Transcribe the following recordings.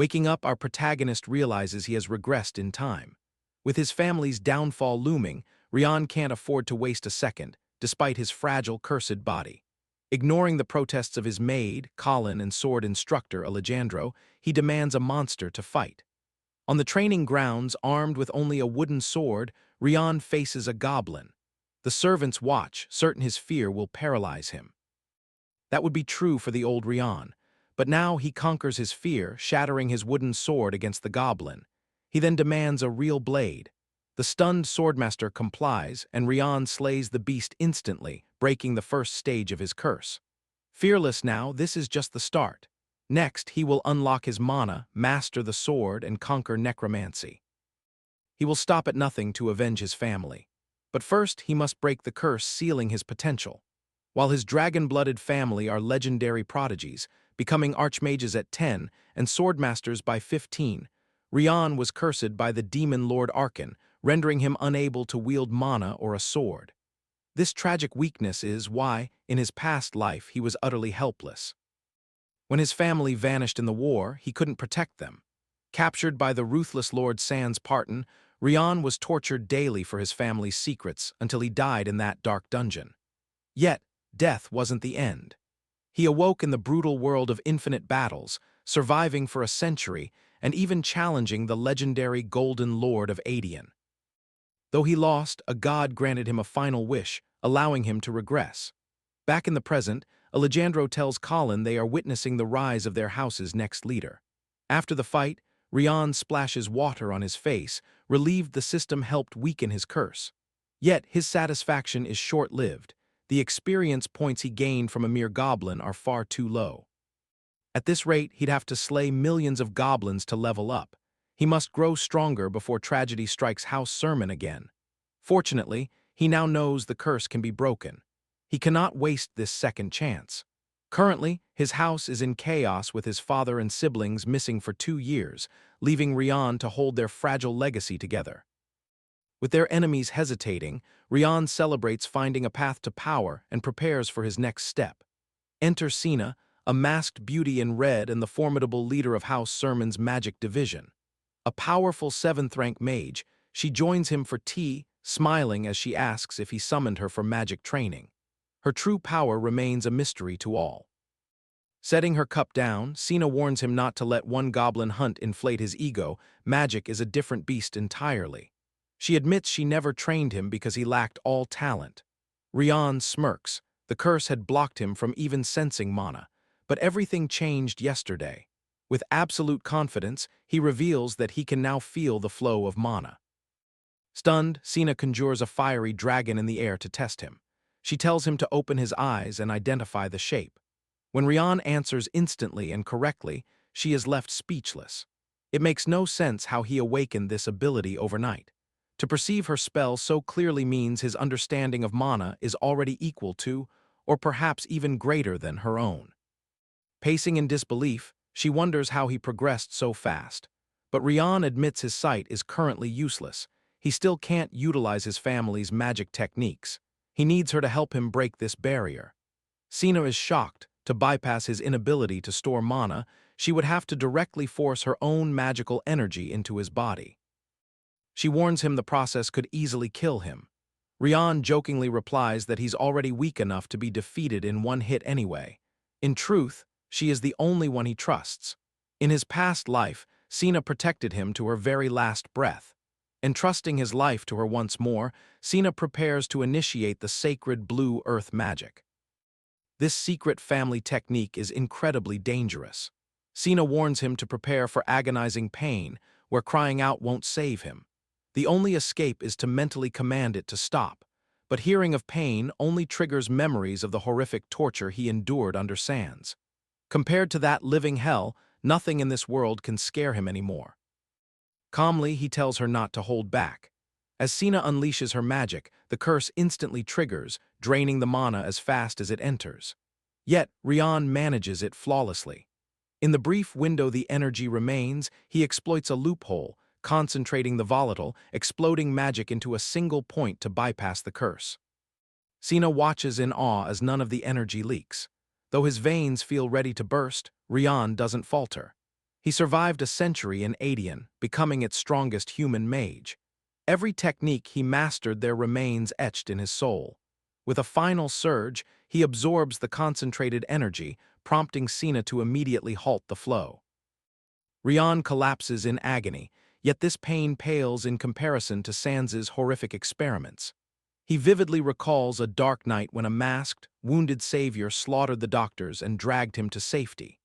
Waking up, our protagonist realizes he has regressed in time. With his family's downfall looming, Rion can't afford to waste a second, despite his fragile, cursed body. Ignoring the protests of his maid, Colin, and sword instructor, Alejandro, he demands a monster to fight. On the training grounds, armed with only a wooden sword, Rion faces a goblin. The servants watch, certain his fear will paralyze him. That would be true for the old Rion, but now he conquers his fear, shattering his wooden sword against the goblin. He then demands a real blade. The stunned swordmaster complies, and Rion slays the beast instantly, breaking the first stage of his curse. Fearless now, this is just the start. Next, he will unlock his mana, master the sword, and conquer necromancy. He will stop at nothing to avenge his family. But first, he must break the curse sealing his potential. While his dragon-blooded family are legendary prodigies, becoming archmages at 10 and swordmasters by 15, Rion was cursed by the demon lord Arkan, rendering him unable to wield mana or a sword. This tragic weakness is why, in his past life, he was utterly helpless. When his family vanished in the war, he couldn't protect them. Captured by the ruthless Lord Sans Parton, Rion was tortured daily for his family's secrets until he died in that dark dungeon. Yet, death wasn't the end. He awoke in the brutal world of infinite battles, surviving for a century and even challenging the legendary Golden Lord of Adian. Though he lost, a god granted him a final wish, allowing him to regress. Back in the present, Alejandro tells Colin they are witnessing the rise of their house's next leader. After the fight, Rion splashes water on his face, relieved the system helped weaken his curse. Yet his satisfaction is short-lived. The experience points he gained from a mere goblin are far too low. At this rate, he'd have to slay millions of goblins to level up. He must grow stronger before tragedy strikes House Sermon again. Fortunately, he now knows the curse can be broken. He cannot waste this second chance. Currently, his house is in chaos with his father and siblings missing for 2 years, leaving Rion to hold their fragile legacy together. With their enemies hesitating, Rion celebrates finding a path to power and prepares for his next step. Enter Sina, a masked beauty in red and the formidable leader of House Sermon's magic division. A powerful 7th-rank mage, she joins him for tea, smiling as she asks if he summoned her for magic training. Her true power remains a mystery to all. Setting her cup down, Sina warns him not to let one goblin hunt inflate his ego. Magic is a different beast entirely. She admits she never trained him because he lacked all talent. Rion smirks. The curse had blocked him from even sensing mana. But everything changed yesterday. With absolute confidence, he reveals that he can now feel the flow of mana. Stunned, Sina conjures a fiery dragon in the air to test him. She tells him to open his eyes and identify the shape. When Rion answers instantly and correctly, she is left speechless. It makes no sense how he awakened this ability overnight. To perceive her spell so clearly means his understanding of mana is already equal to, or perhaps even greater than, her own. Pacing in disbelief, she wonders how he progressed so fast. But Rion admits his sight is currently useless. He still can't utilize his family's magic techniques. He needs her to help him break this barrier. Sina is shocked. To bypass his inability to store mana, she would have to directly force her own magical energy into his body. She warns him the process could easily kill him. Rion jokingly replies that he's already weak enough to be defeated in one hit anyway. In truth, she is the only one he trusts. In his past life, Sina protected him to her very last breath. Entrusting his life to her once more, Sina prepares to initiate the sacred blue earth magic. This secret family technique is incredibly dangerous. Sina warns him to prepare for agonizing pain, where crying out won't save him. The only escape is to mentally command it to stop, but hearing of pain only triggers memories of the horrific torture he endured under Sans. Compared to that living hell, nothing in this world can scare him anymore. Calmly, he tells her not to hold back. As Sina unleashes her magic, the curse instantly triggers, draining the mana as fast as it enters. Yet, Rion manages it flawlessly. In the brief window the energy remains, he exploits a loophole, concentrating the volatile, exploding magic into a single point to bypass the curse. Sina watches in awe as none of the energy leaks. Though his veins feel ready to burst, Rion doesn't falter. He survived a century in Adian, becoming its strongest human mage. Every technique he mastered there remains etched in his soul. With a final surge, he absorbs the concentrated energy, prompting Sina to immediately halt the flow. Rion collapses in agony, yet this pain pales in comparison to Sans's horrific experiments. He vividly recalls a dark night when a masked, wounded savior slaughtered the doctors and dragged him to safety.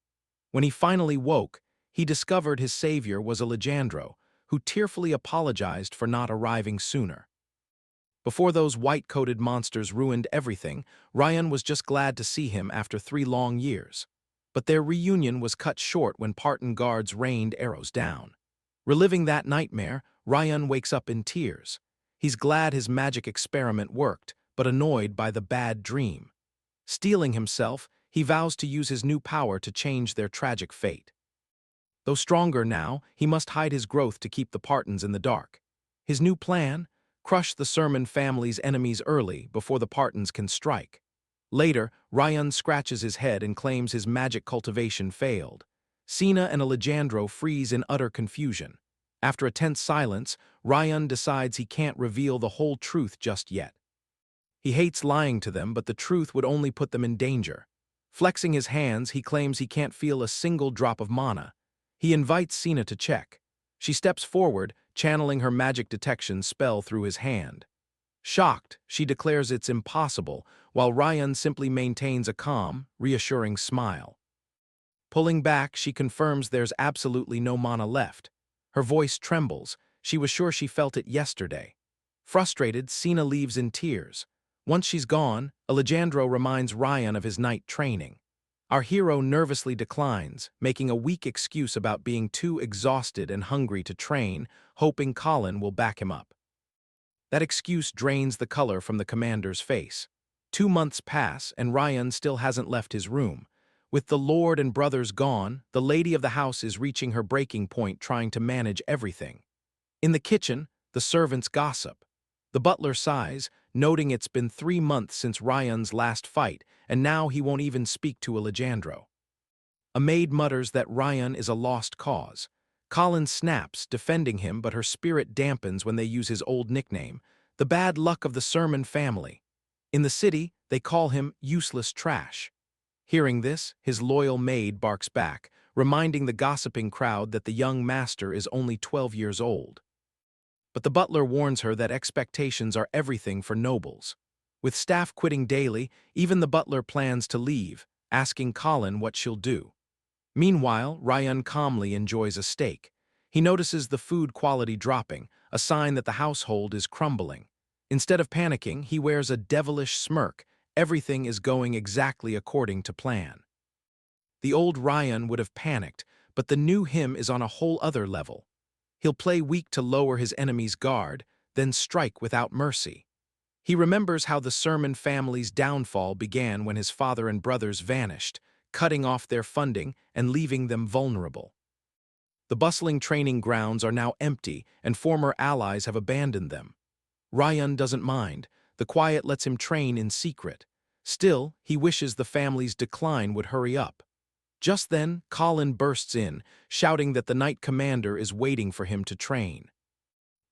When he finally woke, he discovered his savior was Alejandro, who tearfully apologized for not arriving sooner. Before those white-coated monsters ruined everything, Rion was just glad to see him after 3 long years. But their reunion was cut short when Parton guards rained arrows down. Reliving that nightmare, Rion wakes up in tears. He's glad his magic experiment worked, but annoyed by the bad dream. Steeling himself, he vows to use his new power to change their tragic fate. Though stronger now, he must hide his growth to keep the Partons in the dark. His new plan? Crush the Sermon family's enemies early before the Partons can strike. Later, Rion scratches his head and claims his magic cultivation failed. Sina and Alejandro freeze in utter confusion. After a tense silence, Rion decides he can't reveal the whole truth just yet. He hates lying to them, but the truth would only put them in danger. Flexing his hands, he claims he can't feel a single drop of mana. He invites Sina to check. She steps forward, channeling her magic detection spell through his hand. Shocked, she declares it's impossible, while Rion simply maintains a calm, reassuring smile. Pulling back, she confirms there's absolutely no mana left. Her voice trembles. She was sure she felt it yesterday. Frustrated, Sina leaves in tears. Once she's gone, Alejandro reminds Rion of his night training. Our hero nervously declines, making a weak excuse about being too exhausted and hungry to train, hoping Colin will back him up. That excuse drains the color from the commander's face. 2 months pass, and Rion still hasn't left his room. With the lord and brothers gone, the lady of the house is reaching her breaking point trying to manage everything. In the kitchen, the servants gossip. The butler sighs, noting it's been 3 months since Rion's last fight, and now he won't even speak to Alejandro. A maid mutters that Rion is a lost cause. Colin snaps, defending him, but her spirit dampens when they use his old nickname, the bad luck of the Sermon family. In the city, they call him useless trash. Hearing this, his loyal maid barks back, reminding the gossiping crowd that the young master is only 12 years old. But the butler warns her that expectations are everything for nobles. With staff quitting daily, even the butler plans to leave, asking Colin what she'll do. Meanwhile, Rion calmly enjoys a steak. He notices the food quality dropping, a sign that the household is crumbling. Instead of panicking, he wears a devilish smirk. Everything is going exactly according to plan. The old Rion would have panicked, but the new him is on a whole other level. He'll play weak to lower his enemy's guard, then strike without mercy. He remembers how the Sermon family's downfall began when his father and brothers vanished, cutting off their funding and leaving them vulnerable. The bustling training grounds are now empty, and former allies have abandoned them. Rion doesn't mind. The quiet lets him train in secret. Still, he wishes the family's decline would hurry up. Just then, Colin bursts in, shouting that the Knight Commander is waiting for him to train.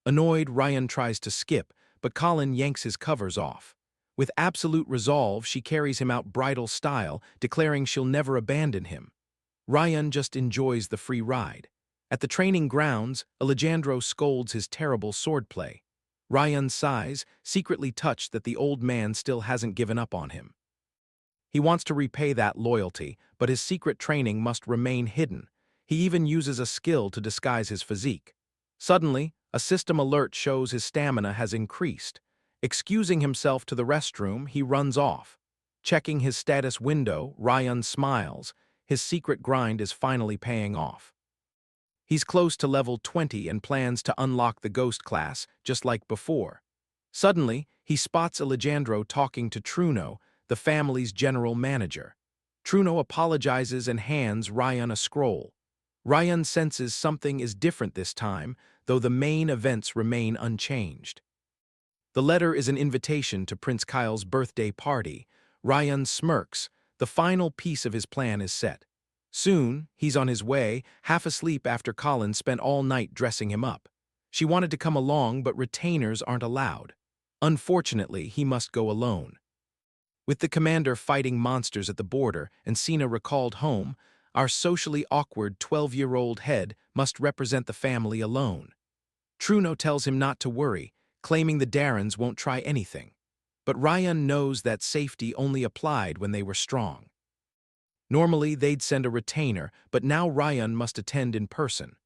Annoyed, Rion tries to skip, but Colin yanks his covers off. With absolute resolve, she carries him out bridal style, declaring she'll never abandon him. Rion just enjoys the free ride. At the training grounds, Alejandro scolds his terrible swordplay. Rion sighs, secretly touched that the old man still hasn't given up on him. He wants to repay that loyalty, but his secret training must remain hidden. He even uses a skill to disguise his physique. Suddenly, a system alert shows his stamina has increased. Excusing himself to the restroom, he runs off. Checking his status window, Rion smiles. His secret grind is finally paying off. He's close to level 20 and plans to unlock the ghost class, just like before. Suddenly, he spots Alejandro talking to Truno, the family's general manager. Truno apologizes and hands Rion a scroll. Rion senses something is different this time, though the main events remain unchanged. The letter is an invitation to Prince Kyle's birthday party. Rion smirks. The final piece of his plan is set. Soon, he's on his way, half asleep after Colin spent all night dressing him up. She wanted to come along, but retainers aren't allowed. Unfortunately, he must go alone. With the commander fighting monsters at the border and Sina recalled home, our socially awkward 12-year-old head must represent the family alone. Truno tells him not to worry, claiming the Darrens won't try anything. But Rion knows that safety only applied when they were strong. Normally, they'd send a retainer, but now Rion must attend in person.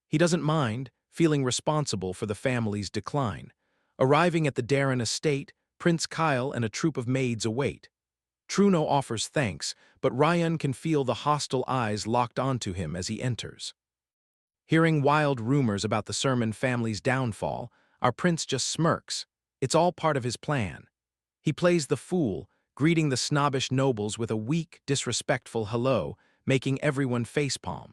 He doesn't mind, feeling responsible for the family's decline. Arriving at the Darren estate, Prince Kyle and a troop of maids await. Truno offers thanks, but Rion can feel the hostile eyes locked onto him as he enters. Hearing wild rumors about the Sermon family's downfall, our prince just smirks. It's all part of his plan. He plays the fool, greeting the snobbish nobles with a weak, disrespectful hello, making everyone facepalm.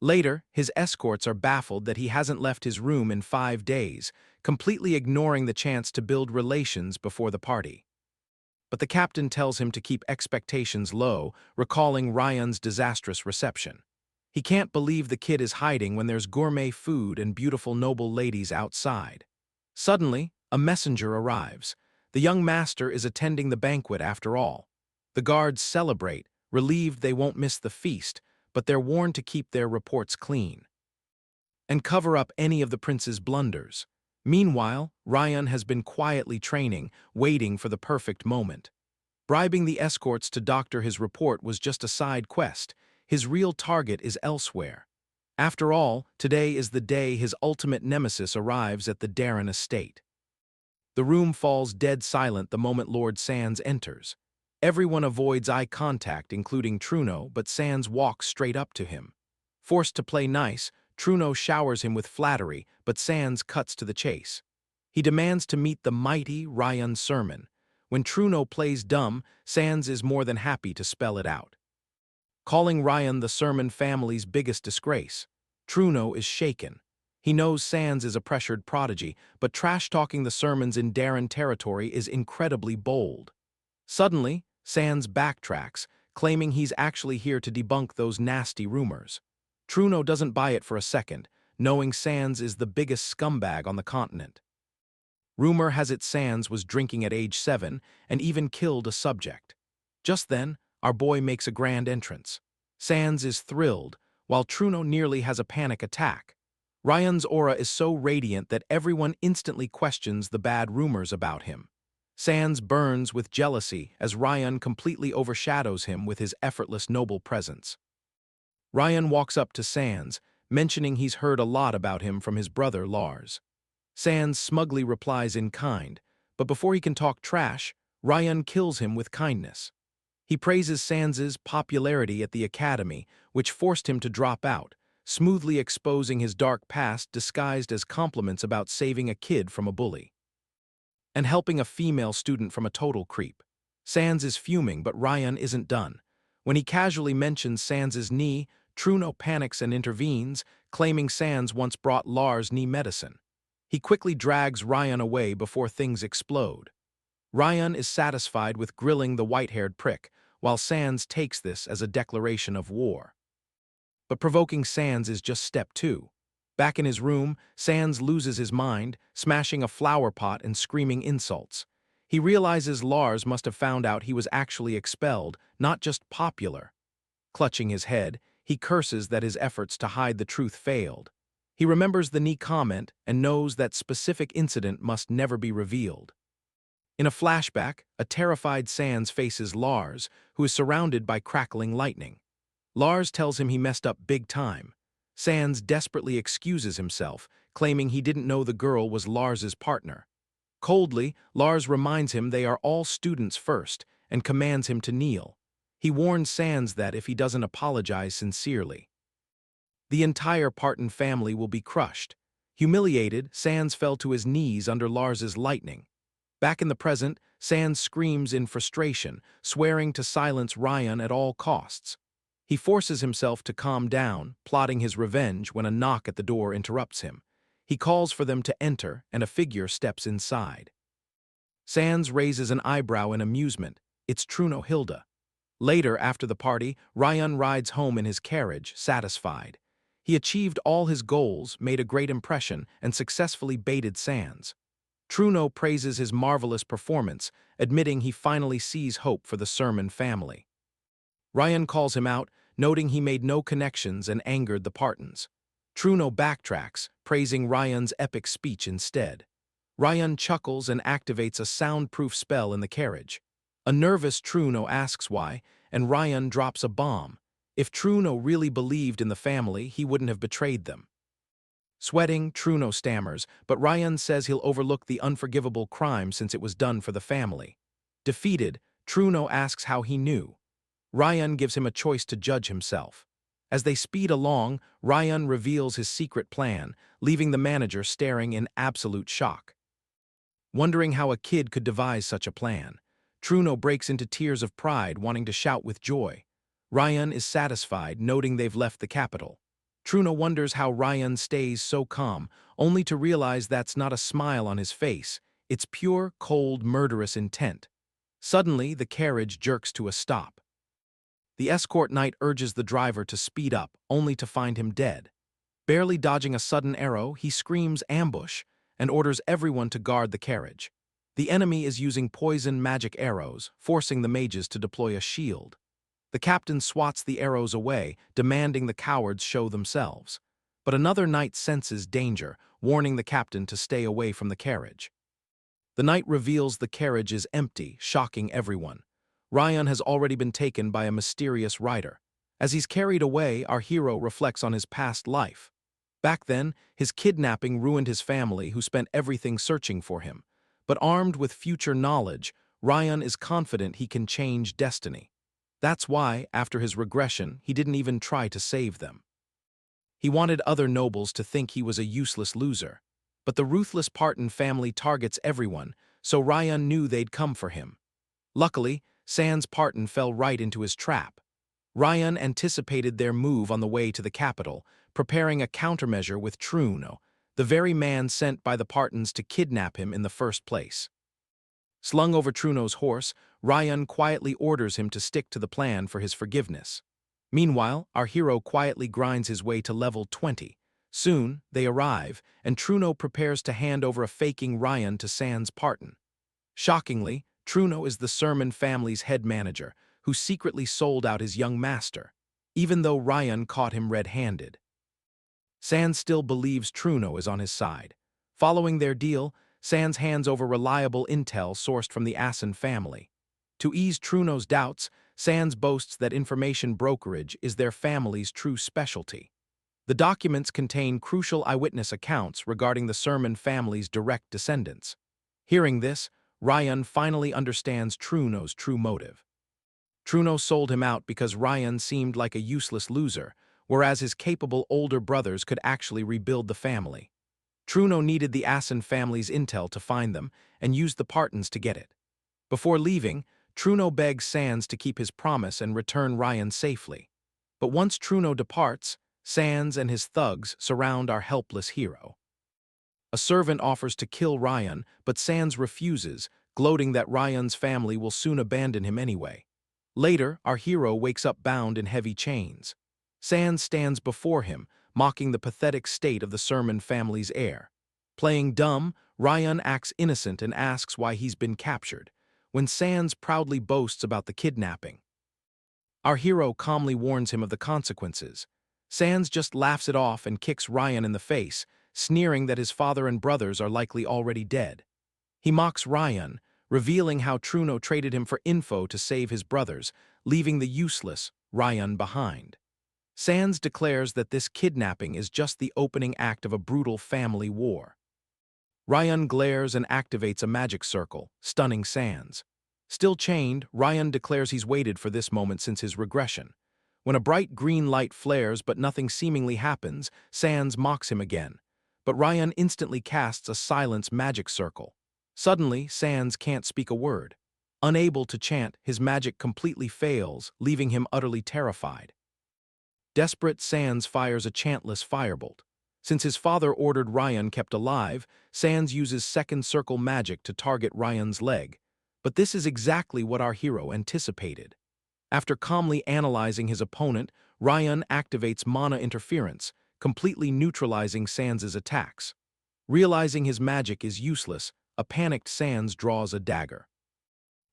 Later, his escorts are baffled that he hasn't left his room in 5 days, completely ignoring the chance to build relations before the party. But the captain tells him to keep expectations low, recalling Ryan's disastrous reception. He can't believe the kid is hiding when there's gourmet food and beautiful noble ladies outside. Suddenly, a messenger arrives. The young master is attending the banquet after all. The guards celebrate, relieved they won't miss the feast, but they're warned to keep their reports clean and cover up any of the prince's blunders. Meanwhile, Rion has been quietly training, waiting for the perfect moment. Bribing the escorts to doctor his report was just a side quest. His real target is elsewhere. After all, today is the day his ultimate nemesis arrives at the Darren estate. The room falls dead silent the moment Lord Sands enters. Everyone avoids eye contact, including Truno, but Sands walks straight up to him. Forced to play nice, Truno showers him with flattery, but Sands cuts to the chase. He demands to meet the mighty Rion Sermon. When Truno plays dumb, Sands is more than happy to spell it out. Calling Rion the Sermon family's biggest disgrace, Truno is shaken. He knows Sands is a pressured prodigy, but trash-talking the Sermons in Darren territory is incredibly bold. Suddenly, Sands backtracks, claiming he's actually here to debunk those nasty rumors. Truno doesn't buy it for a second, knowing Sands is the biggest scumbag on the continent. Rumor has it Sands was drinking at age 7 and even killed a subject. Just then, our boy makes a grand entrance. Sands is thrilled, while Truno nearly has a panic attack. Ryan's aura is so radiant that everyone instantly questions the bad rumors about him. Sands burns with jealousy as Rion completely overshadows him with his effortless noble presence. Rion walks up to Sands, mentioning he's heard a lot about him from his brother Lars. Sands smugly replies in kind, but before he can talk trash, Rion kills him with kindness. He praises Sands's popularity at the academy, which forced him to drop out, smoothly exposing his dark past disguised as compliments about saving a kid from a bully and helping a female student from a total creep. Sands is fuming, but Rion isn't done. When he casually mentions Sands's knee, Truno panics and intervenes, claiming Sands once brought Lars knee medicine. He quickly drags Rion away before things explode. Rion is satisfied with grilling the white-haired prick, while Sands takes this as a declaration of war. But provoking Sands is just step 2. Back in his room, Sands loses his mind, smashing a flower pot and screaming insults. He realizes Lars must have found out he was actually expelled, not just popular. Clutching his head, he curses that his efforts to hide the truth failed. He remembers the knee comment and knows that specific incident must never be revealed. In a flashback, a terrified Sands faces Lars, who is surrounded by crackling lightning. Lars tells him he messed up big time. Sands desperately excuses himself, claiming he didn't know the girl was Lars's partner. Coldly, Lars reminds him they are all students first and commands him to kneel. He warns Sands that if he doesn't apologize sincerely, the entire Parton family will be crushed. Humiliated, Sands fell to his knees under Lars's lightning. Back in the present, Sands screams in frustration, swearing to silence Rion at all costs. He forces himself to calm down, plotting his revenge when a knock at the door interrupts him. He calls for them to enter, and a figure steps inside. Sands raises an eyebrow in amusement. It's Truno Hilda. Later, after the party, Rion rides home in his carriage, satisfied. He achieved all his goals, made a great impression, and successfully baited Sans. Truno praises his marvelous performance, admitting he finally sees hope for the Sermon family. Rion calls him out, noting he made no connections and angered the Partons. Truno backtracks, praising Rion's epic speech instead. Rion chuckles and activates a soundproof spell in the carriage. A nervous Truno asks why, and Rion drops a bomb. If Truno really believed in the family, he wouldn't have betrayed them. Sweating, Truno stammers, but Rion says he'll overlook the unforgivable crime since it was done for the family. Defeated, Truno asks how he knew. Rion gives him a choice to judge himself. As they speed along, Rion reveals his secret plan, leaving the manager staring in absolute shock. Wondering how a kid could devise such a plan, Truno breaks into tears of pride, wanting to shout with joy. Rion is satisfied, noting they've left the capital. Truno wonders how Rion stays so calm, only to realize that's not a smile on his face, it's pure, cold, murderous intent. Suddenly, the carriage jerks to a stop. The escort knight urges the driver to speed up, only to find him dead. Barely dodging a sudden arrow, he screams ambush and orders everyone to guard the carriage. The enemy is using poison magic arrows, forcing the mages to deploy a shield. The captain swats the arrows away, demanding the cowards show themselves. But another knight senses danger, warning the captain to stay away from the carriage. The knight reveals the carriage is empty, shocking everyone. Rion has already been taken by a mysterious rider. As he's carried away, our hero reflects on his past life. Back then, his kidnapping ruined his family, who spent everything searching for him. But armed with future knowledge, Rion is confident he can change destiny. That's why, after his regression, he didn't even try to save them. He wanted other nobles to think he was a useless loser. But the ruthless Parton family targets everyone, so Rion knew they'd come for him. Luckily, Sans Parton fell right into his trap. Rion anticipated their move on the way to the capital, preparing a countermeasure with Truno, the very man sent by the Partons to kidnap him in the first place. Slung over Truno's horse, Rion quietly orders him to stick to the plan for his forgiveness. Meanwhile, our hero quietly grinds his way to level 20. Soon, they arrive, and Truno prepares to hand over a faking Rion to Sans Parton. Shockingly, Truno is the Sermon family's head manager, who secretly sold out his young master, even though Rion caught him red-handed. Sans still believes Truno is on his side. Following their deal, Sans hands over reliable intel sourced from the Asen family. To ease Truno's doubts, Sans boasts that information brokerage is their family's true specialty. The documents contain crucial eyewitness accounts regarding the Sermon family's direct descendants. Hearing this, Rion finally understands Truno's true motive. Truno sold him out because Rion seemed like a useless loser, whereas his capable older brothers could actually rebuild the family. Truno needed the Asen family's intel to find them and used the Partons to get it. Before leaving, Truno begs Sans to keep his promise and return Rion safely. But once Truno departs, Sans and his thugs surround our helpless hero. A servant offers to kill Rion, but Sans refuses, gloating that Rion's family will soon abandon him anyway. Later, our hero wakes up bound in heavy chains. Sans stands before him, mocking the pathetic state of the Sermon family's heir. Playing dumb, Rion acts innocent and asks why he's been captured, when Sans proudly boasts about the kidnapping. Our hero calmly warns him of the consequences. Sans just laughs it off and kicks Rion in the face, sneering that his father and brothers are likely already dead. He mocks Rion, revealing how Truno traded him for info to save his brothers, leaving the useless Rion behind. Sans declares that this kidnapping is just the opening act of a brutal family war. Rion glares and activates a magic circle, stunning Sans. Still chained, Rion declares he's waited for this moment since his regression. When a bright green light flares but nothing seemingly happens, Sans mocks him again. But Rion instantly casts a silence magic circle. Suddenly, Sans can't speak a word. Unable to chant, his magic completely fails, leaving him utterly terrified. Desperate, Sans fires a chantless firebolt. Since his father ordered Rion kept alive, Sans uses second circle magic to target Rion's leg. But this is exactly what our hero anticipated. After calmly analyzing his opponent, Rion activates mana interference, completely neutralizing Sans' attacks. Realizing his magic is useless, a panicked Sans draws a dagger.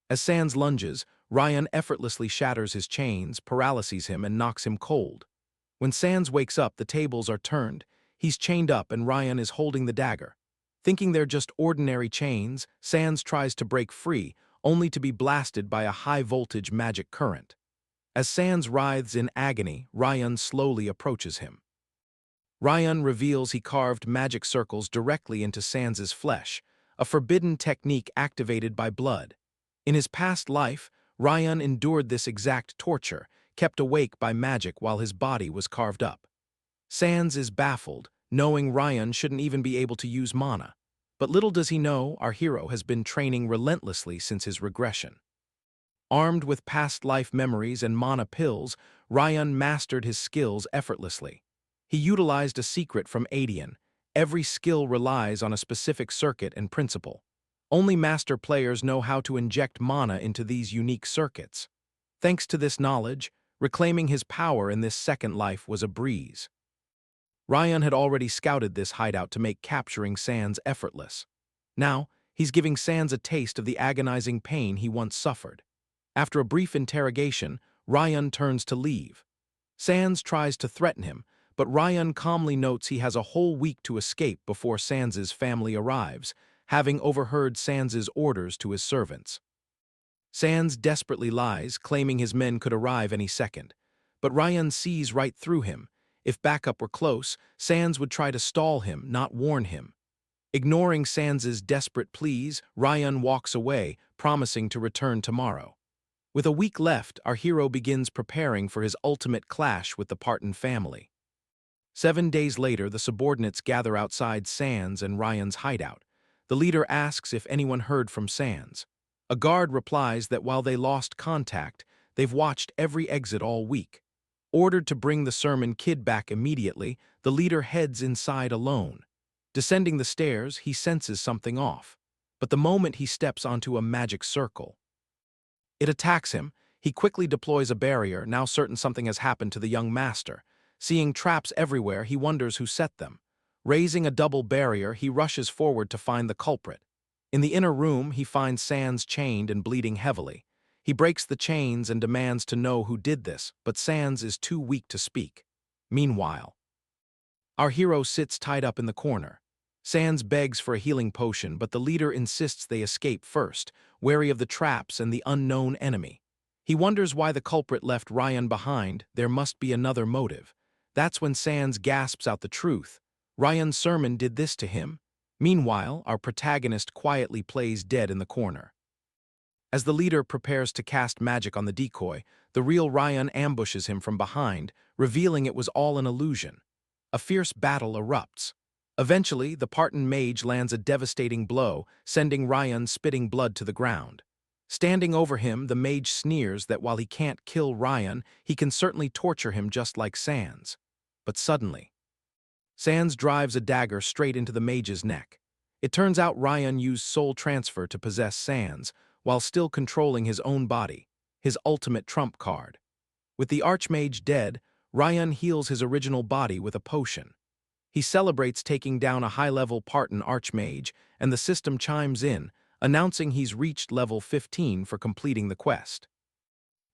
As Sans lunges, Rion effortlessly shatters his chains, paralyses him, and knocks him cold. When Sans wakes up, the tables are turned. He's chained up and Rion is holding the dagger. Thinking they're just ordinary chains, Sans tries to break free, only to be blasted by a high-voltage magic current. As Sans writhes in agony, Rion slowly approaches him. Rion reveals he carved magic circles directly into Sans' flesh, a forbidden technique activated by blood. In his past life, Rion endured this exact torture, kept awake by magic while his body was carved up. Sans is baffled, knowing Rion shouldn't even be able to use mana. But little does he know, our hero has been training relentlessly since his regression. Armed with past life memories and mana pills, Rion mastered his skills effortlessly. He utilized a secret from Adian. Every skill relies on a specific circuit and principle. Only master players know how to inject mana into these unique circuits. Thanks to this knowledge, reclaiming his power in this second life was a breeze. Rion had already scouted this hideout to make capturing Sans effortless. Now, he's giving Sans a taste of the agonizing pain he once suffered. After a brief interrogation, Rion turns to leave. Sans tries to threaten him, but Rion calmly notes he has a whole week to escape before Sans' family arrives, having overheard Sans' orders to his servants. Sans desperately lies, claiming his men could arrive any second. But Rion sees right through him. If backup were close, Sans would try to stall him, not warn him. Ignoring Sans' desperate pleas, Rion walks away, promising to return tomorrow. With a week left, our hero begins preparing for his ultimate clash with the Parton family. 7 days later, the subordinates gather outside Sans and Rion's hideout. The leader asks if anyone heard from Sans. A guard replies that while they lost contact, they've watched every exit all week. Ordered to bring the sermon kid back immediately, the leader heads inside alone. Descending the stairs, he senses something off. But the moment he steps onto a magic circle, it attacks him. He quickly deploys a barrier, now certain something has happened to the young master. Seeing traps everywhere, he wonders who set them. Raising a double barrier, he rushes forward to find the culprit. In the inner room, he finds Sans chained and bleeding heavily. He breaks the chains and demands to know who did this, but Sans is too weak to speak. Meanwhile, our hero sits tied up in the corner. Sans begs for a healing potion, but the leader insists they escape first, wary of the traps and the unknown enemy. He wonders why the culprit left Rion behind. There must be another motive. That's when Sans gasps out the truth. Rion's sermon did this to him. Meanwhile, our protagonist quietly plays dead in the corner. As the leader prepares to cast magic on the decoy, the real Rion ambushes him from behind, revealing it was all an illusion. A fierce battle erupts. Eventually, the Parton mage lands a devastating blow, sending Rion spitting blood to the ground. Standing over him, the mage sneers that while he can't kill Rion, he can certainly torture him just like Sans. But suddenly, Sans drives a dagger straight into the mage's neck. It turns out Rion used soul transfer to possess Sans, while still controlling his own body, his ultimate trump card. With the archmage dead, Rion heals his original body with a potion. He celebrates taking down a high-level Parton archmage, and the system chimes in, announcing he's reached level 15 for completing the quest.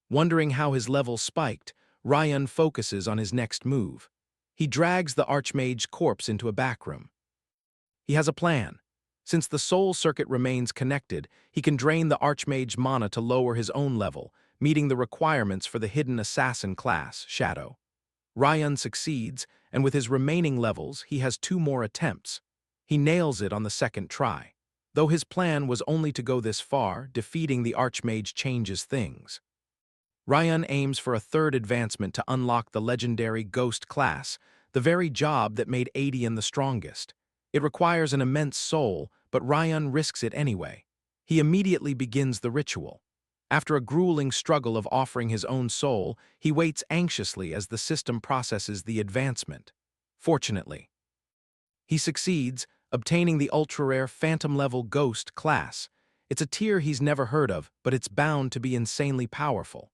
Wondering how his level spiked, Rion focuses on his next move. He drags the archmage's corpse into a backroom. He has a plan. Since the soul circuit remains connected, he can drain the archmage's mana to lower his own level, meeting the requirements for the hidden assassin class, Shadow. Rion succeeds, and with his remaining levels, he has 2 more attempts. He nails it on the second try. Though his plan was only to go this far, defeating the archmage changes things. Rion aims for a 3rd advancement to unlock the legendary Ghost class, the very job that made Adian the strongest. It requires an immense soul, but Rion risks it anyway. He immediately begins the ritual. After a grueling struggle of offering his own soul, he waits anxiously as the system processes the advancement. Fortunately, he succeeds, obtaining the ultra-rare Phantom-level Ghost class. It's a tier he's never heard of, but it's bound to be insanely powerful.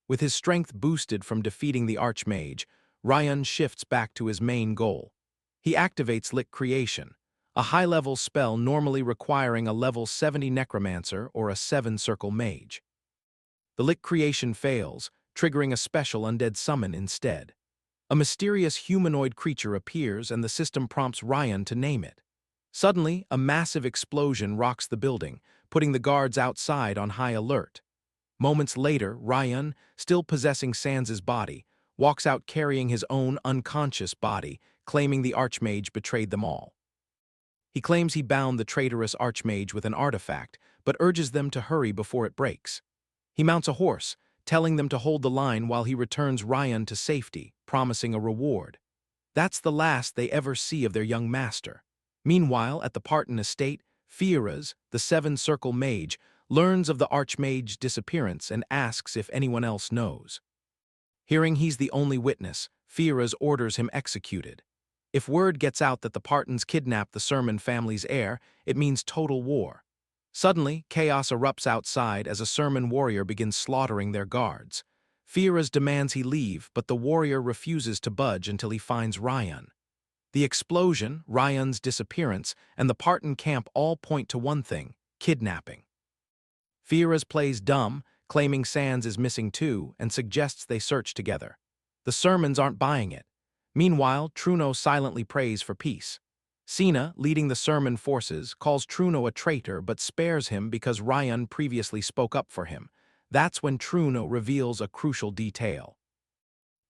With his strength boosted from defeating the Archmage, Rion shifts back to his main goal. He activates Lick Creation, a high-level spell normally requiring a level 70 necromancer or a 7-circle mage. The Lick Creation fails, triggering a special undead summon instead. A mysterious humanoid creature appears and the system prompts Rion to name it. Suddenly, a massive explosion rocks the building, putting the guards outside on high alert. Moments later, Rion, still possessing Sans's body, walks out carrying his own unconscious body, claiming the Archmage betrayed them all. He claims he bound the traitorous Archmage with an artifact, but urges them to hurry before it breaks. He mounts a horse, telling them to hold the line while he returns Rion to safety, promising a reward. That's the last they ever see of their young master. Meanwhile, at the Parton estate, Fiyaz, the 7-circle mage, learns of the Archmage's disappearance and asks if anyone else knows. Hearing he's the only witness, Fiyaz orders him executed. If word gets out that the Partons kidnapped the Sermon family's heir, it means total war. Suddenly, chaos erupts outside as a Sermon warrior begins slaughtering their guards. Fiyaz demands he leave, but the warrior refuses to budge until he finds Rion. The explosion, Rion's disappearance, and the Parton camp all point to one thing: kidnapping. Fiyaz plays dumb, claiming Sans is missing too, and suggests they search together. The Sermons aren't buying it. Meanwhile, Truno silently prays for peace. Sina, leading the Sermon forces, calls Truno a traitor but spares him because Rion previously spoke up for him. That's when Truno reveals a crucial detail.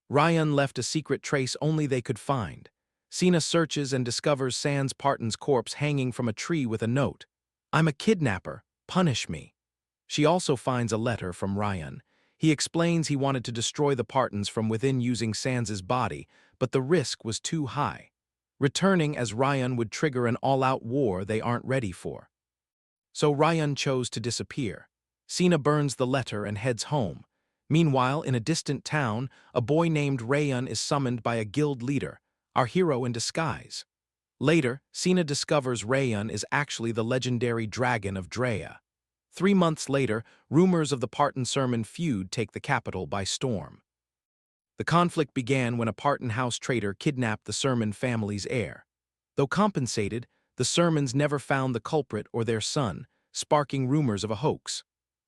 Rion left a secret trace only they could find. Sina searches and discovers Sans Parton's corpse hanging from a tree with a note: "I'm a kidnapper, punish me." She also finds a letter from Rion. He explains he wanted to destroy the Partons from within using Sans's body, but the risk was too high. Returning as Rion would trigger an all-out war they aren't ready for. So Rion chose to disappear. Sina burns the letter and heads home. Meanwhile, in a distant town, a boy named Rion is summoned by a guild leader, our hero in disguise. Later, Sina discovers Rion is actually the legendary dragon of Drea. 3 months later, rumors of the Parton-Sermon feud take the capital by storm. The conflict began when a Parton house traitor kidnapped the Sermon family's heir. Though compensated, the Sermons never found the culprit or their son, sparking rumors of a hoax.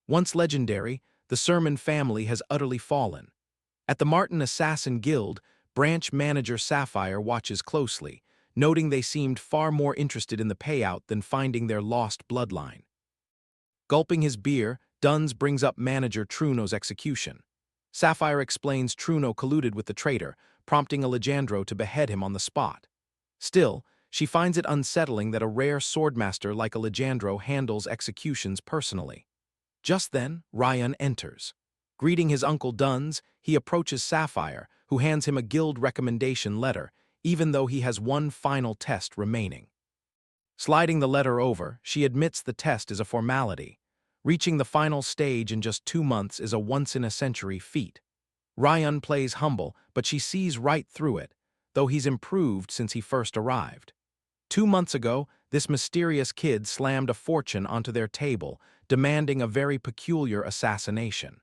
Once legendary, the Sermon family has utterly fallen. At the Martin Assassin Guild, branch manager Sapphire watches closely, noting they seemed far more interested in the payout than finding their lost bloodline. Gulping his beer, Duns brings up manager Truno's execution. Sapphire explains Truno colluded with the traitor, prompting Alejandro to behead him on the spot. Still, she finds it unsettling that a rare swordmaster like Alejandro handles executions personally. Just then, Rion enters. Greeting his uncle Duns, he approaches Sapphire, who hands him a guild recommendation letter, even though he has one final test remaining. Sliding the letter over, she admits the test is a formality. Reaching the final stage in just 2 months is a once-in-a-century feat. Rion plays humble, but she sees right through it, though he's improved since he first arrived. 2 months ago, this mysterious kid slammed a fortune onto their table, demanding a very peculiar assassination.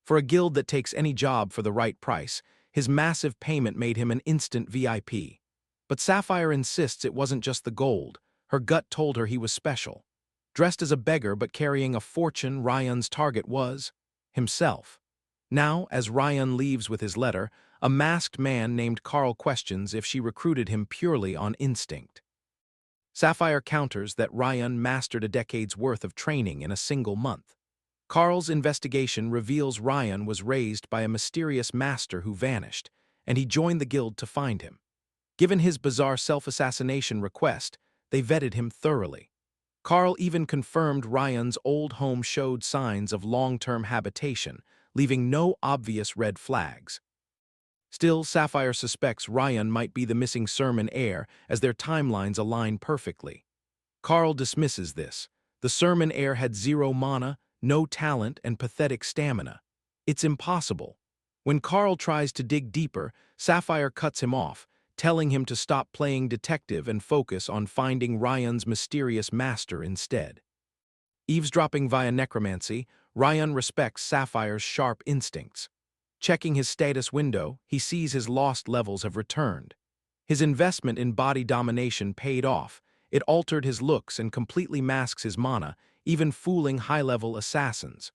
For a guild that takes any job for the right price, his massive payment made him an instant VIP. But Sapphire insists it wasn't just the gold. Her gut told her he was special. Dressed as a beggar but carrying a fortune, Rion's target was himself. Now, as Rion leaves with his letter, a masked man named Carl questions if she recruited him purely on instinct. Sapphire counters that Rion mastered a decade's worth of training in a single month. Carl's investigation reveals Rion was raised by a mysterious master who vanished, and he joined the guild to find him. Given his bizarre self-assassination request, they vetted him thoroughly. Carl even confirmed Rion's old home showed signs of long-term habitation, leaving no obvious red flags. Still, Sapphire suspects Rion might be the missing Sermon heir, as their timelines align perfectly. Carl dismisses this. The Sermon heir had 0 mana, no talent, and pathetic stamina. It's impossible. When Carl tries to dig deeper, Sapphire cuts him off, telling him to stop playing detective and focus on finding Rion's mysterious master instead. Eavesdropping via necromancy, Rion respects Sapphire's sharp instincts. Checking his status window, he sees his lost levels have returned. His investment in body domination paid off. It altered his looks and completely masks his mana, even fooling high-level assassins.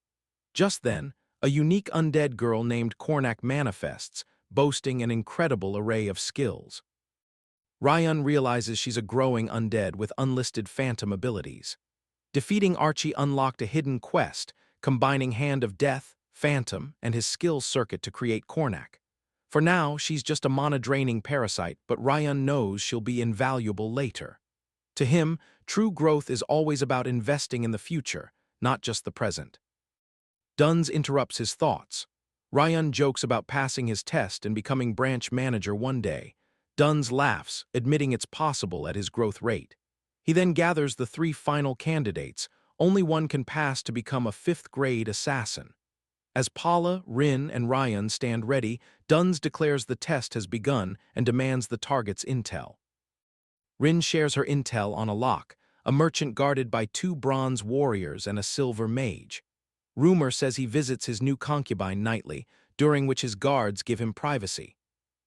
Just then, a unique undead girl named Cornac manifests, boasting an incredible array of skills. Rion realizes she's a growing undead with unlisted phantom abilities. Defeating Archie unlocked a hidden quest, combining Hand of Death, Phantom, and his skills circuit to create Cornac. For now, she's just a mana-draining parasite, but Rion knows she'll be invaluable later. To him, true growth is always about investing in the future, not just the present. Duns interrupts his thoughts. Rion jokes about passing his test and becoming branch manager one day. Duns laughs, admitting it's possible at his growth rate. He then gathers the 3 final candidates. Only one can pass to become a 5th-grade assassin. As Paula, Rin, and Rion stand ready, Duns declares the test has begun and demands the target's intel. Rin shares her intel on Alok, a merchant guarded by 2 bronze warriors and a silver mage. Rumor says he visits his new concubine nightly, during which his guards give him privacy.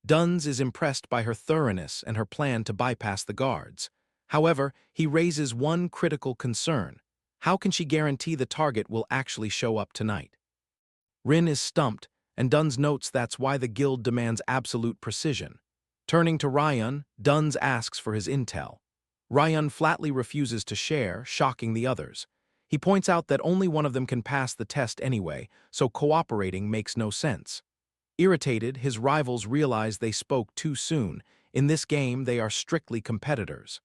Duns is impressed by her thoroughness and her plan to bypass the guards. However, he raises one critical concern. How can she guarantee the target will actually show up tonight? Rin is stumped, and Duns notes that's why the guild demands absolute precision. Turning to Rion, Duns asks for his intel. Rion flatly refuses to share, shocking the others. He points out that only one of them can pass the test anyway, so cooperating makes no sense. Irritated, his rivals realize they spoke too soon. In this game, they are strictly competitors.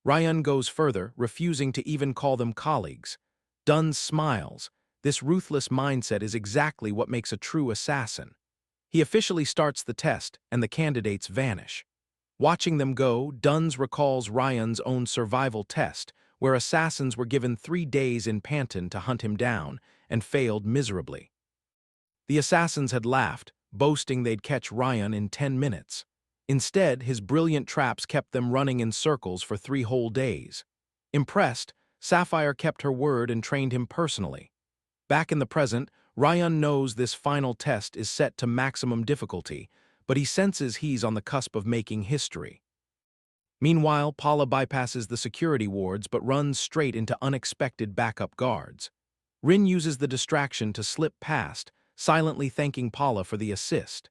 Rion goes further, refusing to even call them colleagues. Duns smiles. This ruthless mindset is exactly what makes a true assassin. He officially starts the test, and the candidates vanish. Watching them go, Duns recalls Rion's own survival test, where assassins were given 3 days in Panton to hunt him down, and failed miserably. The assassins had laughed, boasting they'd catch Rion in 10 minutes. Instead, his brilliant traps kept them running in circles for 3 whole days. Impressed, Sapphire kept her word and trained him personally. Back in the present, Rion knows this final test is set to maximum difficulty, but he senses he's on the cusp of making history. Meanwhile, Paula bypasses the security wards but runs straight into unexpected backup guards. Rin uses the distraction to slip past, silently thanking Paula for the assist.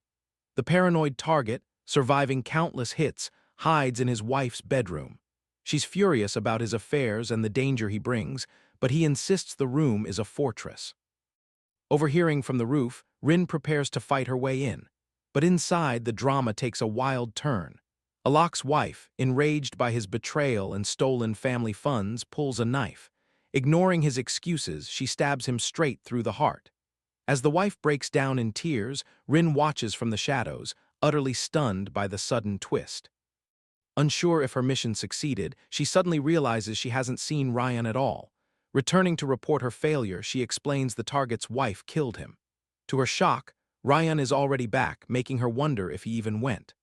The paranoid target, surviving countless hits, hides in his wife's bedroom. She's furious about his affairs and the danger he brings, but he insists the room is a fortress. Overhearing from the roof, Rin prepares to fight her way in. But inside, the drama takes a wild turn. Alok's wife, enraged by his betrayal and stolen family funds, pulls a knife. Ignoring his excuses, she stabs him straight through the heart. As the wife breaks down in tears, Rin watches from the shadows, utterly stunned by the sudden twist. Unsure if her mission succeeded, she suddenly realizes she hasn't seen Rion at all. Returning to report her failure, she explains the target's wife killed him. To her shock, Rion is already back, making her wonder if he even went.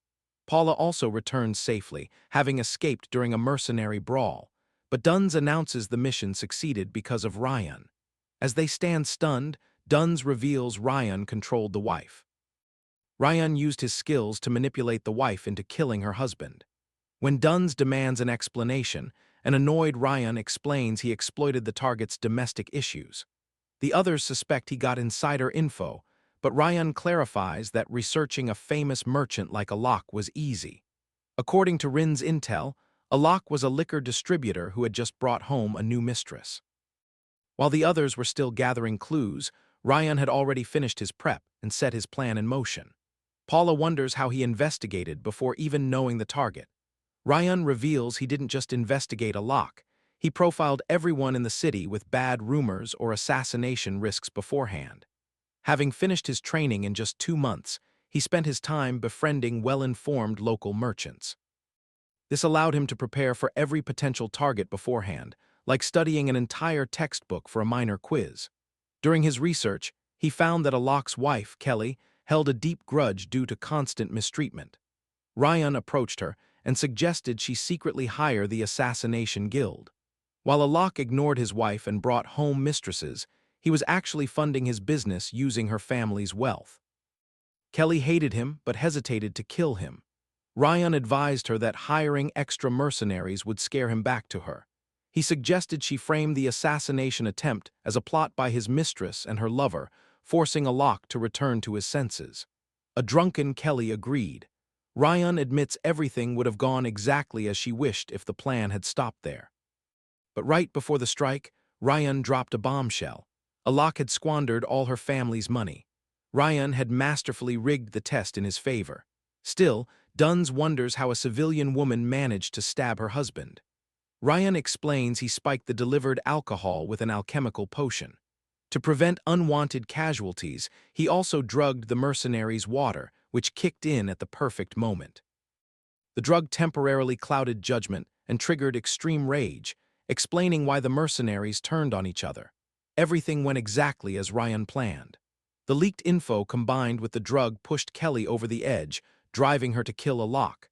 Paula also returns safely, having escaped during a mercenary brawl. But Duns announces the mission succeeded because of Rion. As they stand stunned, Duns reveals Rion controlled the wife. Rion used his skills to manipulate the wife into killing her husband. When Duns demands an explanation, an annoyed Rion explains he exploited the target's domestic issues. The others suspect he got insider info, but Rion clarifies that researching a famous merchant like Alok was easy. According to Rin's intel, Alok was a liquor distributor who had just brought home a new mistress. While the others were still gathering clues, Rion had already finished his prep and set his plan in motion. Paula wonders how he investigated before even knowing the target. Rion reveals he didn't just investigate Alok, he profiled everyone in the city with bad rumors or assassination risks beforehand. Having finished his training in just 2 months, he spent his time befriending well-informed local merchants. This allowed him to prepare for every potential target beforehand, like studying an entire textbook for a minor quiz. During his research, he found that Alok's wife, Kelly, held a deep grudge due to constant mistreatment. Rion approached her and suggested she secretly hire the assassination guild. While Alok ignored his wife and brought home mistresses, He was actually funding his business using her family's wealth. Kelly hated him but hesitated to kill him. Rion advised her that hiring extra mercenaries would scare him back to her. He suggested she frame the assassination attempt as a plot by his mistress and her lover, forcing Alok to return to his senses. A drunken Kelly agreed. Rion admits everything would have gone exactly as she wished if the plan had stopped there. But right before the strike, Rion dropped a bombshell. Alok had squandered all her family's money. Rion had masterfully rigged the test in his favor. Still, Duns wonders how a civilian woman managed to stab her husband. Rion explains he spiked the delivered alcohol with an alchemical potion. To prevent unwanted casualties, he also drugged the mercenaries' water, which kicked in at the perfect moment. The drug temporarily clouded judgment and triggered extreme rage, explaining why the mercenaries turned on each other. Everything went exactly as Rion planned. The leaked info combined with the drug pushed Kelly over the edge, driving her to kill Alok.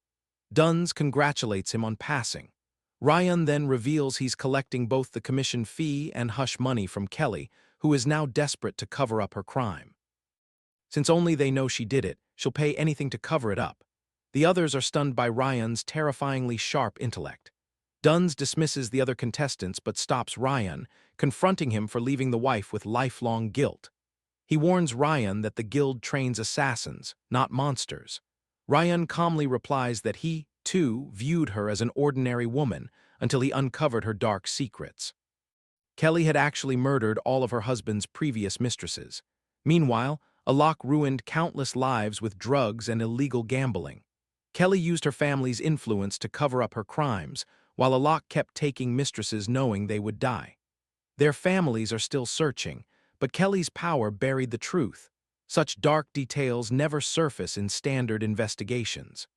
Duns congratulates him on passing. Rion then reveals he's collecting both the commission fee and hush money from Kelly, who is now desperate to cover up her crime. Since only they know she did it, she'll pay anything to cover it up. The others are stunned by Rion's terrifyingly sharp intellect. Duns dismisses the other contestants but stops Rion, confronting him for leaving the wife with lifelong guilt. He warns Rion that the guild trains assassins, not monsters. Rion calmly replies that he, too, viewed her as an ordinary woman until he uncovered her dark secrets. Kelly had actually murdered all of her husband's previous mistresses. Meanwhile, Alok ruined countless lives with drugs and illegal gambling. Kelly used her family's influence to cover up her crimes, while Alok kept taking mistresses knowing they would die. Their families are still searching, but Kelly's power buried the truth. Such dark details never surface in standard investigations.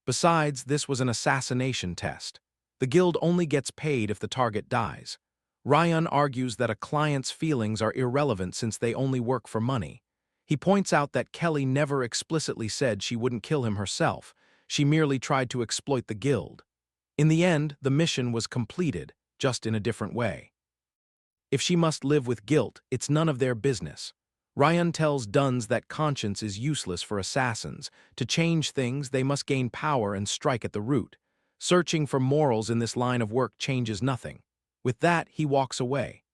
Besides, this was an assassination test. The guild only gets paid if the target dies. Rion argues that a client's feelings are irrelevant since they only work for money. He points out that Kelly never explicitly said she wouldn't kill him herself, she merely tried to exploit the guild. In the end, the mission was completed, just in a different way. If she must live with guilt, it's none of their business. Rion tells Duns that conscience is useless for assassins. To change things, they must gain power and strike at the root. Searching for morals in this line of work changes nothing. With that, he walks away.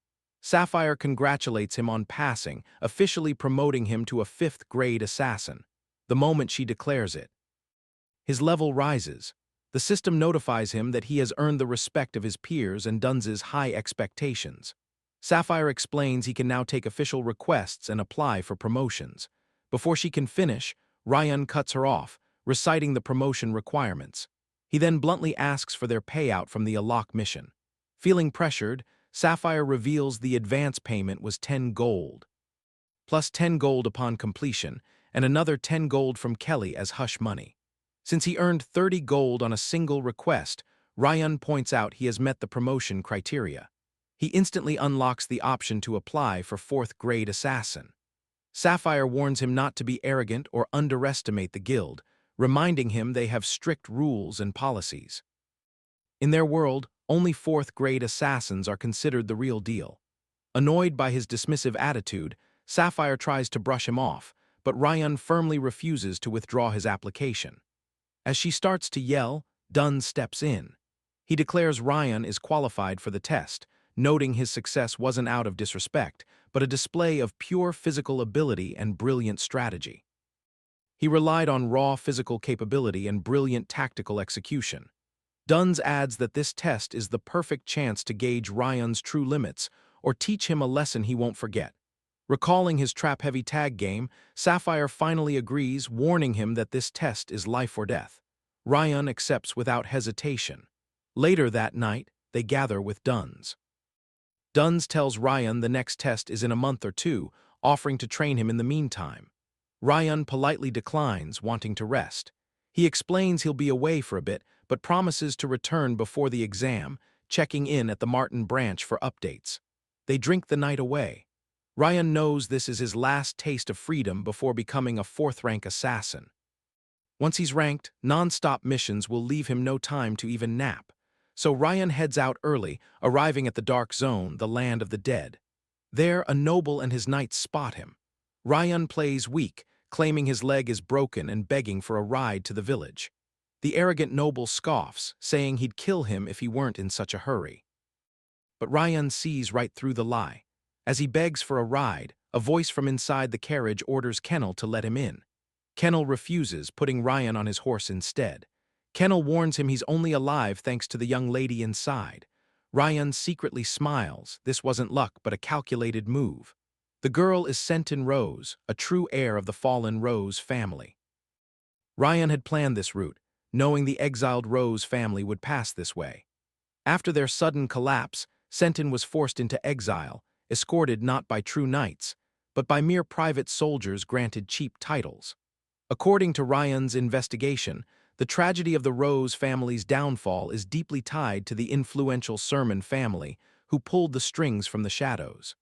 Sapphire congratulates him on passing, officially promoting him to a 5th-grade assassin, the moment she declares it. His level rises. The system notifies him that he has earned the respect of his peers and Duns's high expectations. Sapphire explains he can now take official requests and apply for promotions. Before she can finish, Rion cuts her off, reciting the promotion requirements. He then bluntly asks for their payout from the Alok mission. Feeling pressured, Sapphire reveals the advance payment was 10 gold. Plus 10 gold upon completion, and another 10 gold from Kelly as hush money. Since he earned 30 gold on a single request, Rion points out he has met the promotion criteria. He instantly unlocks the option to apply for 4th-grade assassin. Sapphire warns him not to be arrogant or underestimate the guild, reminding him they have strict rules and policies. In their world, only 4th-grade assassins are considered the real deal. Annoyed by his dismissive attitude, Sapphire tries to brush him off, but Rion firmly refuses to withdraw his application. As she starts to yell, Duns steps in. He declares Rion is qualified for the test, noting his success wasn't out of disrespect, but a display of pure physical ability and brilliant strategy. He relied on raw physical capability and brilliant tactical execution. Duns adds that this test is the perfect chance to gauge Rion's true limits or teach him a lesson he won't forget. Recalling his trap-heavy tag game, Sapphire finally agrees, warning him that this test is life or death. Rion accepts without hesitation. Later that night, they gather with Duns. Duns tells Rion the next test is in a month or two, offering to train him in the meantime. Rion politely declines, wanting to rest. He explains he'll be away for a bit, but promises to return before the exam, checking in at the Martin branch for updates. They drink the night away. Rion knows this is his last taste of freedom before becoming a 4th-rank assassin. Once he's ranked, non-stop missions will leave him no time to even nap. So Rion heads out early, arriving at the Dark Zone, the land of the dead. There, a noble and his knights spot him. Rion plays weak, claiming his leg is broken and begging for a ride to the village. The arrogant noble scoffs, saying he'd kill him if he weren't in such a hurry. But Rion sees right through the lie. As he begs for a ride, a voice from inside the carriage orders Kennel to let him in. Kennel refuses, putting Rion on his horse instead. Kennel warns him he's only alive thanks to the young lady inside. Rion secretly smiles. This wasn't luck, but a calculated move. The girl is Saintine Rose, a true heir of the fallen Rose family. Rion had planned this route, knowing the exiled Rose family would pass this way. After their sudden collapse, Saintine was forced into exile, escorted not by true knights, but by mere private soldiers granted cheap titles. According to Rion's investigation, the tragedy of the Rose family's downfall is deeply tied to the influential Sermon family, who pulled the strings from the shadows.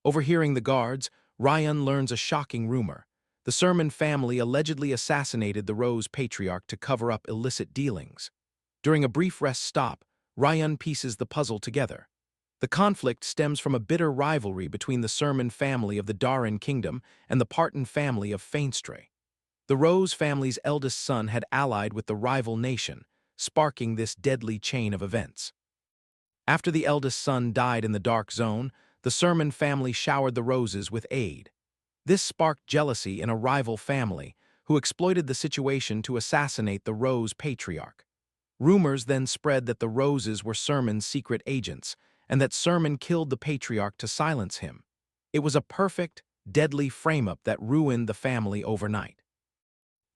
Overhearing the guards, Rion learns a shocking rumor. The Sermon family allegedly assassinated the Rose patriarch to cover up illicit dealings. During a brief rest stop, Rion pieces the puzzle together. The conflict stems from a bitter rivalry between the Sermon family of the Darin kingdom and the Parton family of Feinstre. The Rose family's eldest son had allied with the rival nation, sparking this deadly chain of events. After the eldest son died in the Dark Zone, the Sermon family showered the Roses with aid. This sparked jealousy in a rival family, who exploited the situation to assassinate the Rose patriarch. Rumors then spread that the Roses were Sermon's secret agents, and that Sermon killed the patriarch to silence him. It was a perfect, deadly frame-up that ruined the family overnight.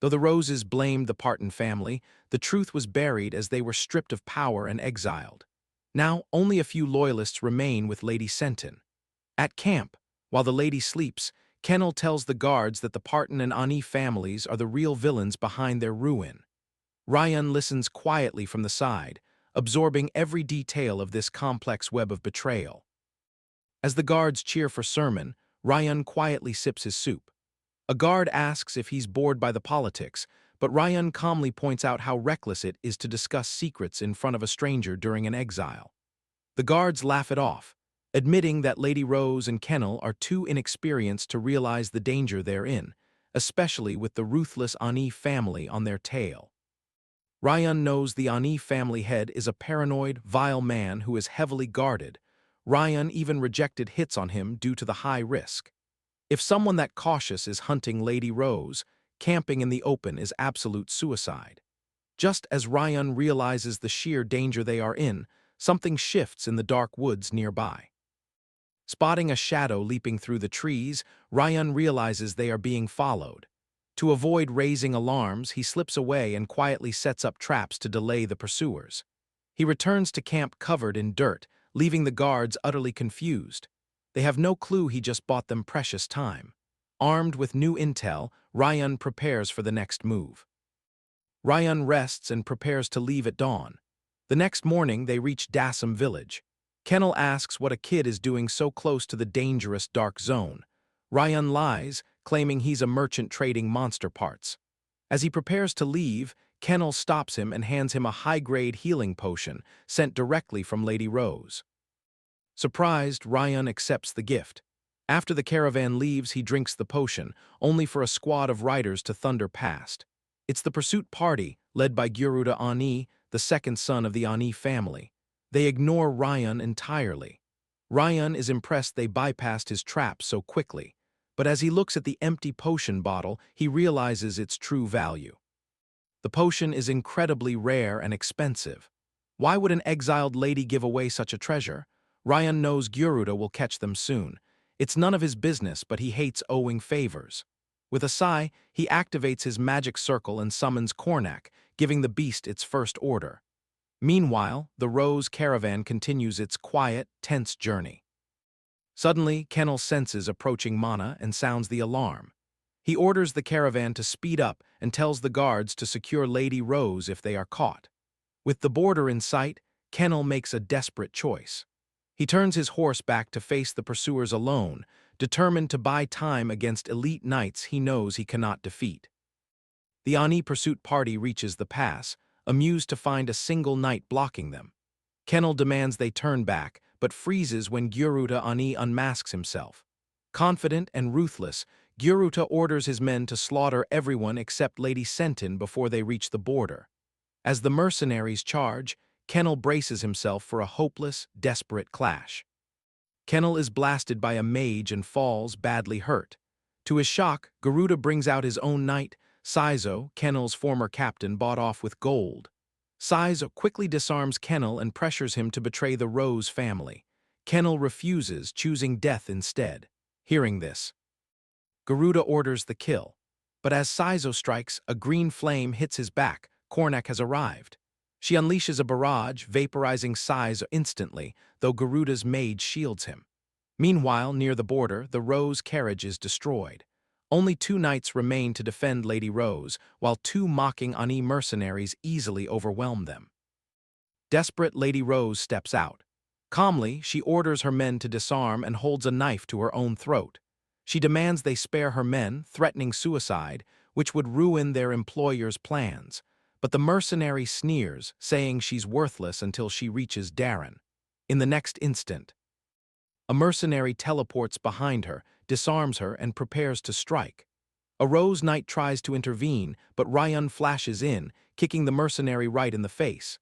Though the Roses blamed the Parton family, the truth was buried as they were stripped of power and exiled. Now, only a few loyalists remain with Lady Saintine. At camp, while the lady sleeps, Kennel tells the guards that the Parton and Ani families are the real villains behind their ruin. Rion listens quietly from the side, absorbing every detail of this complex web of betrayal. As the guards cheer for Sermon, Rion quietly sips his soup. A guard asks if he's bored by the politics, but Rion calmly points out how reckless it is to discuss secrets in front of a stranger during an exile. The guards laugh it off, admitting that Lady Rose and Kennel are too inexperienced to realize the danger they're in, especially with the ruthless Ani family on their tail. Rion knows the Ani family head is a paranoid, vile man who is heavily guarded. Rion even rejected hits on him due to the high risk. If someone that cautious is hunting Lady Rose, camping in the open is absolute suicide. Just as Rion realizes the sheer danger they are in, something shifts in the dark woods nearby. Spotting a shadow leaping through the trees, Rion realizes they are being followed. To avoid raising alarms, he slips away and quietly sets up traps to delay the pursuers. He returns to camp covered in dirt, leaving the guards utterly confused. They have no clue he just bought them precious time. Armed with new intel, Rion prepares for the next move. Rion rests and prepares to leave at dawn. The next morning, they reach Dassam village. Kennel asks what a kid is doing so close to the dangerous Dark Zone. Rion lies, claiming he's a merchant trading monster parts. As he prepares to leave, Kennel stops him and hands him a high-grade healing potion sent directly from Lady Rose. Surprised, Rion accepts the gift. After the caravan leaves, he drinks the potion, only for a squad of riders to thunder past. It's the pursuit party, led by Gyuruda Ani, the second son of the Ani family. They ignore Rion entirely. Rion is impressed they bypassed his trap so quickly, but as he looks at the empty potion bottle, he realizes its true value. The potion is incredibly rare and expensive. Why would an exiled lady give away such a treasure? Rion knows Gyuruda will catch them soon. It's none of his business, but he hates owing favors. With a sigh, he activates his magic circle and summons Kornak, giving the beast its first order. Meanwhile, the Rose caravan continues its quiet, tense journey. Suddenly, Kennel senses approaching Mana and sounds the alarm. He orders the caravan to speed up and tells the guards to secure Lady Rose if they are caught. With the border in sight, Kennel makes a desperate choice. He turns his horse back to face the pursuers alone, determined to buy time against elite knights he knows he cannot defeat. The Ani pursuit party reaches the pass, amused to find a single knight blocking them. Kennel demands they turn back, but freezes when Gyuruta Ani unmasks himself. Confident and ruthless, Gyuruta orders his men to slaughter everyone except Lady Saintine before they reach the border. As the mercenaries charge, Kennel braces himself for a hopeless, desperate clash. Kennel is blasted by a mage and falls, badly hurt. To his shock, Garuda brings out his own knight, Saizo, Kennel's former captain, bought off with gold. Saizo quickly disarms Kennel and pressures him to betray the Rose family. Kennel refuses, choosing death instead. Hearing this, Garuda orders the kill. But as Saizo strikes, a green flame hits his back. Kornak has arrived. She unleashes a barrage, vaporizing Saizo instantly, though Garuda's maid shields him. Meanwhile, near the border, the Rose carriage is destroyed. Only 2 knights remain to defend Lady Rose, while 2 mocking Ani mercenaries easily overwhelm them. Desperate, Lady Rose steps out. Calmly, she orders her men to disarm and holds a knife to her own throat. She demands they spare her men, threatening suicide, which would ruin their employer's plans. But the mercenary sneers, saying she's worthless until she reaches Darren. In the next instant, a mercenary teleports behind her, disarms her, and prepares to strike. A Rose Knight tries to intervene, but Rion flashes in, kicking the mercenary right in the face.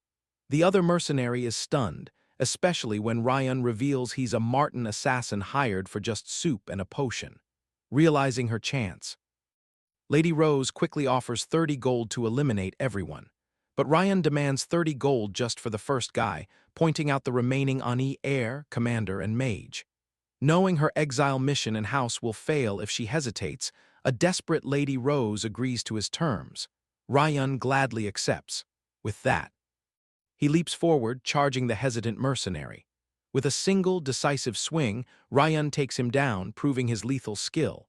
The other mercenary is stunned, especially when Rion reveals he's a Martin assassin hired for just soup and a potion. Realizing her chance, Lady Rose quickly offers 30 gold to eliminate everyone. But Rion demands 30 gold just for the first guy, pointing out the remaining Ani heir, commander, and mage. Knowing her exile mission and house will fail if she hesitates, a desperate Lady Rose agrees to his terms. Rion gladly accepts. With that, he leaps forward, charging the hesitant mercenary. With a single, decisive swing, Rion takes him down, proving his lethal skill.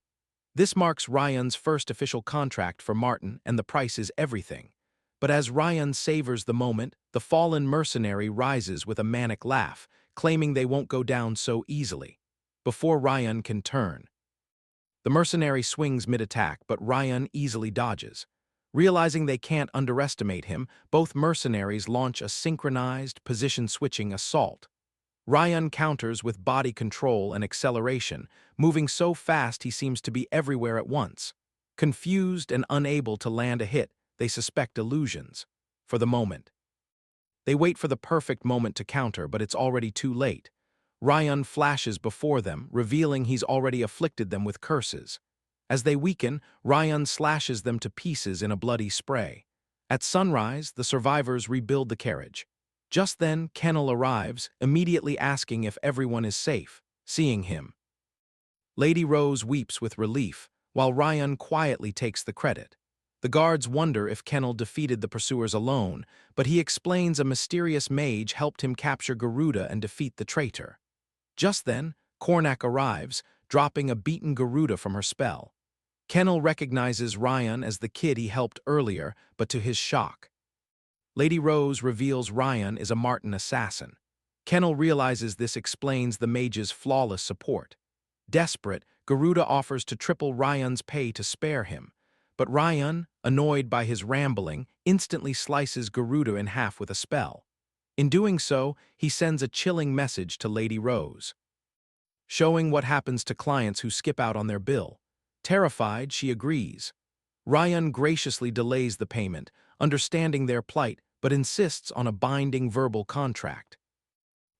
This marks Rion's first official contract for Martin, and the price is everything. But as Rion savors the moment, the fallen mercenary rises with a manic laugh, claiming they won't go down so easily. Before Rion can turn, the mercenary swings mid-attack, but Rion easily dodges. Realizing they can't underestimate him, both mercenaries launch a synchronized, position-switching assault. Rion counters with body control and acceleration, moving so fast he seems to be everywhere at once. Confused and unable to land a hit, they suspect illusions. For the moment, they wait for the perfect moment to counter, but it's already too late. Rion flashes before them, revealing he's already afflicted them with curses. As they weaken, Rion slashes them to pieces in a bloody spray. At sunrise, the survivors rebuild the carriage. Just then, Kennel arrives, immediately asking if everyone is safe. Seeing him, Lady Rose weeps with relief, while Rion quietly takes the credit. The guards wonder if Kennel defeated the pursuers alone, but he explains a mysterious mage helped him capture Garuda and defeat the traitor. Just then, Kornak arrives, dropping a beaten Garuda from her spell. Kennel recognizes Rion as the kid he helped earlier, but to his shock, Lady Rose reveals Rion is a Martin assassin. Kennel realizes this explains the mage's flawless support. Desperate, Garuda offers to triple Rion's pay to spare him. But Rion, annoyed by his rambling, instantly slices Garuda in half with a spell. In doing so, he sends a chilling message to Lady Rose, showing what happens to clients who skip out on their bill. Terrified, she agrees. Rion graciously delays the payment, understanding their plight, but insists on a binding verbal contract,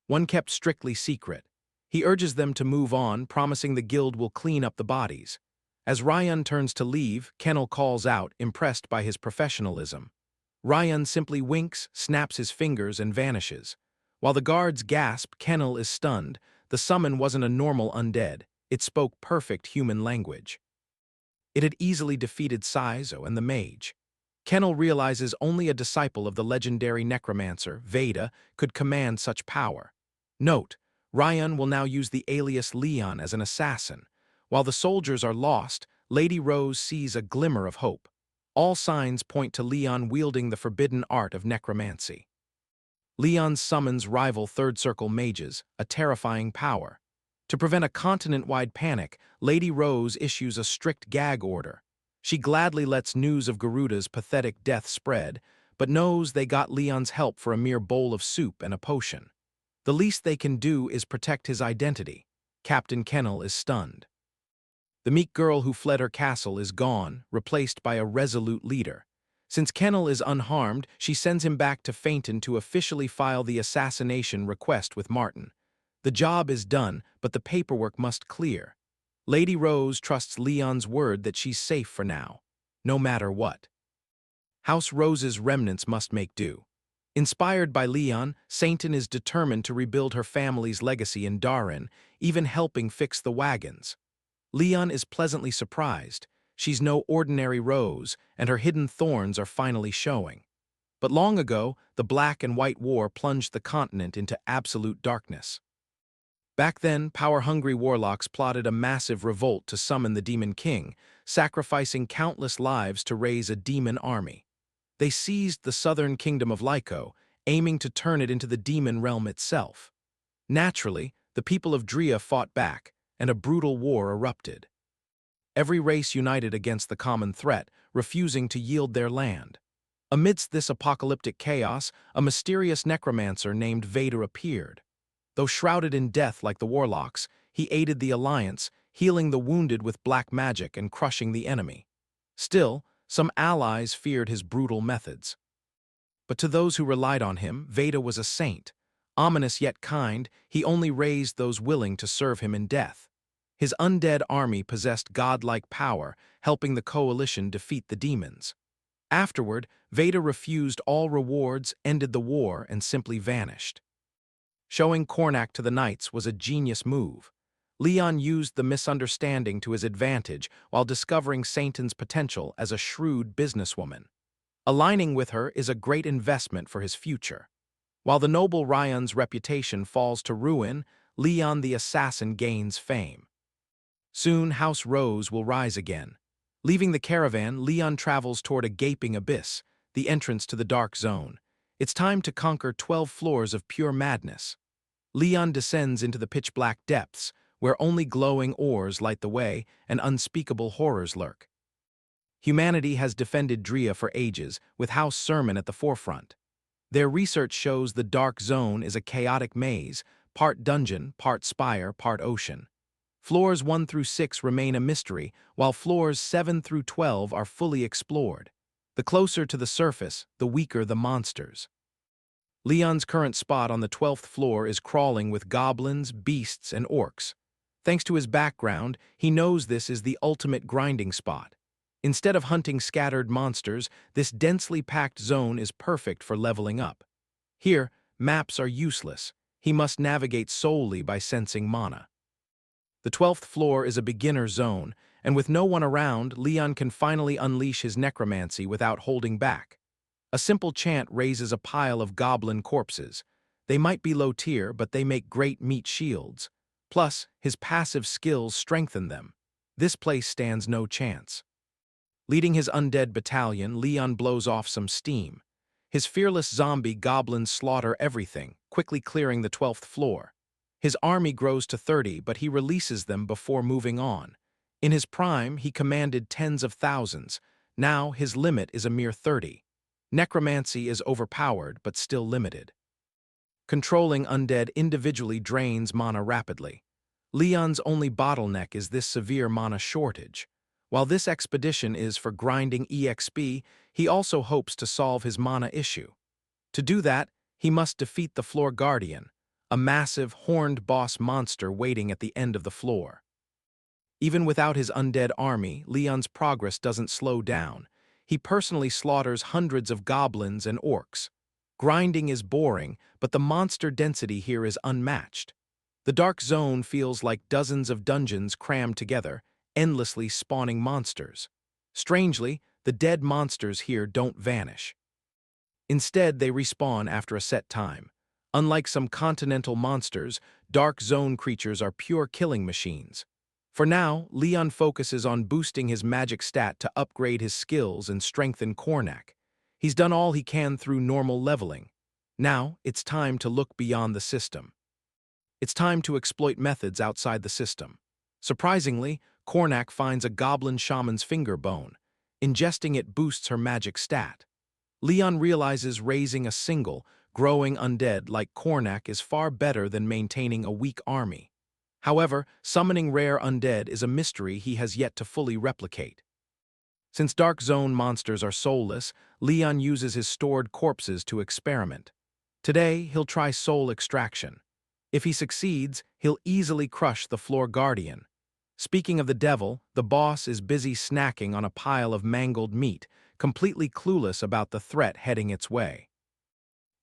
one kept strictly secret. He urges them to move on, promising the guild will clean up the bodies. As Rion turns to leave, Kennel calls out, impressed by his professionalism. Rion simply winks, snaps his fingers, and vanishes. While the guards gasp, Kennel is stunned. The summon wasn't a normal undead. It spoke perfect human language. It had easily defeated Saizo and the mage. Kennel realizes only a disciple of the legendary necromancer, Veda, could command such power. Note, Rion will now use the alias Leon as an assassin. While the soldiers are lost, Lady Rose sees a glimmer of hope. All signs point to Leon wielding the forbidden art of necromancy. Leon summons rival Third Circle mages, a terrifying power. To prevent a continent-wide panic, Lady Rose issues a strict gag order. She gladly lets news of Garuda's pathetic death spread, but knows they got Leon's help for a mere bowl of soup and a potion. The least they can do is protect his identity. Captain Kennel is stunned. The meek girl who fled her castle is gone, replaced by a resolute leader. Since Kennel is unharmed, she sends him back to Fainton to officially file the assassination request with Martin. The job is done, but the paperwork must clear. Lady Rose trusts Leon's word that she's safe for now, no matter what. House Rose's remnants must make do. Inspired by Leon, Sainton is determined to rebuild her family's legacy in Darin, even helping fix the wagons. Leon is pleasantly surprised. She's no ordinary Rose, and her hidden thorns are finally showing. But long ago, the Black and White War plunged the continent into absolute darkness. Back then, power-hungry warlocks plotted a massive revolt to summon the Demon King, sacrificing countless lives to raise a demon army. They seized the southern kingdom of Lyco, aiming to turn it into the demon realm itself. Naturally, the people of Drea fought back, and a brutal war erupted. Every race united against the common threat, refusing to yield their land. Amidst this apocalyptic chaos, a mysterious necromancer named Veda appeared. Though shrouded in death like the warlocks, he aided the alliance, healing the wounded with black magic and crushing the enemy. Still, some allies feared his brutal methods. But to those who relied on him, Veda was a saint. Ominous yet kind, he only raised those willing to serve him in death. His undead army possessed godlike power, helping the coalition defeat the demons. Afterward, Veda refused all rewards, ended the war, and simply vanished. Showing Cornac to the knights was a genius move. Leon used the misunderstanding to his advantage while discovering Sainton's potential as a shrewd businesswoman. Aligning with her is a great investment for his future. While the noble Rion's reputation falls to ruin, Leon the assassin gains fame. Soon House Rose will rise again. Leaving the caravan, Leon travels toward a gaping abyss, the entrance to the dark zone. It's time to conquer 12 floors of pure madness. Leon descends into the pitch-black depths, where only glowing ores light the way and unspeakable horrors lurk. Humanity has defended Drea for ages, with House Sermon at the forefront. Their research shows the dark zone is a chaotic maze, part dungeon, part spire, part ocean. Floors 1 through 6 remain a mystery, while floors 7 through 12 are fully explored. The closer to the surface, the weaker the monsters. Leon's current spot on the 12th floor is crawling with goblins, beasts, and orcs. Thanks to his background, he knows this is the ultimate grinding spot. Instead of hunting scattered monsters, this densely packed zone is perfect for leveling up. Here, maps are useless. He must navigate solely by sensing mana. The 12th floor is a beginner zone, and with no one around, Leon can finally unleash his necromancy without holding back. A simple chant raises a pile of goblin corpses. They might be low tier, but they make great meat shields. Plus, his passive skills strengthen them. This place stands no chance. Leading his undead battalion, Leon blows off some steam. His fearless zombie goblins slaughter everything, quickly clearing the 12th floor. His army grows to 30, but he releases them before moving on. In his prime, he commanded tens of thousands. Now, his limit is a mere 30. Necromancy is overpowered, but still limited. Controlling undead individually drains mana rapidly. Leon's only bottleneck is this severe mana shortage. While this expedition is for grinding EXP, he also hopes to solve his mana issue. To do that, he must defeat the Floor Guardian, a massive, horned boss monster waiting at the end of the floor. Even without his undead army, Leon's progress doesn't slow down. He personally slaughters hundreds of goblins and orcs. Grinding is boring, but the monster density here is unmatched. The dark zone feels like dozens of dungeons crammed together, endlessly spawning monsters. Strangely, the dead monsters here don't vanish. Instead, they respawn after a set time. Unlike some continental monsters, dark zone creatures are pure killing machines. For now, Leon focuses on boosting his magic stat to upgrade his skills and strengthen Cornac. He's done all he can through normal leveling. Now, it's time to look beyond the system. It's time to exploit methods outside the system. Surprisingly, Cornac finds a goblin shaman's finger bone. Ingesting it boosts her magic stat. Leon realizes raising a single, growing undead like Kornak is far better than maintaining a weak army. However, summoning rare undead is a mystery he has yet to fully replicate. Since Dark Zone monsters are soulless, Leon uses his stored corpses to experiment. Today, he'll try soul extraction. If he succeeds, he'll easily crush the Floor Guardian. Speaking of the devil, the boss is busy snacking on a pile of mangled meat, completely clueless about the threat heading its way.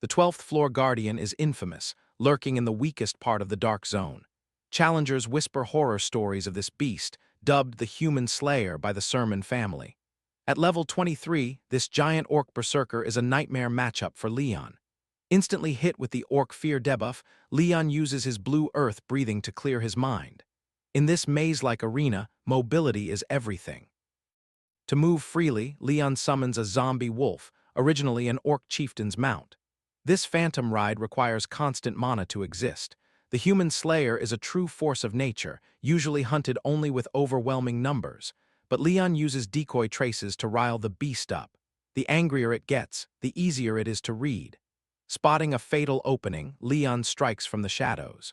The 12th Floor Guardian is infamous, lurking in the weakest part of the Dark Zone. Challengers whisper horror stories of this beast, dubbed the Human Slayer by the Sermon family. At level 23, this giant orc berserker is a nightmare matchup for Leon. Instantly hit with the Orc Fear debuff, Leon uses his blue earth breathing to clear his mind. In this maze-like arena, mobility is everything. To move freely, Leon summons a zombie wolf, originally an orc chieftain's mount. This phantom ride requires constant mana to exist. The Human Slayer is a true force of nature, usually hunted only with overwhelming numbers, but Leon uses decoy traces to rile the beast up. The angrier it gets, the easier it is to read. Spotting a fatal opening, Leon strikes from the shadows.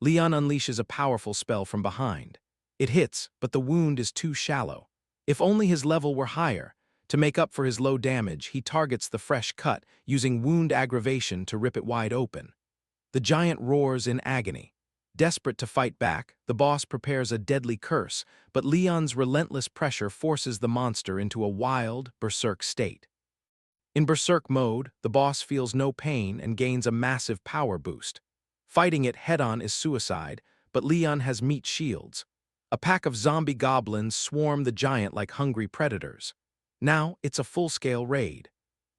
Leon unleashes a powerful spell from behind. It hits, but the wound is too shallow. If only his level were higher. To make up for his low damage, he targets the fresh cut, using wound aggravation to rip it wide open. The giant roars in agony. Desperate to fight back, the boss prepares a deadly curse, but Leon's relentless pressure forces the monster into a wild, berserk state. In berserk mode, the boss feels no pain and gains a massive power boost. Fighting it head-on is suicide, but Leon has meat shields. A pack of zombie goblins swarm the giant like hungry predators. Now, it's a full-scale raid.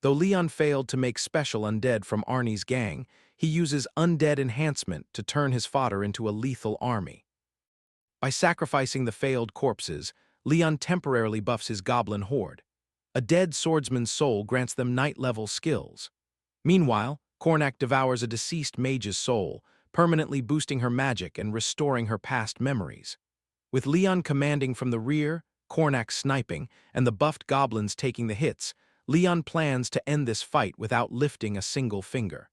Though Leon failed to make special undead from Arnie's gang, he uses undead enhancement to turn his fodder into a lethal army. By sacrificing the failed corpses, Leon temporarily buffs his goblin horde. A dead swordsman's soul grants them knight-level skills. Meanwhile, Kornak devours a deceased mage's soul, permanently boosting her magic and restoring her past memories. With Leon commanding from the rear, Kornak sniping, and the buffed goblins taking the hits, Leon plans to end this fight without lifting a single finger.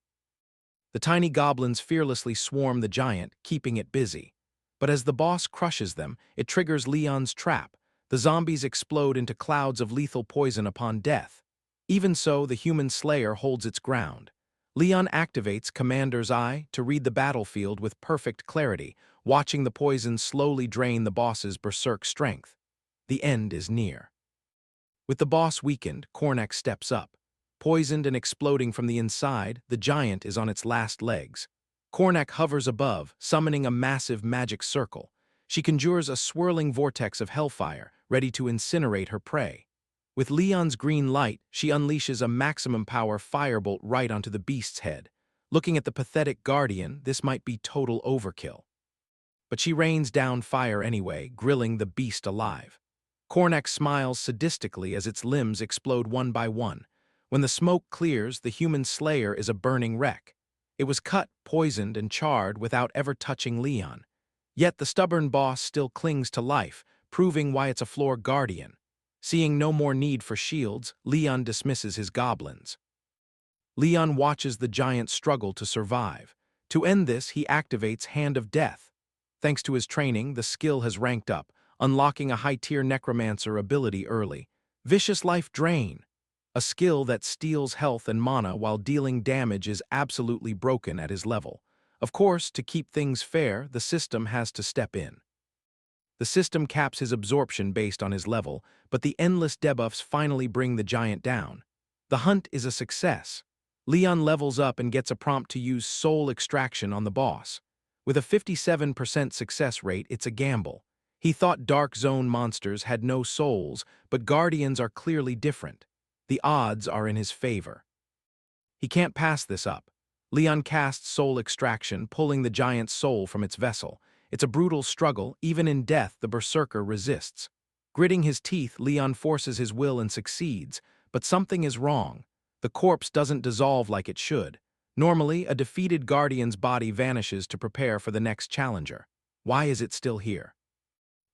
The tiny goblins fearlessly swarm the giant, keeping it busy. But as the boss crushes them, it triggers Leon's trap. The zombies explode into clouds of lethal poison upon death. Even so, the Human Slayer holds its ground. Leon activates Commander's Eye to read the battlefield with perfect clarity, watching the poison slowly drain the boss's berserk strength. The end is near. With the boss weakened, Kornak steps up. Poisoned and exploding from the inside, the giant is on its last legs. Kornak hovers above, summoning a massive magic circle. She conjures a swirling vortex of hellfire, ready to incinerate her prey. With Leon's green light, she unleashes a maximum power firebolt right onto the beast's head. Looking at the pathetic guardian, this might be total overkill. But she rains down fire anyway, grilling the beast alive. Kornak smiles sadistically as its limbs explode one by one. When the smoke clears, the Human Slayer is a burning wreck. It was cut, poisoned, and charred without ever touching Leon. Yet the stubborn boss still clings to life, proving why it's a Floor Guardian. Seeing no more need for shields, Leon dismisses his goblins. Leon watches the giant struggle to survive. To end this, he activates Hand of Death. Thanks to his training, the skill has ranked up, unlocking a high-tier necromancer ability early. Vicious Life Drain. A skill that steals health and mana while dealing damage is absolutely broken at his level. Of course, to keep things fair, the system has to step in. The system caps his absorption based on his level, but the endless debuffs finally bring the giant down. The hunt is a success. Leon levels up and gets a prompt to use soul extraction on the boss. With a 57% success rate, it's a gamble. He thought Dark Zone monsters had no souls, but Guardians are clearly different. The odds are in his favor. He can't pass this up. Leon casts soul extraction, pulling the giant's soul from its vessel. It's a brutal struggle. Even in death, the berserker resists. Gritting his teeth, Leon forces his will and succeeds, but something is wrong. The corpse doesn't dissolve like it should. Normally, a defeated guardian's body vanishes to prepare for the next challenger. Why is it still here?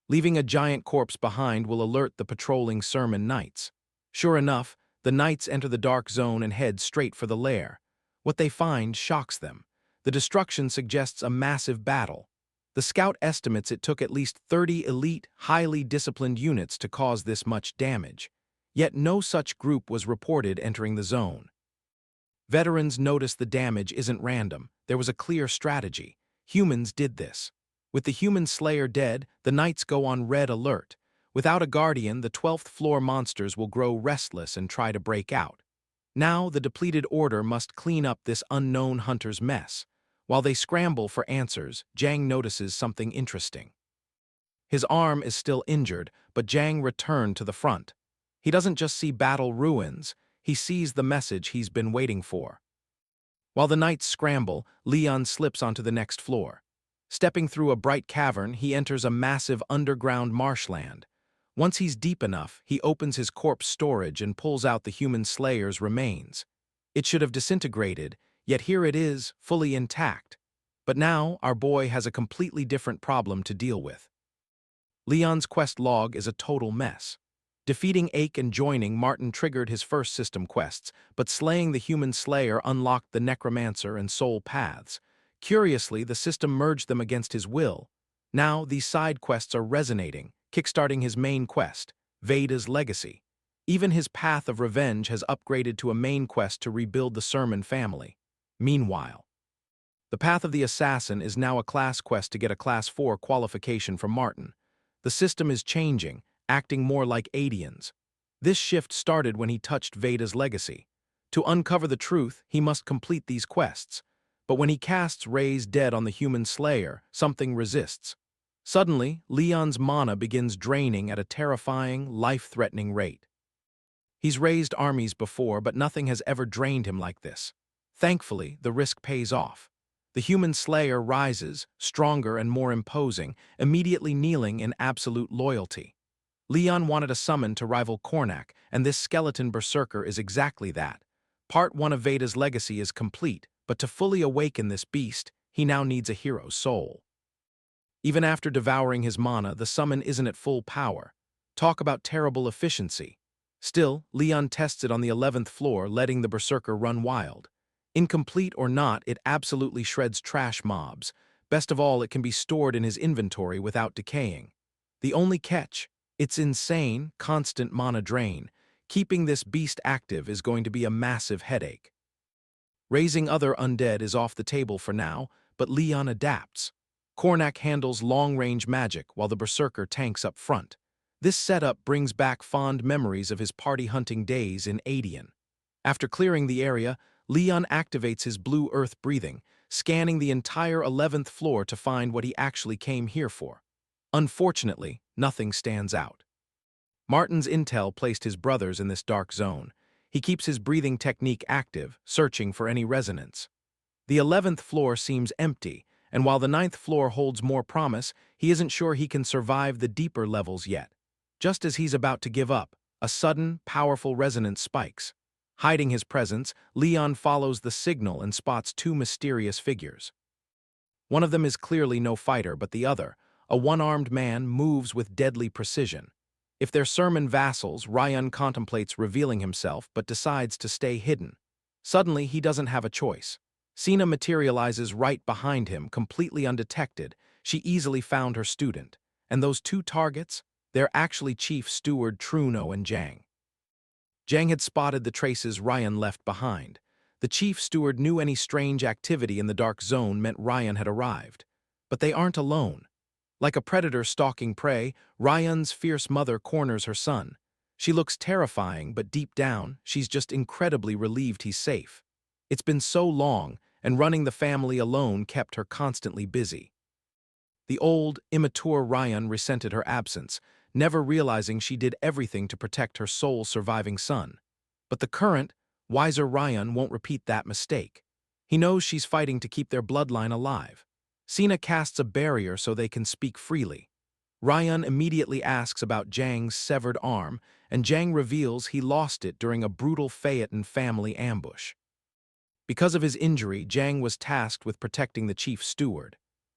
Leaving a giant corpse behind will alert the patrolling Sermon Knights. Sure enough, the Knights enter the Dark Zone and head straight for the lair. What they find shocks them. The destruction suggests a massive battle. The scout estimates it took at least 30 elite, highly disciplined units to cause this much damage. Yet no such group was reported entering the zone. Veterans notice the damage isn't random. There was a clear strategy. Humans did this. With the human slayer dead, the knights go on red alert. Without a guardian, the 12th floor monsters will grow restless and try to break out. Now the depleted order must clean up this unknown hunter's mess. While they scramble for answers, Jang notices something interesting. His arm is still injured, but Jang returned to the front. He doesn't just see battle ruins, he sees the message he's been waiting for. While the knights scramble, Leon slips onto the next floor. Stepping through a bright cavern, he enters a massive underground marshland. Once he's deep enough, he opens his corpse storage and pulls out the human slayer's remains. It should have disintegrated, yet here it is, fully intact. But now, our boy has a completely different problem to deal with. Leon's quest log is a total mess. Defeating Ake and joining Martin triggered his first system quests, but slaying the human slayer unlocked the necromancer and soul paths. Curiously, the system merged them against his will. Now, these side quests are resonating, kickstarting his main quest, Veda's legacy. Even his path of revenge has upgraded to a main quest to rebuild the Sermon family. Meanwhile, the path of the assassin is now a class quest to get a class 4 qualification from Martin. The system is changing, acting more like aliens. This shift started when he touched Veda's legacy. To uncover the truth, he must complete these quests. But when he casts Raise Dead on the human slayer, something resists. Suddenly, Leon's mana begins draining at a terrifying, life-threatening rate. He's raised armies before, but nothing has ever drained him like this. Thankfully, the risk pays off. The human slayer rises, stronger and more imposing, immediately kneeling in absolute loyalty. Leon wanted a summon to rival Cornac, and this skeleton berserker is exactly that. Part 1 of Veda's legacy is complete, but to fully awaken this beast, he now needs a hero's soul. Even after devouring his mana, the summon isn't at full power. Talk about terrible efficiency. Still, Leon tests it on the 11th floor, letting the berserker run wild. Incomplete or not, it absolutely shreds trash mobs. Best of all, it can be stored in his inventory without decaying. The only catch, it's insane, constant mana drain. Keeping this beast active is going to be a massive headache. Raising other undead is off the table for now, but Leon adapts. Cornac handles long-range magic while the berserker tanks up front. This setup brings back fond memories of his party-hunting days in Adian. After clearing the area, Leon activates his blue earth breathing, scanning the entire 11th floor to find what he actually came here for. Unfortunately, nothing stands out. Martin's intel placed his brothers in this dark zone. He keeps his breathing technique active, searching for any resonance. The 11th floor seems empty, and while the 9th floor holds more promise, he isn't sure he can survive the deeper levels yet. Just as he's about to give up, a sudden, powerful resonance spikes. Hiding his presence, Leon follows the signal and spots two mysterious figures. One of them is clearly no fighter, but the other, a one-armed man, moves with deadly precision. If they're Sermon vassals, Rion contemplates revealing himself but decides to stay hidden. Suddenly, he doesn't have a choice. Sina materializes right behind him, completely undetected. She easily found her student. And those two targets? They're actually Chief Steward Truno and Jang. Jang had spotted the traces Rion left behind. The Chief Steward knew any strange activity in the dark zone meant Rion had arrived. But they aren't alone. Like a predator stalking prey, Rion's fierce mother corners her son. She looks terrifying, but deep down, she's just incredibly relieved he's safe. It's been so long, and running the family alone kept her constantly busy. The old, immature Rion resented her absence, never realizing she did everything to protect her sole surviving son. But the current, wiser Rion won't repeat that mistake. He knows she's fighting to keep their bloodline alive. Sina casts a barrier so they can speak freely. Rion immediately asks about Jang's severed arm, and Jang reveals he lost it during a brutal Phaeton family ambush. Because of his injury, Jang was tasked with protecting the Chief Steward.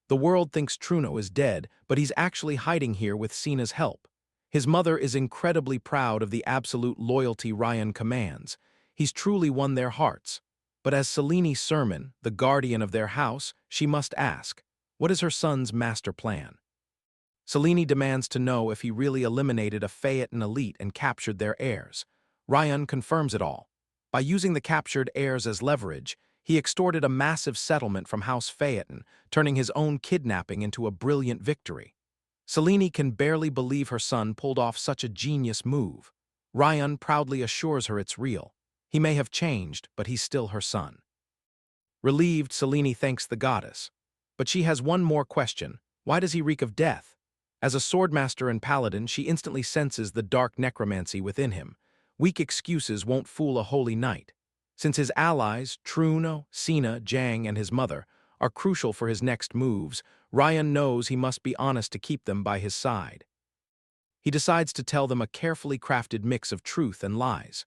The world thinks Truno is dead, but he's actually hiding here with Sina's help. His mother is incredibly proud of the absolute loyalty Rion commands. He's truly won their hearts. But as Selene Sermon, the guardian of their house, she must ask, what is her son's master plan? Selene demands to know if he really eliminated a Phaeton elite and captured their heirs. Rion confirms it all. By using the captured heirs as leverage, he extorted a massive settlement from House Phaeton, turning his own kidnapping into a brilliant victory. Selene can barely believe her son pulled off such a genius move. Rion proudly assures her it's real. He may have changed, but he's still her son. Relieved, Selene thanks the goddess. But she has one more question. Why does he reek of death? As a swordmaster and paladin, she instantly senses the dark necromancy within him. Weak excuses won't fool a holy knight. Since his allies, Truno, Sina, Jang, and his mother, are crucial for his next moves, Rion knows he must be honest to keep them by his side. He decides to tell them a carefully crafted mix of truth and lies.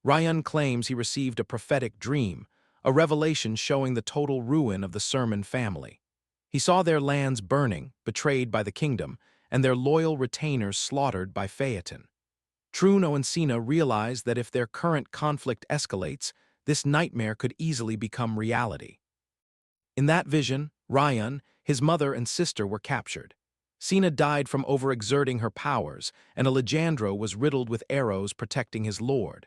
Rion claims he received a prophetic dream, a revelation showing the total ruin of the Sermon family. He saw their lands burning, betrayed by the kingdom, and their loyal retainers slaughtered by Phaeton. Truno and Sina realize that if their current conflict escalates, this nightmare could easily become reality. In that vision, Rion, his mother and sister were captured. Sina died from overexerting her powers, and Alejandro was riddled with arrows protecting his lord.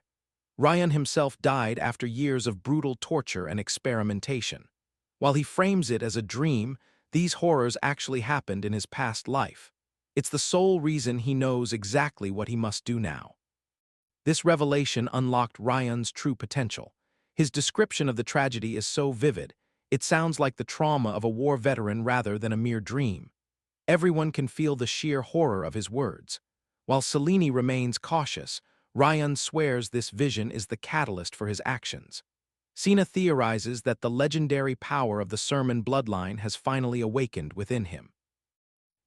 Rion himself died after years of brutal torture and experimentation. While he frames it as a dream, these horrors actually happened in his past life. It's the sole reason he knows exactly what he must do now. This revelation unlocked Rion's true potential. His description of the tragedy is so vivid, it sounds like the trauma of a war veteran rather than a mere dream. Everyone can feel the sheer horror of his words. While Selene remains cautious, Rion swears this vision is the catalyst for his actions. Sina theorizes that the legendary power of the Sermon bloodline has finally awakened within him.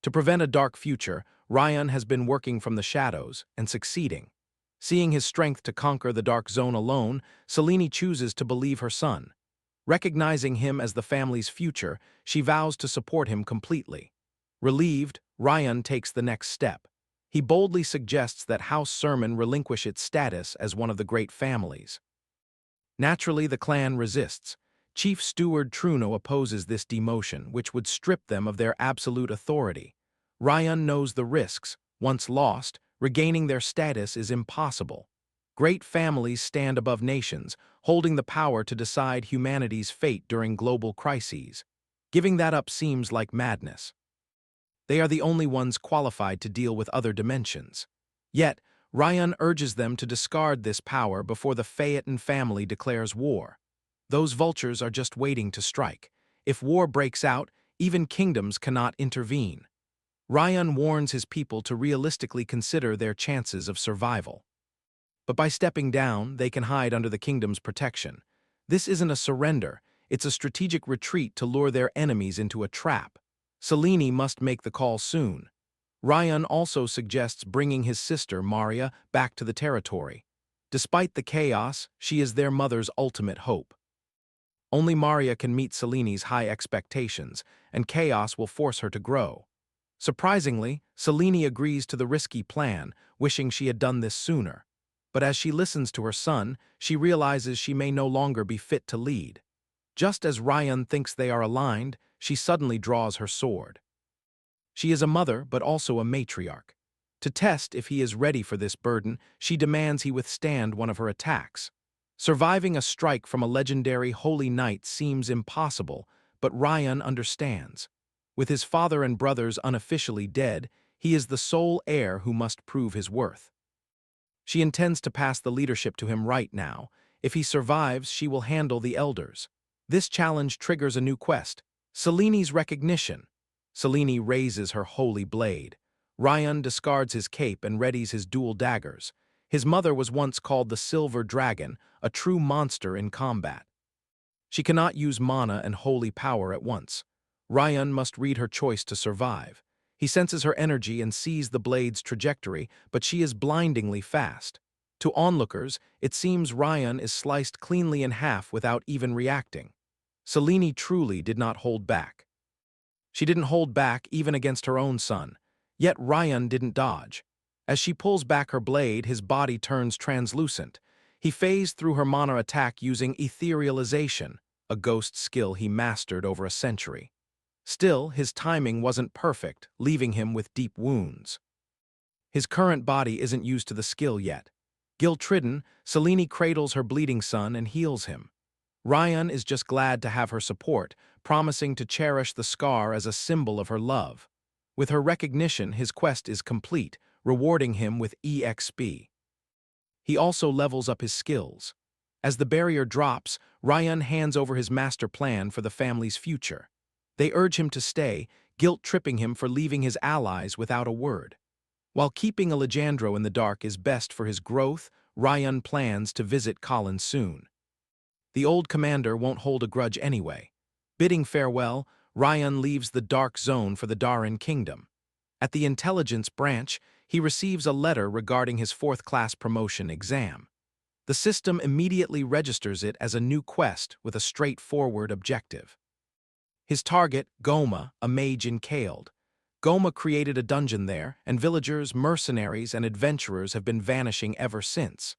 To prevent a dark future, Rion has been working from the shadows and succeeding. Seeing his strength to conquer the dark zone alone, Selene chooses to believe her son. Recognizing him as the family's future, she vows to support him completely. Relieved, Rion takes the next step. He boldly suggests that House Sermon relinquish its status as one of the great families. Naturally, the clan resists. Chief Steward Truno opposes this demotion, which would strip them of their absolute authority. Rion knows the risks. Once lost, regaining their status is impossible. Great families stand above nations, holding the power to decide humanity's fate during global crises. Giving that up seems like madness. They are the only ones qualified to deal with other dimensions. Yet, Rion urges them to discard this power before the Phaeton family declares war. Those vultures are just waiting to strike. If war breaks out, even kingdoms cannot intervene. Rion warns his people to realistically consider their chances of survival. But by stepping down, they can hide under the kingdom's protection. This isn't a surrender, it's a strategic retreat to lure their enemies into a trap. Selene must make the call soon. Rion also suggests bringing his sister, Maria, back to the territory. Despite the chaos, she is their mother's ultimate hope. Only Maria can meet Selene's high expectations, and chaos will force her to grow. Surprisingly, Selene agrees to the risky plan, wishing she had done this sooner. But as she listens to her son, she realizes she may no longer be fit to lead. Just as Rion thinks they are aligned, she suddenly draws her sword. She is a mother, but also a matriarch. To test if he is ready for this burden, she demands he withstand one of her attacks. Surviving a strike from a legendary holy knight seems impossible, but Rion understands. With his father and brothers unofficially dead, he is the sole heir who must prove his worth. She intends to pass the leadership to him right now. If he survives, she will handle the elders. This challenge triggers a new quest, Selene's recognition. Selene raises her holy blade. Rion discards his cape and readies his dual daggers. His mother was once called the Silver Dragon, a true monster in combat. She cannot use mana and holy power at once. Rion must read her choice to survive. He senses her energy and sees the blade's trajectory, but she is blindingly fast. To onlookers, it seems Rion is sliced cleanly in half without even reacting. Selene truly did not hold back. She didn't hold back even against her own son. Yet Rion didn't dodge. As she pulls back her blade, his body turns translucent. He phased through her mana attack using etherealization, a ghost skill he mastered over a century. Still, his timing wasn't perfect, leaving him with deep wounds. His current body isn't used to the skill yet. Guilt-ridden, Selene cradles her bleeding son and heals him. Rion is just glad to have her support, promising to cherish the scar as a symbol of her love. With her recognition, his quest is complete, rewarding him with EXP. He also levels up his skills. As the barrier drops, Rion hands over his master plan for the family's future. They urge him to stay, guilt-tripping him for leaving his allies without a word. While keeping Alejandro in the dark is best for his growth, Rion plans to visit Colin soon. The old commander won't hold a grudge anyway. Bidding farewell, Rion leaves the dark zone for the Darin kingdom. At the intelligence branch, he receives a letter regarding his fourth-class promotion exam. The system immediately registers it as a new quest with a straightforward objective. His target, Goma, a mage in Kaled. Goma created a dungeon there, and villagers, mercenaries, and adventurers have been vanishing ever since.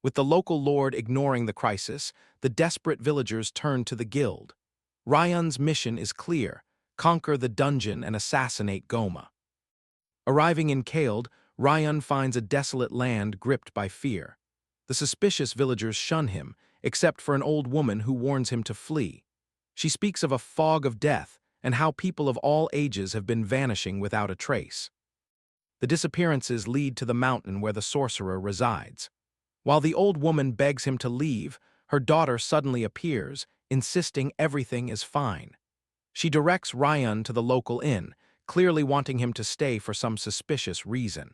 With the local lord ignoring the crisis, the desperate villagers turn to the guild. Rion's mission is clear: conquer the dungeon and assassinate Goma. Arriving in Kaled, Rion finds a desolate land gripped by fear. The suspicious villagers shun him, except for an old woman who warns him to flee. She speaks of a fog of death and how people of all ages have been vanishing without a trace. The disappearances lead to the mountain where the sorcerer resides. While the old woman begs him to leave, her daughter suddenly appears, insisting everything is fine. She directs Rion to the local inn, clearly wanting him to stay for some suspicious reason.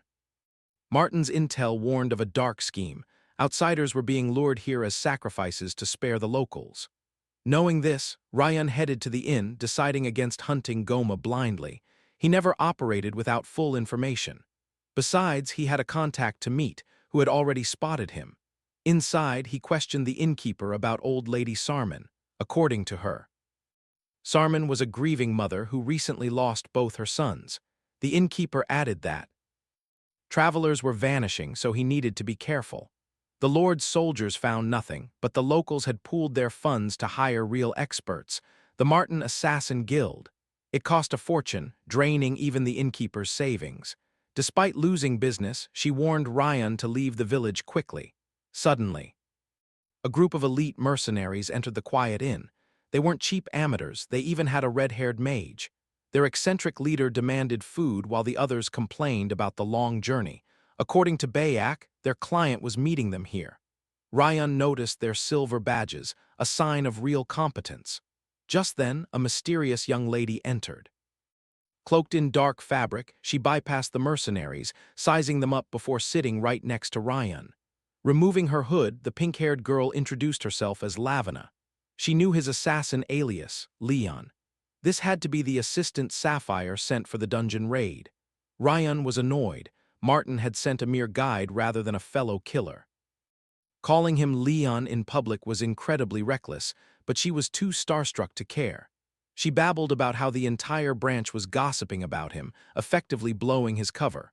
Martin's intel warned of a dark scheme. Outsiders were being lured here as sacrifices to spare the locals. Knowing this, Rion headed to the inn, deciding against hunting Goma blindly. He never operated without full information. Besides, he had a contact to meet, who had already spotted him. Inside, he questioned the innkeeper about old Lady Sarman, according to her. Sarman was a grieving mother who recently lost both her sons. The innkeeper added that travelers were vanishing, so he needed to be careful. The Lord's soldiers found nothing, but the locals had pooled their funds to hire real experts, the Martin Assassin Guild. It cost a fortune, draining even the innkeeper's savings. Despite losing business, she warned Rion to leave the village quickly. Suddenly, a group of elite mercenaries entered the quiet inn. They weren't cheap amateurs, they even had a red-haired mage. Their eccentric leader demanded food while the others complained about the long journey. According to Bayak, their client was meeting them here. Rion noticed their silver badges, a sign of real competence. Just then, a mysterious young lady entered. Cloaked in dark fabric, she bypassed the mercenaries, sizing them up before sitting right next to Rion. Removing her hood, the pink-haired girl introduced herself as Lavina. She knew his assassin alias, Leon. This had to be the assistant Sapphire sent for the dungeon raid. Rion was annoyed. Martin had sent a mere guide rather than a fellow killer. Calling him Leon in public was incredibly reckless, but she was too starstruck to care. She babbled about how the entire branch was gossiping about him, effectively blowing his cover.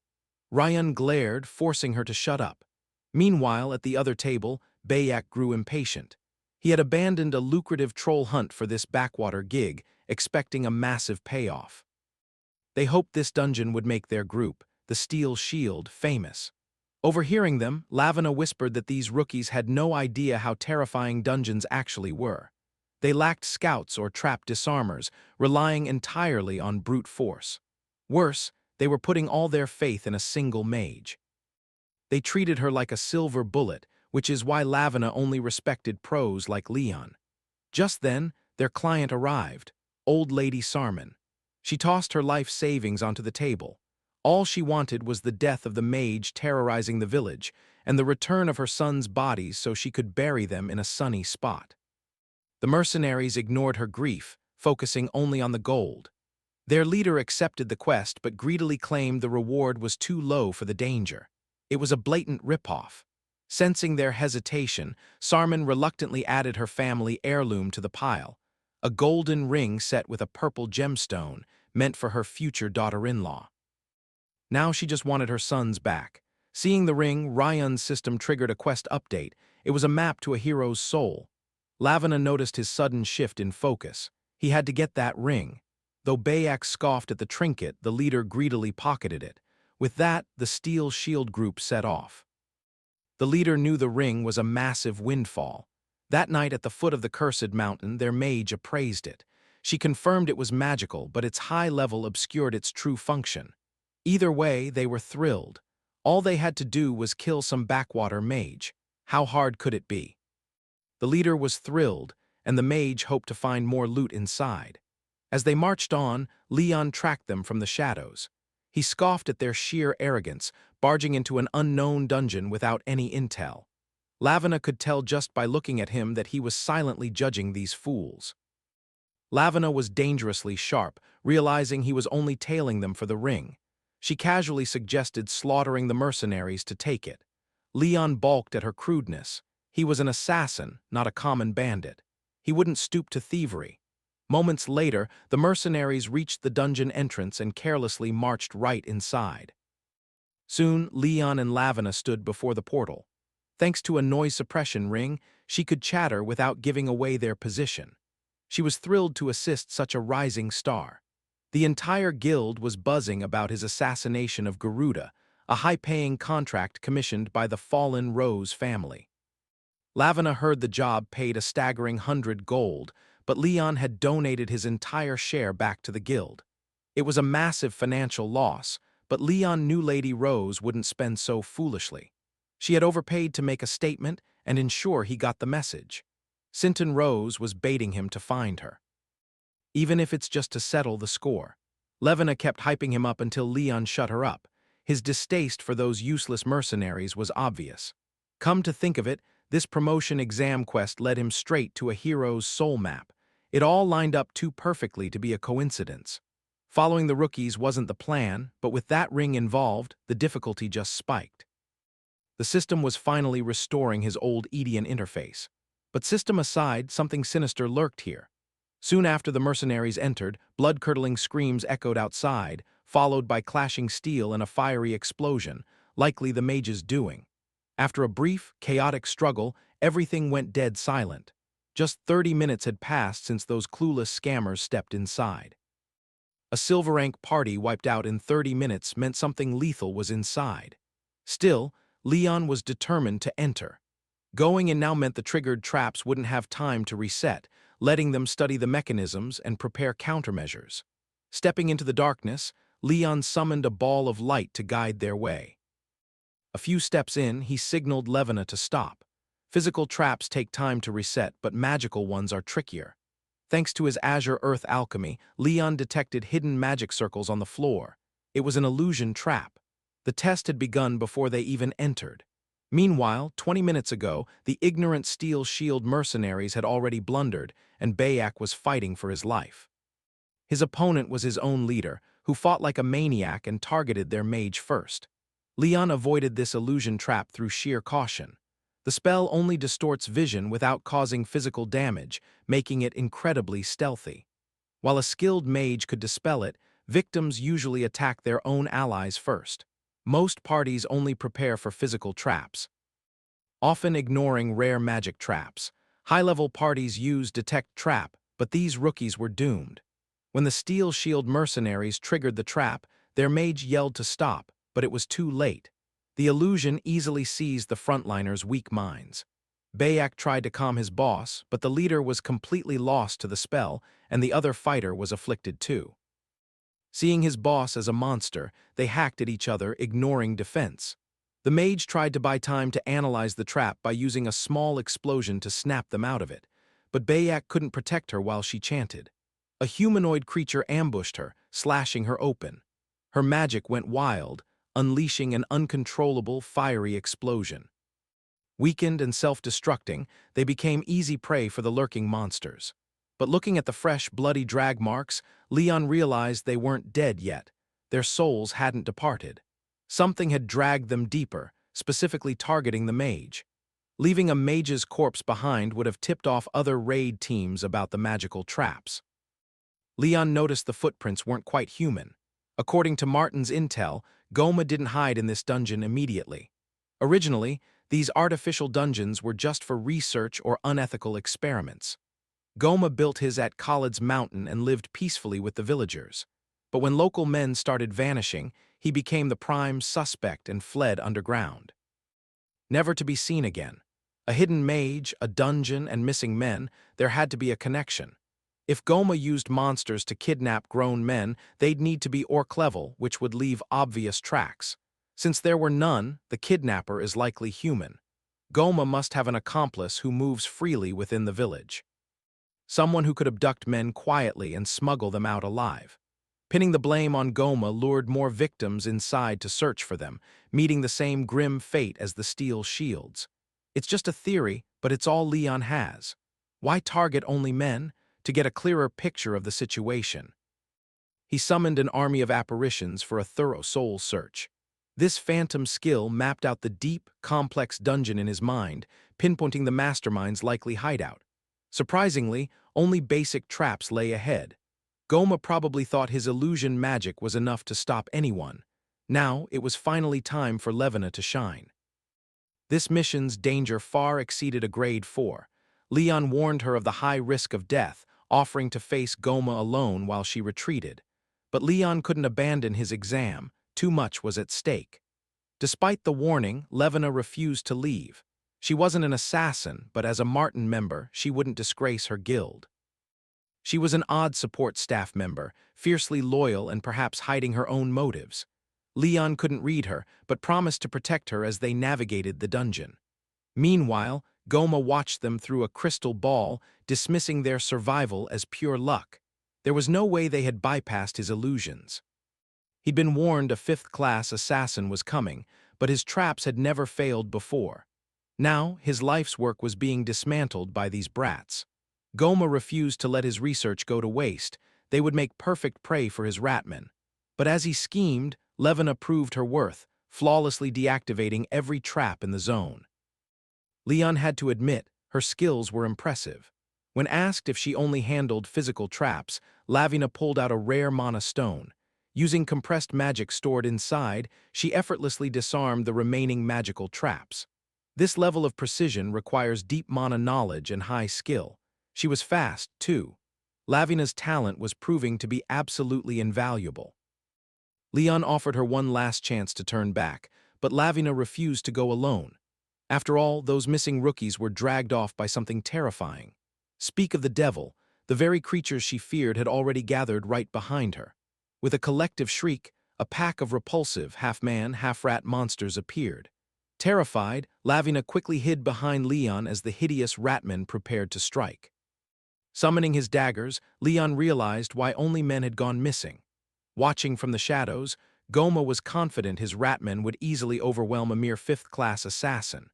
Rion glared, forcing her to shut up. Meanwhile, at the other table, Bayak grew impatient. He had abandoned a lucrative troll hunt for this backwater gig, expecting a massive payoff. They hoped this dungeon would make their group, the Steel Shield, famous. Overhearing them, Lavina whispered that these rookies had no idea how terrifying dungeons actually were. They lacked scouts or trapped disarmers, relying entirely on brute force. Worse, they were putting all their faith in a single mage. They treated her like a silver bullet, which is why Lavina only respected pros like Leon. Just then, their client arrived, old Lady Sarman. She tossed her life savings onto the table. All she wanted was the death of the mage terrorizing the village, and the return of her sons' bodies so she could bury them in a sunny spot. The mercenaries ignored her grief, focusing only on the gold. Their leader accepted the quest but greedily claimed the reward was too low for the danger. It was a blatant ripoff. Sensing their hesitation, Sarman reluctantly added her family heirloom to the pile, a golden ring set with a purple gemstone meant for her future daughter-in-law. Now she just wanted her sons back. Seeing the ring, Rion's system triggered a quest update, It was a map to a hero's soul. Lavina noticed his sudden shift in focus. He had to get that ring. Though Bayak scoffed at the trinket, the leader greedily pocketed it. With that, the Steel Shield group set off. The leader knew the ring was a massive windfall. That night at the foot of the cursed mountain, their mage appraised it. She confirmed it was magical, but its high level obscured its true function. Either way, they were thrilled. All they had to do was kill some backwater mage. How hard could it be? The leader was thrilled, and the mage hoped to find more loot inside. As they marched on, Leon tracked them from the shadows. He scoffed at their sheer arrogance, barging into an unknown dungeon without any intel. Lavina could tell just by looking at him that he was silently judging these fools. Lavina was dangerously sharp, realizing he was only tailing them for the ring. She casually suggested slaughtering the mercenaries to take it. Leon balked at her crudeness. He was an assassin, not a common bandit. He wouldn't stoop to thievery. Moments later, the mercenaries reached the dungeon entrance and carelessly marched right inside. Soon, Leon and Lavina stood before the portal. Thanks to a noise suppression ring, she could chatter without giving away their position. She was thrilled to assist such a rising star. The entire guild was buzzing about his assassination of Garuda, a high-paying contract commissioned by the fallen Rose family. Lavina heard the job paid a staggering 100 gold, but Leon had donated his entire share back to the guild. It was a massive financial loss, but Leon knew Lady Rose wouldn't spend so foolishly. She had overpaid to make a statement and ensure he got the message. Saintine Rose was baiting him to find her. Even if it's just to settle the score. Lavina kept hyping him up until Leon shut her up. His distaste for those useless mercenaries was obvious. Come to think of it, this promotion exam quest led him straight to a hero's soul map. It all lined up too perfectly to be a coincidence. Following the rookies wasn't the plan, but with that ring involved, the difficulty just spiked. The system was finally restoring his old Edian interface. But system aside, something sinister lurked here. Soon after the mercenaries entered, blood-curdling screams echoed outside, followed by clashing steel and a fiery explosion, likely the mage's doing. After a brief, chaotic struggle, everything went dead silent. Just 30 minutes had passed since those clueless scammers stepped inside. A silver rank party wiped out in 30 minutes meant something lethal was inside. Still, Leon was determined to enter. Going in now meant the triggered traps wouldn't have time to reset, letting them study the mechanisms and prepare countermeasures. Stepping into the darkness, Leon summoned a ball of light to guide their way. A few steps in, he signaled Lavina to stop. Physical traps take time to reset, but magical ones are trickier. Thanks to his Azure Earth alchemy, Leon detected hidden magic circles on the floor. It was an illusion trap. The test had begun before they even entered. Meanwhile, 20 minutes ago, the ignorant Steel Shield mercenaries had already blundered, and Bayak was fighting for his life. His opponent was his own leader, who fought like a maniac and targeted their mage first. Leon avoided this illusion trap through sheer caution. The spell only distorts vision without causing physical damage, making it incredibly stealthy. While a skilled mage could dispel it, victims usually attack their own allies first. Most parties only prepare for physical traps, often ignoring rare magic traps. High-level parties use detect trap, but these rookies were doomed. When the Steel Shield mercenaries triggered the trap, their mage yelled to stop, but it was too late. The illusion easily seized the frontliners' weak minds. Bayak tried to calm his boss, but the leader was completely lost to the spell, and the other fighter was afflicted too. Seeing his boss as a monster, they hacked at each other, ignoring defense. The mage tried to buy time to analyze the trap by using a small explosion to snap them out of it, but Bayak couldn't protect her while she chanted. A humanoid creature ambushed her, slashing her open. Her magic went wild, unleashing an uncontrollable, fiery explosion. Weakened and self-destructing, they became easy prey for the lurking monsters. But looking at the fresh, bloody drag marks, Leon realized they weren't dead yet. Their souls hadn't departed. Something had dragged them deeper, specifically targeting the mage. Leaving a mage's corpse behind would have tipped off other raid teams about the magical traps. Leon noticed the footprints weren't quite human. According to Martin's intel, Goma didn't hide in this dungeon immediately. Originally, These artificial dungeons were just for research or unethical experiments. Goma built his at Kaled's mountain and lived peacefully with the villagers. But when local men started vanishing, he became the prime suspect and fled underground. Never to be seen again. A hidden mage, a dungeon, and missing men, there had to be a connection. If Goma used monsters to kidnap grown men, they'd need to be orc-level, which would leave obvious tracks. Since there were none, the kidnapper is likely human. Goma must have an accomplice who moves freely within the village. Someone who could abduct men quietly and smuggle them out alive. Pinning the blame on Goma lured more victims inside to search for them, meeting the same grim fate as the steel shields. It's just a theory, but it's all Leon has. Why target only men? To get a clearer picture of the situation. He summoned an army of apparitions for a thorough soul search. This phantom skill mapped out the deep, complex dungeon in his mind, pinpointing the mastermind's likely hideout. Surprisingly, only basic traps lay ahead. Goma probably thought his illusion magic was enough to stop anyone. Now, it was finally time for Levina to shine. This mission's danger far exceeded a grade 4. Leon warned her of the high risk of death, offering to face Goma alone while she retreated. But Leon couldn't abandon his exam, too much was at stake. Despite the warning, Levina refused to leave. She wasn't an assassin, but as a Martin member, she wouldn't disgrace her guild. She was an odd support staff member, fiercely loyal and perhaps hiding her own motives. Leon couldn't read her, but promised to protect her as they navigated the dungeon. Meanwhile, Goma watched them through a crystal ball, dismissing their survival as pure luck. There was no way they had bypassed his illusions. He'd been warned a 5th-class assassin was coming, but his traps had never failed before. Now, his life's work was being dismantled by these brats. Goma refused to let his research go to waste. They would make perfect prey for his Ratman. But as he schemed, Levina proved her worth, flawlessly deactivating every trap in the zone. Leon had to admit, her skills were impressive. When asked if she only handled physical traps, Levina pulled out a rare mana stone. Using compressed magic stored inside, she effortlessly disarmed the remaining magical traps. This level of precision requires deep mana knowledge and high skill. She was fast, too. Levina's talent was proving to be absolutely invaluable. Leon offered her one last chance to turn back, but Levina refused to go alone. After all, those missing rookies were dragged off by something terrifying. Speak of the devil, the very creatures she feared had already gathered right behind her. With a collective shriek, a pack of repulsive, half-man, half-rat monsters appeared. Terrified, Levina quickly hid behind Leon as the hideous Ratman prepared to strike. Summoning his daggers, Leon realized why only men had gone missing. Watching from the shadows, Goma was confident his Ratman would easily overwhelm a mere 5th-class assassin.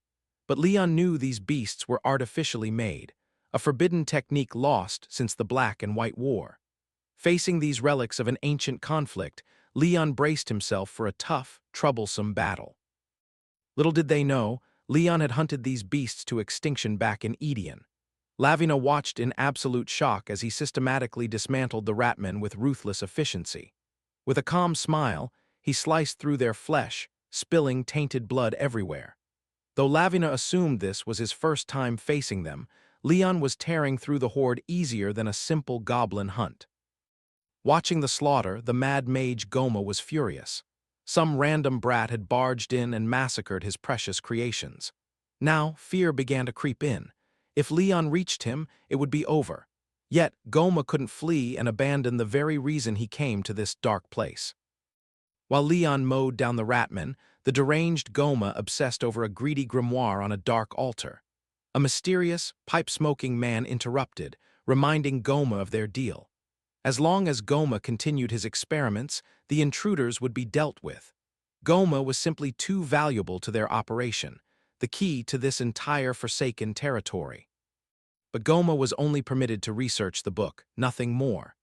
But Leon knew these beasts were artificially made, a forbidden technique lost since the Black and White War. Facing these relics of an ancient conflict, Leon braced himself for a tough, troublesome battle. Little did they know, Leon had hunted these beasts to extinction back in Edion. Levina watched in absolute shock as he systematically dismantled the Ratman with ruthless efficiency. With a calm smile, he sliced through their flesh, spilling tainted blood everywhere. Though Levina assumed this was his first time facing them, Leon was tearing through the horde easier than a simple goblin hunt. Watching the slaughter, the mad mage Goma was furious. Some random brat had barged in and massacred his precious creations. Now, fear began to creep in. If Leon reached him, it would be over. Yet, Goma couldn't flee and abandon the very reason he came to this dark place. While Leon mowed down the Ratman, the deranged Goma obsessed over a greedy grimoire on a dark altar. A mysterious, pipe-smoking man interrupted, reminding Goma of their deal. As long as Goma continued his experiments, the intruders would be dealt with. Goma was simply too valuable to their operation, the key to this entire forsaken territory. But Goma was only permitted to research the book, nothing more.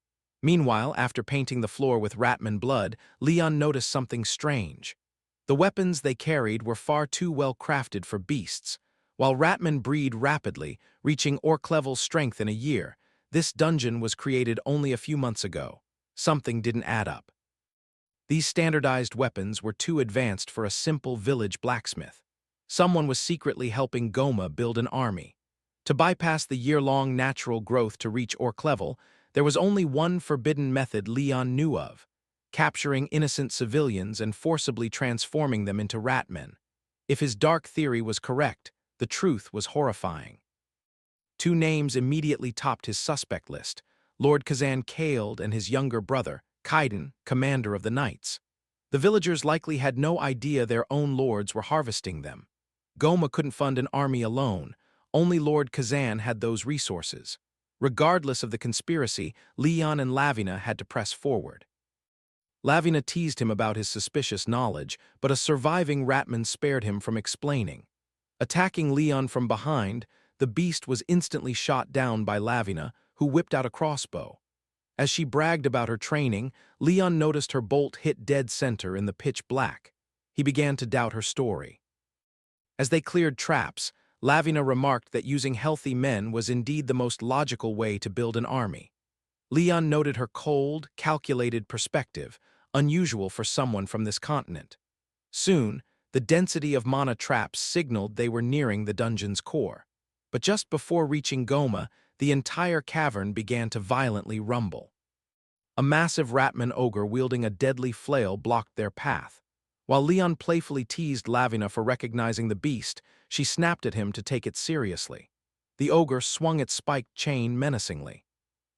Meanwhile, after painting the floor with Ratman blood, Leon noticed something strange. The weapons they carried were far too well crafted for beasts. While Ratman breed rapidly, reaching orc-level strength in a year, this dungeon was created only a few months ago. Something didn't add up. These standardized weapons were too advanced for a simple village blacksmith. Someone was secretly helping Goma build an army. To bypass the year-long natural growth to reach Orc level, there was only one forbidden method Leon knew of: capturing innocent civilians and forcibly transforming them into Ratmen. If his dark theory was correct, the truth was horrifying. Two names immediately topped his suspect list: Lord Kazan Kaled and his younger brother, Kaiden, commander of the Knights. The villagers likely had no idea their own lords were harvesting them. Goma couldn't fund an army alone. Only Lord Kazan had those resources. Regardless of the conspiracy, Leon and Lavina had to press forward. Lavina teased him about his suspicious knowledge, but a surviving Ratman spared him from explaining. Attacking Leon from behind, the beast was instantly shot down by Lavina, who whipped out a crossbow. As she bragged about her training, Leon noticed her bolt hit dead center in the pitch black. He began to doubt her story. As they cleared traps, Lavina remarked that using healthy men was indeed the most logical way to build an army. Leon noted her cold, calculated perspective, unusual for someone from this continent. Soon, the density of mana traps signaled they were nearing the dungeon's core. But just before reaching Goma, the entire cavern began to violently rumble. A massive Ratman ogre wielding a deadly flail blocked their path. While Leon playfully teased Lavina for recognizing the beast, she snapped at him to take it seriously. The ogre swung its spiked chain menacingly.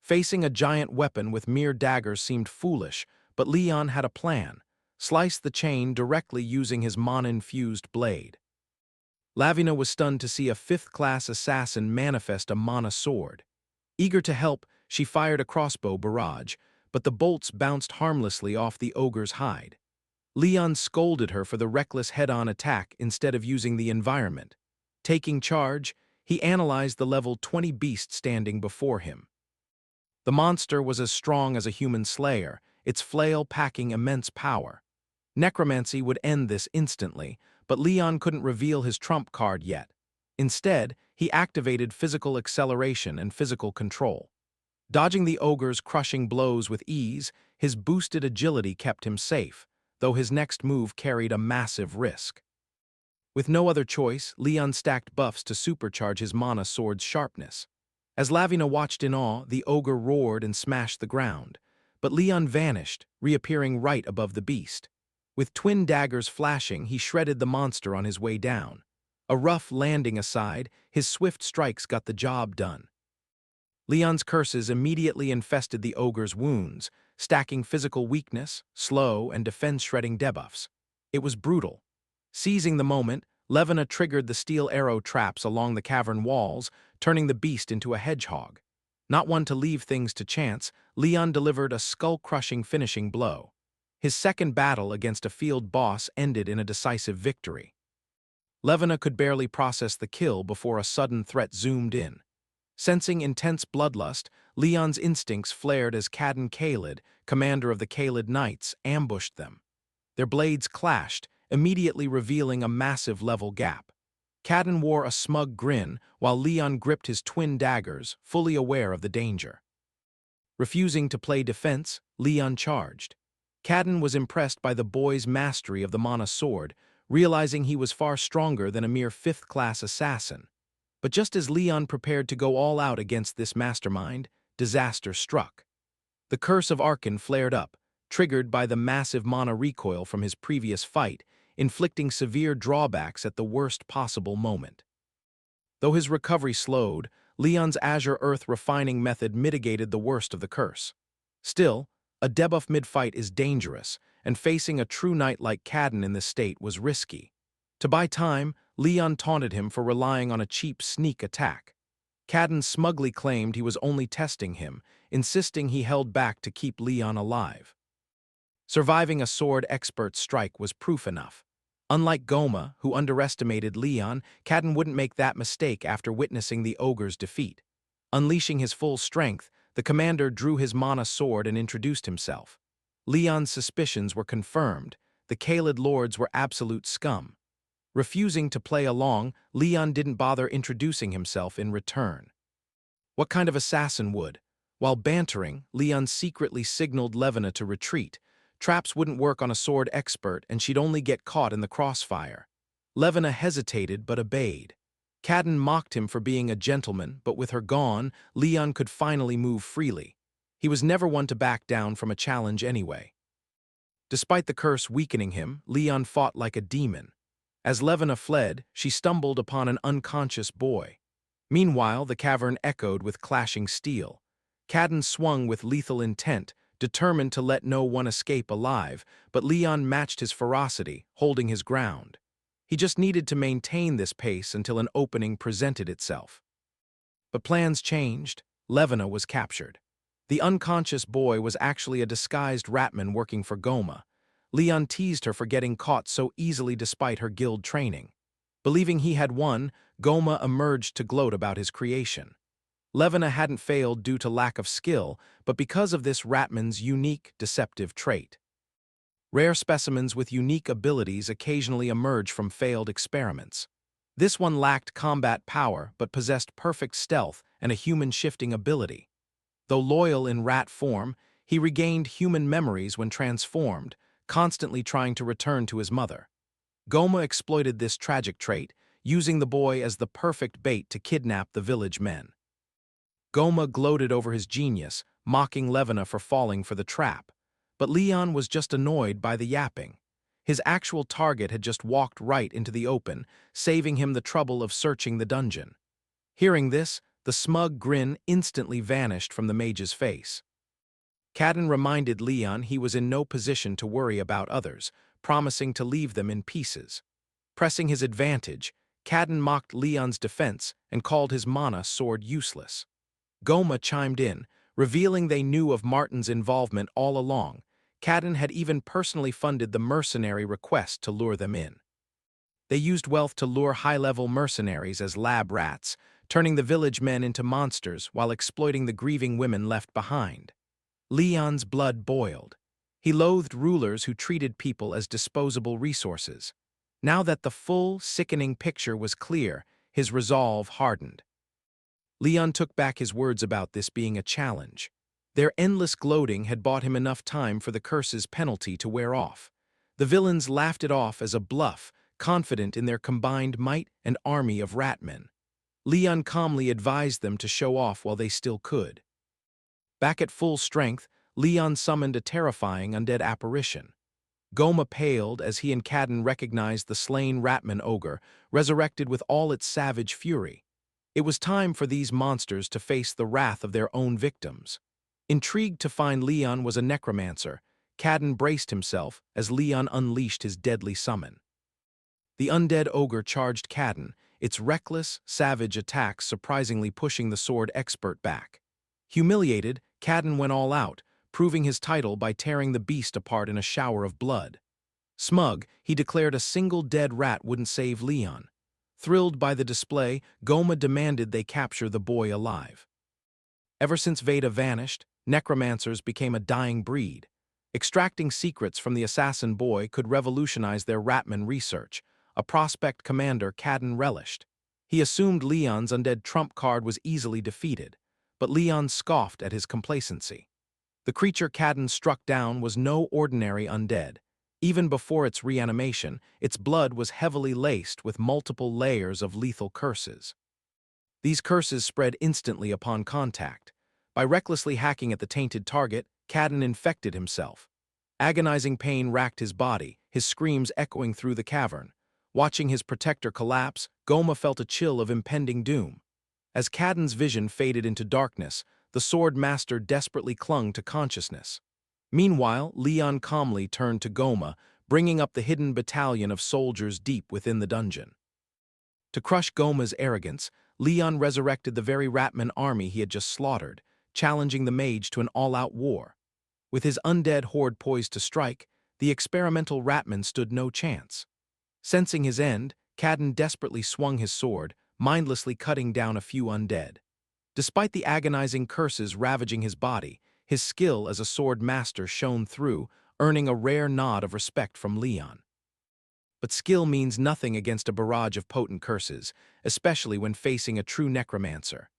Facing a giant weapon with mere daggers seemed foolish, but Leon had a plan: slice the chain directly using his mana-infused blade. Lavina was stunned to see a fifth-class assassin manifest a mana sword. Eager to help, she fired a crossbow barrage, but the bolts bounced harmlessly off the ogre's hide. Leon scolded her for the reckless head-on attack instead of using the environment. Taking charge, he analyzed the level 20 beast standing before him. The monster was as strong as a human slayer, its flail packing immense power. Necromancy would end this instantly, but Leon couldn't reveal his trump card yet. Instead, he activated physical acceleration and physical control. Dodging the ogre's crushing blows with ease, his boosted agility kept him safe, though his next move carried a massive risk. With no other choice, Leon stacked buffs to supercharge his mana sword's sharpness. As Lavina watched in awe, the ogre roared and smashed the ground, but Leon vanished, reappearing right above the beast. With twin daggers flashing, he shredded the monster on his way down. A rough landing aside, his swift strikes got the job done. Leon's curses immediately infested the ogre's wounds, stacking physical weakness, slow, and defense-shredding debuffs. It was brutal. Seizing the moment, Lavina triggered the steel arrow traps along the cavern walls, turning the beast into a hedgehog. Not one to leave things to chance, Leon delivered a skull-crushing finishing blow. His second battle against a field boss ended in a decisive victory. Lavina could barely process the kill before a sudden threat zoomed in. Sensing intense bloodlust, Leon's instincts flared as Kaled, commander of the Kaled Knights, ambushed them. Their blades clashed, immediately revealing a massive level gap. Kaiden wore a smug grin, while Leon gripped his twin daggers, fully aware of the danger. Refusing to play defense, Leon charged. Kaiden was impressed by the boy's mastery of the mana sword, realizing he was far stronger than a mere fifth-class assassin. But just as Leon prepared to go all out against this mastermind, disaster struck. The curse of Arkan flared up, triggered by the massive mana recoil from his previous fight, inflicting severe drawbacks at the worst possible moment. Though his recovery slowed, Leon's Azure Earth refining method mitigated the worst of the curse. Still, a debuff mid-fight is dangerous, and facing a true knight like Kaiden in this state was risky. To buy time, Leon taunted him for relying on a cheap sneak attack. Kaiden smugly claimed he was only testing him, insisting he held back to keep Leon alive. Surviving a sword expert's strike was proof enough. Unlike Goma, who underestimated Leon, Kaiden wouldn't make that mistake after witnessing the ogre's defeat. Unleashing his full strength, the commander drew his mana sword and introduced himself. Leon's suspicions were confirmed. The Kaled lords were absolute scum. Refusing to play along, Leon didn't bother introducing himself in return. What kind of assassin would? While bantering, Leon secretly signaled Lavina to retreat. Traps wouldn't work on a sword expert, and she'd only get caught in the crossfire. Levina hesitated but obeyed. Cadden mocked him for being a gentleman, but with her gone, Leon could finally move freely. He was never one to back down from a challenge anyway. Despite the curse weakening him, Leon fought like a demon. As Levina fled, she stumbled upon an unconscious boy. Meanwhile, the cavern echoed with clashing steel. Cadden swung with lethal intent, determined to let no one escape alive, but Leon matched his ferocity, holding his ground. He just needed to maintain this pace until an opening presented itself. But plans changed. Levina was captured. The unconscious boy was actually a disguised Ratman working for Goma. Leon teased her for getting caught so easily despite her guild training. Believing he had won, Goma emerged to gloat about his creation. Levina hadn't failed due to lack of skill, but because of this Ratman's unique, deceptive trait. Rare specimens with unique abilities occasionally emerge from failed experiments. This one lacked combat power but possessed perfect stealth and a human shifting ability. Though loyal in rat form, he regained human memories when transformed, constantly trying to return to his mother. Goma exploited this tragic trait, using the boy as the perfect bait to kidnap the village men. Goma gloated over his genius, mocking Levina for falling for the trap. But Leon was just annoyed by the yapping. His actual target had just walked right into the open, saving him the trouble of searching the dungeon. Hearing this, the smug grin instantly vanished from the mage's face. Cadden reminded Leon he was in no position to worry about others, promising to leave them in pieces. Pressing his advantage, Cadden mocked Leon's defense and called his mana sword useless. Goma chimed in, revealing they knew of Martin's involvement all along. Cadden had even personally funded the mercenary request to lure them in. They used wealth to lure high-level mercenaries as lab rats, turning the village men into monsters while exploiting the grieving women left behind. Leon's blood boiled. He loathed rulers who treated people as disposable resources. Now that the full, sickening picture was clear, his resolve hardened. Leon took back his words about this being a challenge. Their endless gloating had bought him enough time for the curse's penalty to wear off. The villains laughed it off as a bluff, confident in their combined might and army of ratmen. Leon calmly advised them to show off while they still could. Back at full strength, Leon summoned a terrifying undead apparition. Goma paled as he and Cadden recognized the slain Ratman ogre, resurrected with all its savage fury. It was time for these monsters to face the wrath of their own victims. Intrigued to find Leon was a necromancer, Cadden braced himself as Leon unleashed his deadly summon. The undead ogre charged Cadden, its reckless, savage attacks surprisingly pushing the sword expert back. Humiliated, Cadden went all out, proving his title by tearing the beast apart in a shower of blood. Smug, he declared a single dead rat wouldn't save Leon. Thrilled by the display, Goma demanded they capture the boy alive. Ever since Veda vanished, necromancers became a dying breed. Extracting secrets from the assassin boy could revolutionize their Ratman research, a prospect commander Cadden relished. He assumed Leon's undead trump card was easily defeated, but Leon scoffed at his complacency. The creature Cadden struck down was no ordinary undead. Even before its reanimation, its blood was heavily laced with multiple layers of lethal curses. These curses spread instantly upon contact. By recklessly hacking at the tainted target, Cadden infected himself. Agonizing pain racked his body, his screams echoing through the cavern. Watching his protector collapse, Goma felt a chill of impending doom. As Cadden's vision faded into darkness, the sword master desperately clung to consciousness. Meanwhile, Leon calmly turned to Goma, bringing up the hidden battalion of soldiers deep within the dungeon. To crush Goma's arrogance, Leon resurrected the very Ratman army he had just slaughtered, challenging the mage to an all-out war. With his undead horde poised to strike, the experimental Ratman stood no chance. Sensing his end, Cadden desperately swung his sword, mindlessly cutting down a few undead. Despite the agonizing curses ravaging his body, his skill as a sword master shone through, earning a rare nod of respect from Leon. But skill means nothing against a barrage of potent curses, especially when facing a true necromancer.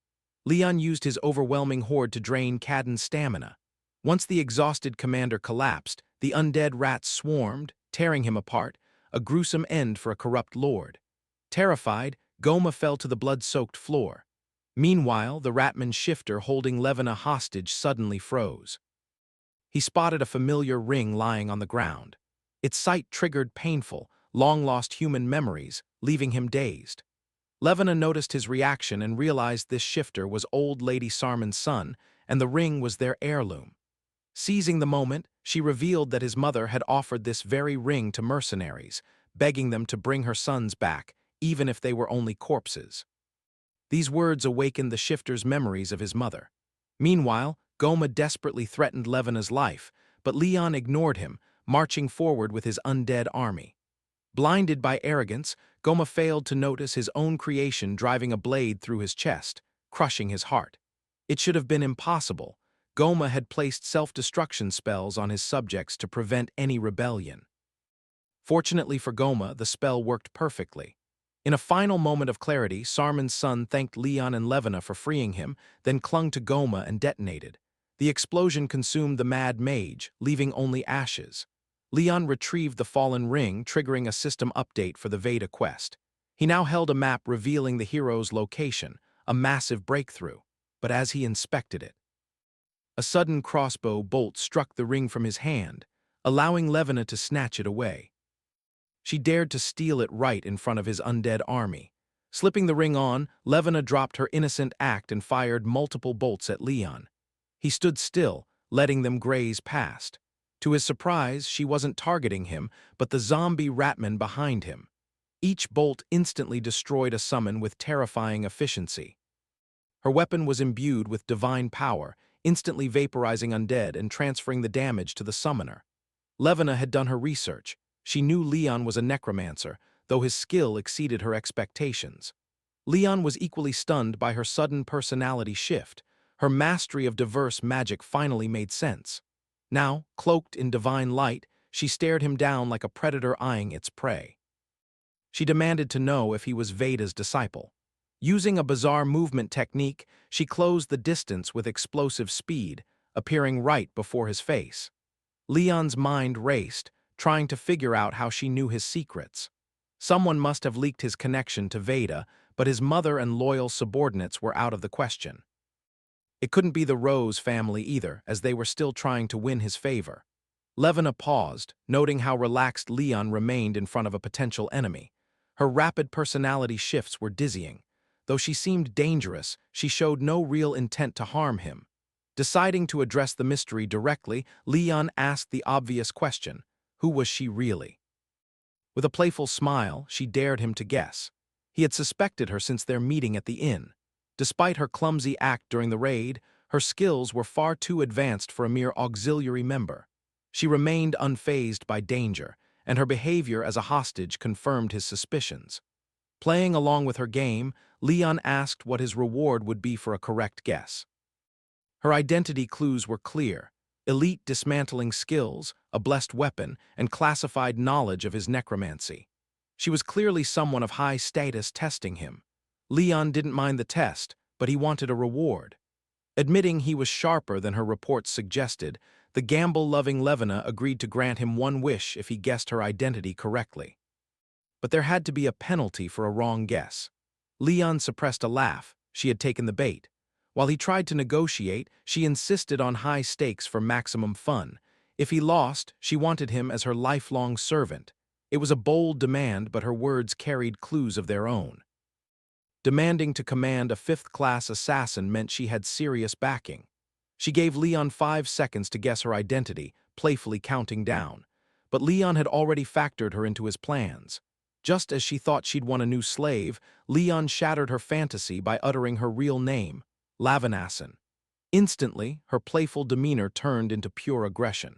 Leon used his overwhelming horde to drain Cadden's stamina. Once the exhausted commander collapsed, the undead rats swarmed, tearing him apart, a gruesome end for a corrupt lord. Terrified, Goma fell to the blood-soaked floor. Meanwhile, the Ratman shifter holding Levina hostage suddenly froze. He spotted a familiar ring lying on the ground. Its sight triggered painful, long-lost human memories, leaving him dazed. Levina noticed his reaction and realized this shifter was old Lady Sarman's son, and the ring was their heirloom. Seizing the moment, she revealed that his mother had offered this very ring to mercenaries, begging them to bring her sons back, even if they were only corpses. These words awakened the shifter's memories of his mother. Meanwhile, Goma desperately threatened Levina's life, but Rion ignored him, marching forward with his undead army. Blinded by arrogance, Goma failed to notice his own creation driving a blade through his chest, crushing his heart. It should have been impossible. Goma had placed self-destruction spells on his subjects to prevent any rebellion. Fortunately for Goma, the spell worked perfectly. In a final moment of clarity, Sarman's son thanked Rion and Levina for freeing him, then clung to Goma and detonated. The explosion consumed the mad mage, leaving only ashes. Rion retrieved the fallen ring, triggering a system update for the Veda quest. He now held a map revealing the hero's location, a massive breakthrough. But as he inspected it, a sudden crossbow bolt struck the ring from his hand, allowing Levina to snatch it away. She dared to steal it right in front of his undead army. Slipping the ring on, Levina dropped her innocent act and fired multiple bolts at Rion. He stood still, letting them graze past. To his surprise, she wasn't targeting him, but the zombie Ratman behind him. Each bolt instantly destroyed a summon with terrifying efficiency. Her weapon was imbued with divine power, instantly vaporizing undead and transferring the damage to the summoner. Levina had done her research. She knew Rion was a necromancer, though his skill exceeded her expectations. Rion was equally stunned by her sudden personality shift. Her mastery of diverse magic finally made sense. Now, cloaked in divine light, she stared him down like a predator eyeing its prey. She demanded to know if he was Veda's disciple. Using a bizarre movement technique, she closed the distance with explosive speed, appearing right before his face. Leon's mind raced, trying to figure out how she knew his secrets. Someone must have leaked his connection to Veda, but his mother and loyal subordinates were out of the question. It couldn't be the Rose family either, as they were still trying to win his favor. Levina paused, noting how relaxed Rion remained in front of a potential enemy. Her rapid personality shifts were dizzying. Though she seemed dangerous, she showed no real intent to harm him. Deciding to address the mystery directly, Rion asked the obvious question: who was she really? With a playful smile, she dared him to guess. He had suspected her since their meeting at the inn. Despite her clumsy act during the raid, her skills were far too advanced for a mere auxiliary member. She remained unfazed by danger, and her behavior as a hostage confirmed his suspicions. Playing along with her game, Rion asked what his reward would be for a correct guess. Her identity clues were clear: elite dismantling skills, a blessed weapon, and classified knowledge of his necromancy. She was clearly someone of high status testing him. Rion didn't mind the test, but he wanted a reward. Admitting he was sharper than her reports suggested, the gamble-loving Levina agreed to grant him one wish if he guessed her identity correctly. But there had to be a penalty for a wrong guess. Rion suppressed a laugh. She had taken the bait. While he tried to negotiate, she insisted on high stakes for maximum fun. If he lost, she wanted him as her lifelong servant. It was a bold demand, but her words carried clues of their own. Demanding to command a fifth-class assassin meant she had serious backing. She gave Rion 5 seconds to guess her identity, playfully counting down. But Rion had already factored her into his plans. Just as she thought she'd won a new slave, Rion shattered her fantasy by uttering her real name, Lavanassin. Instantly, her playful demeanor turned into pure aggression.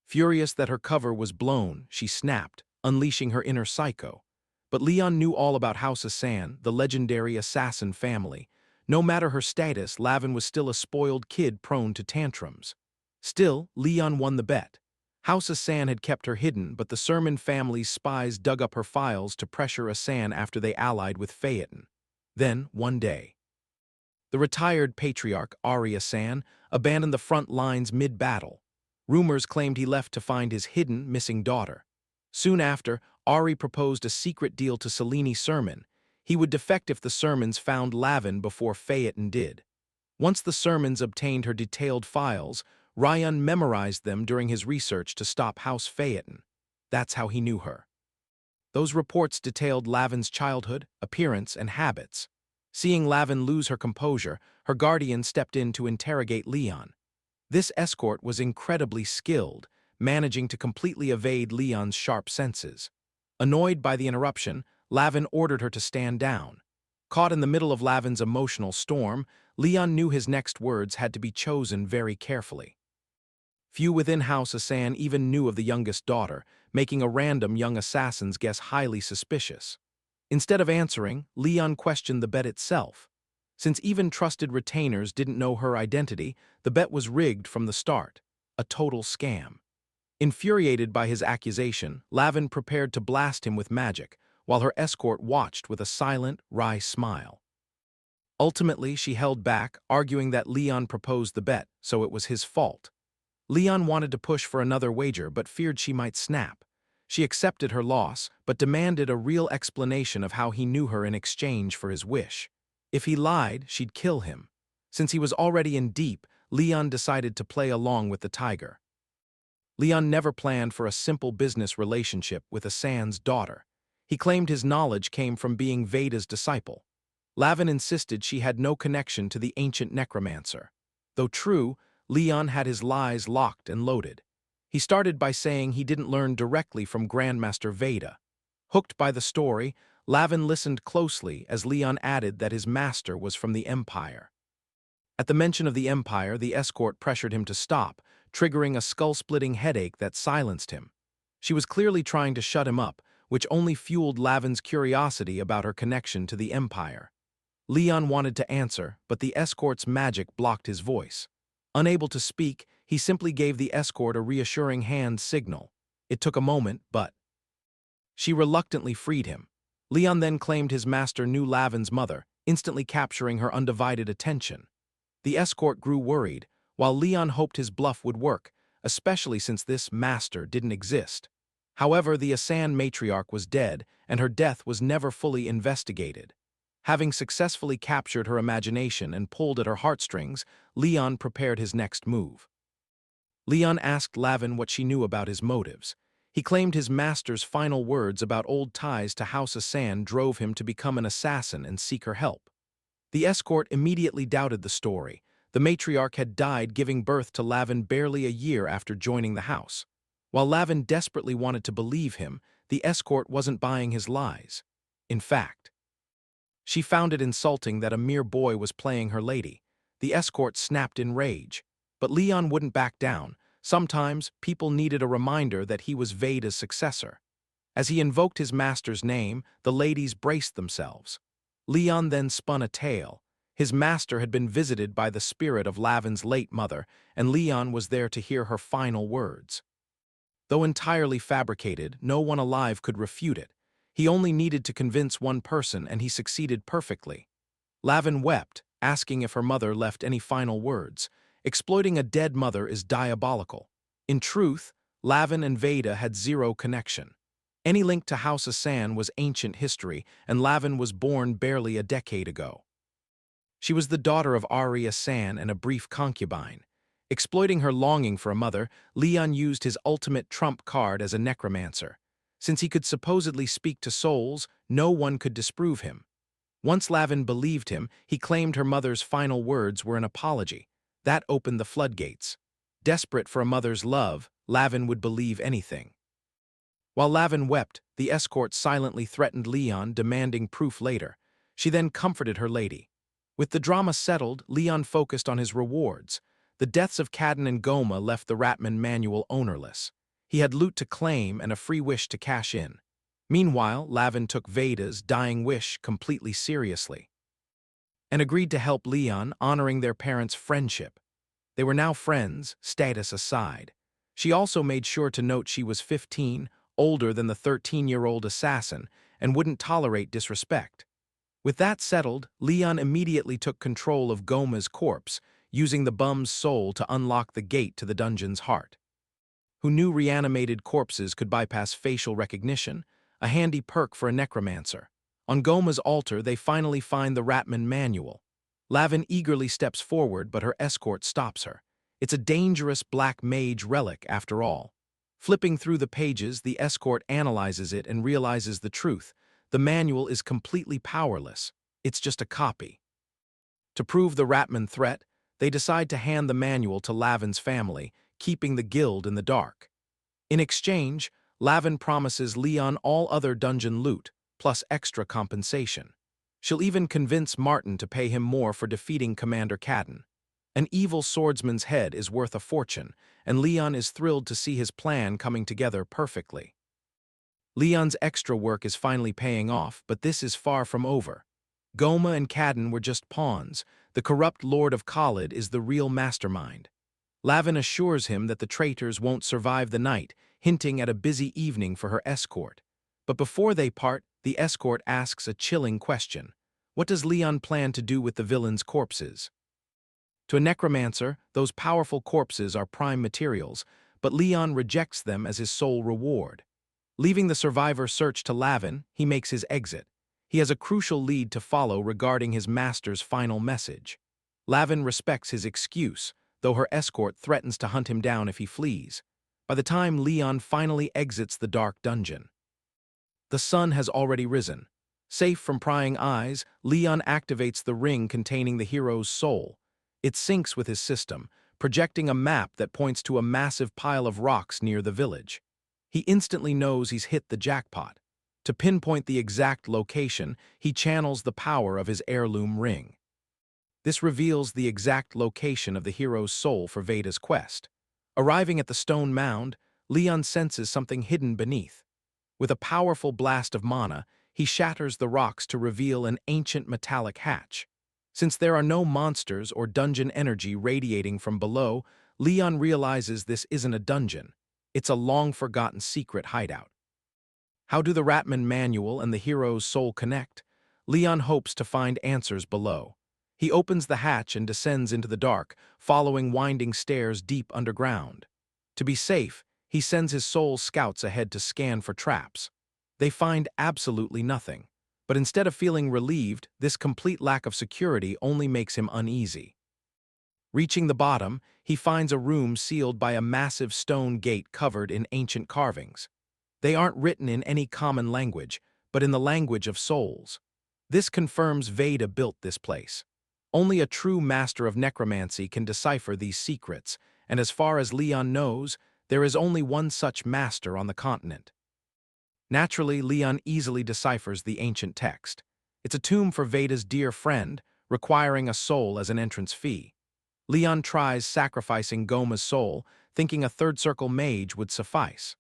Furious that her cover was blown, she snapped, unleashing her inner psycho. But Rion knew all about House Hassan, the legendary assassin family. No matter her status, Lavin was still a spoiled kid prone to tantrums. Still, Rion won the bet. House Hassan had kept her hidden, but the Sermon family's spies dug up her files to pressure Hassan after they allied with Phaeton. Then, one day, the retired patriarch, Ari Hassan, abandoned the front lines mid-battle. Rumors claimed he left to find his hidden, missing daughter. Soon after, Ari proposed a secret deal to Selene Sermon. He would defect if the Sermons found Lavin before Phaeton did. Once the Sermons obtained her detailed files, Rion memorized them during his research to stop House Phaeton. That's how he knew her. Those reports detailed Lavin's childhood, appearance, and habits. Seeing Lavin lose her composure, her guardian stepped in to interrogate Leon. This escort was incredibly skilled, managing to completely evade Leon's sharp senses. Annoyed by the interruption, Lavin ordered her to stand down. Caught in the middle of Lavin's emotional storm, Leon knew his next words had to be chosen very carefully. Few within House Asan even knew of the youngest daughter, making a random young assassin's guess highly suspicious. Instead of answering, Leon questioned the bet itself. Since even trusted retainers didn't know her identity, the bet was rigged from the start. A total scam. Infuriated by his accusation, Lavin prepared to blast him with magic, while her escort watched with a silent, wry smile. Ultimately, she held back, arguing that Leon proposed the bet, so it was his fault. Leon wanted to push for another wager but feared she might snap. She accepted her loss, but demanded a real explanation of how he knew her in exchange for his wish. If he lied, she'd kill him. Since he was already in deep, Leon decided to play along with the tiger. Leon never planned for a simple business relationship with Asan's daughter. He claimed his knowledge came from being Veda's disciple. Lavin insisted she had no connection to the ancient necromancer. Though true, Leon had his lies locked and loaded. He started by saying he didn't learn directly from Grandmaster Veda. Hooked by the story, Lavin listened closely as Leon added that his master was from the Empire. At the mention of the Empire, the escort pressured him to stop, triggering a skull-splitting headache that silenced him. She was clearly trying to shut him up, which only fueled Lavin's curiosity about her connection to the Empire. Leon wanted to answer, but the escort's magic blocked his voice. Unable to speak, he simply gave the escort a reassuring hand signal. It took a moment, but she reluctantly freed him. Leon then claimed his master knew Lavin's mother, instantly capturing her undivided attention. The escort grew worried, while Leon hoped his bluff would work, especially since this master didn't exist. However, the Asan matriarch was dead, and her death was never fully investigated. Having successfully captured her imagination and pulled at her heartstrings, Leon prepared his next move. Leon asked Lavin what she knew about his motives. He claimed his master's final words about old ties to House Asan drove him to become an assassin and seek her help. The escort immediately doubted the story. The matriarch had died giving birth to Lavin barely a year after joining the house. While Lavin desperately wanted to believe him, the escort wasn't buying his lies. In fact, she found it insulting that a mere boy was playing her lady. The escort snapped in rage. But Leon wouldn't back down. Sometimes, people needed a reminder that he was Veda's successor. As he invoked his master's name, the ladies braced themselves. Leon then spun a tale. His master had been visited by the spirit of Lavin's late mother, and Leon was there to hear her final words. Though entirely fabricated, no one alive could refute it. He only needed to convince one person, and he succeeded perfectly. Lavin wept, asking if her mother left any final words. Exploiting a dead mother is diabolical. In truth, Lavin and Veda had zero connection. Any link to House Asan was ancient history, and Lavin was born barely a decade ago. She was the daughter of Ari Asan and a brief concubine. Exploiting her longing for a mother, Leon used his ultimate trump card as a necromancer. Since he could supposedly speak to souls, no one could disprove him. Once Lavin believed him, he claimed her mother's final words were an apology. That opened the floodgates. Desperate for a mother's love, Lavin would believe anything. While Lavin wept, the escort silently threatened Leon, demanding proof later. She then comforted her lady. With the drama settled, Leon focused on his rewards. The deaths of Kadin and Goma left the Ratman manual ownerless. He had loot to claim and a free wish to cash in. Meanwhile, Lavin took Veda's dying wish completely seriously and agreed to help Leon, honoring their parents' friendship. They were now friends, status aside. She also made sure to note she was 15, older than the 13-year-old assassin, and wouldn't tolerate disrespect. With that settled, Leon immediately took control of Goma's corpse, using the bum's soul to unlock the gate to the dungeon's heart. Who knew reanimated corpses could bypass facial recognition? a handy perk for a necromancer. On Goma's altar, they finally find the Ratman manual. Lavin eagerly steps forward, but her escort stops her. It's a dangerous black mage relic, after all. Flipping through the pages, the escort analyzes it and realizes the truth. The manual is completely powerless. It's just a copy. To prove the Ratman threat, they decide to hand the manual to Lavin's family, keeping the guild in the dark. In exchange, Lavin promises Leon all other dungeon loot, plus extra compensation. She'll even convince Martin to pay him more for defeating Commander Cadden. An evil swordsman's head is worth a fortune, and Leon is thrilled to see his plan coming together perfectly. Leon's extra work is finally paying off, but this is far from over. Goma and Cadden were just pawns. The corrupt Lord of Kaled is the real mastermind. Lavin assures him that the traitors won't survive the night, hinting at a busy evening for her escort. But before they part, the escort asks a chilling question. What does Leon plan to do with the villains' corpses? To a necromancer, those powerful corpses are prime materials, but Leon rejects them as his sole reward. Leaving the survivor search to Lavin, he makes his exit. He has a crucial lead to follow regarding his master's final message. Lavin respects his excuse, though her escort threatens to hunt him down if he flees. By the time Leon finally exits the dark dungeon, the sun has already risen. Safe from prying eyes, Leon activates the ring containing the hero's soul. It syncs with his system, projecting a map that points to a massive pile of rocks near the village. He instantly knows he's hit the jackpot. To pinpoint the exact location, he channels the power of his heirloom ring. This reveals the exact location of the hero's soul for Veda's quest. Arriving at the stone mound, Leon senses something hidden beneath. With a powerful blast of mana, he shatters the rocks to reveal an ancient metallic hatch. Since there are no monsters or dungeon energy radiating from below, Leon realizes this isn't a dungeon. It's a long-forgotten secret hideout. How do the Ratman manual and the hero's soul connect? Leon hopes to find answers below. He opens the hatch and descends into the dark, following winding stairs deep underground. To be safe, he sends his soul scouts ahead to scan for traps. They find absolutely nothing. But instead of feeling relieved, this complete lack of security only makes him uneasy. Reaching the bottom, he finds a room sealed by a massive stone gate covered in ancient carvings. They aren't written in any common language, but in the language of souls. This confirms Veda built this place. Only a true master of necromancy can decipher these secrets, and as far as Leon knows, there is only one such master on the continent. Naturally, Leon easily deciphers the ancient text. It's a tomb for Veda's dear friend, requiring a soul as an entrance fee. Leon tries sacrificing Goma's soul, thinking a third-circle mage would suffice.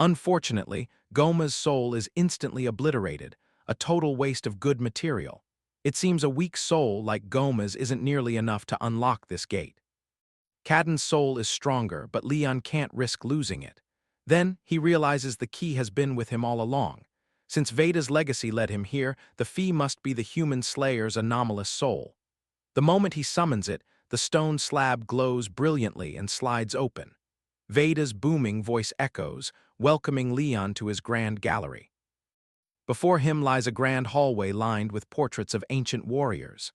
Unfortunately, Goma's soul is instantly obliterated, a total waste of good material. It seems a weak soul like Goma's isn't nearly enough to unlock this gate. Cadden's soul is stronger, but Leon can't risk losing it. Then, he realizes the key has been with him all along. Since Veda's legacy led him here, the fee must be the human slayer's anomalous soul. The moment he summons it, the stone slab glows brilliantly and slides open. Veda's booming voice echoes, welcoming Leon to his grand gallery. Before him lies a grand hallway lined with portraits of ancient warriors.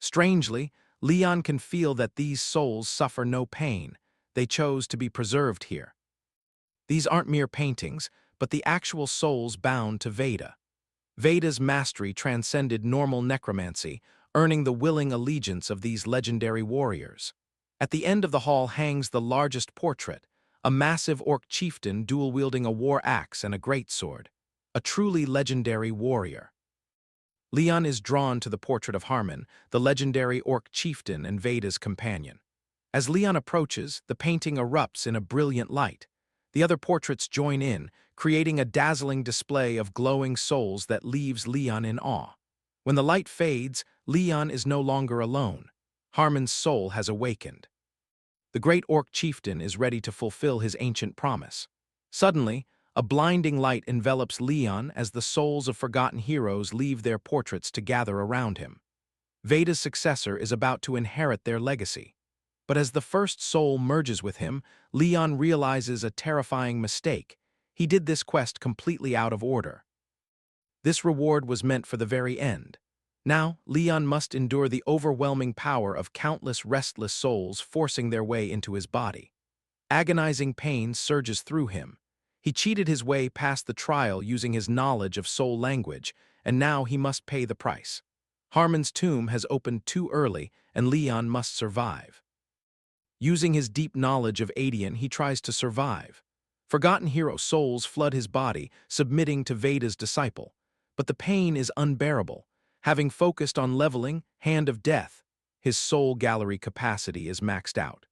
Strangely, Leon can feel that these souls suffer no pain. They chose to be preserved here. These aren't mere paintings, but the actual souls bound to Veda. Veda's mastery transcended normal necromancy, earning the willing allegiance of these legendary warriors. At the end of the hall hangs the largest portrait, a massive orc chieftain dual-wielding a war axe and a greatsword. A truly legendary warrior. Leon is drawn to the portrait of Harmon, the legendary orc chieftain and Veda's companion. As Leon approaches, the painting erupts in a brilliant light. The other portraits join in, creating a dazzling display of glowing souls that leaves Leon in awe. When the light fades, Leon is no longer alone. Harmon's soul has awakened. The great orc chieftain is ready to fulfill his ancient promise. Suddenly, a blinding light envelops Leon as the souls of forgotten heroes leave their portraits to gather around him. Veda's successor is about to inherit their legacy. But as the first soul merges with him, Leon realizes a terrifying mistake. He did this quest completely out of order. This reward was meant for the very end. Now, Leon must endure the overwhelming power of countless restless souls forcing their way into his body. Agonizing pain surges through him. He cheated his way past the trial using his knowledge of soul language, and now he must pay the price. Harmon's tomb has opened too early, and Leon must survive. Using his deep knowledge of Adian, he tries to survive. Forgotten hero souls flood his body, submitting to Veda's disciple. But the pain is unbearable. Having focused on leveling, Hand of Death, his soul gallery capacity is maxed out.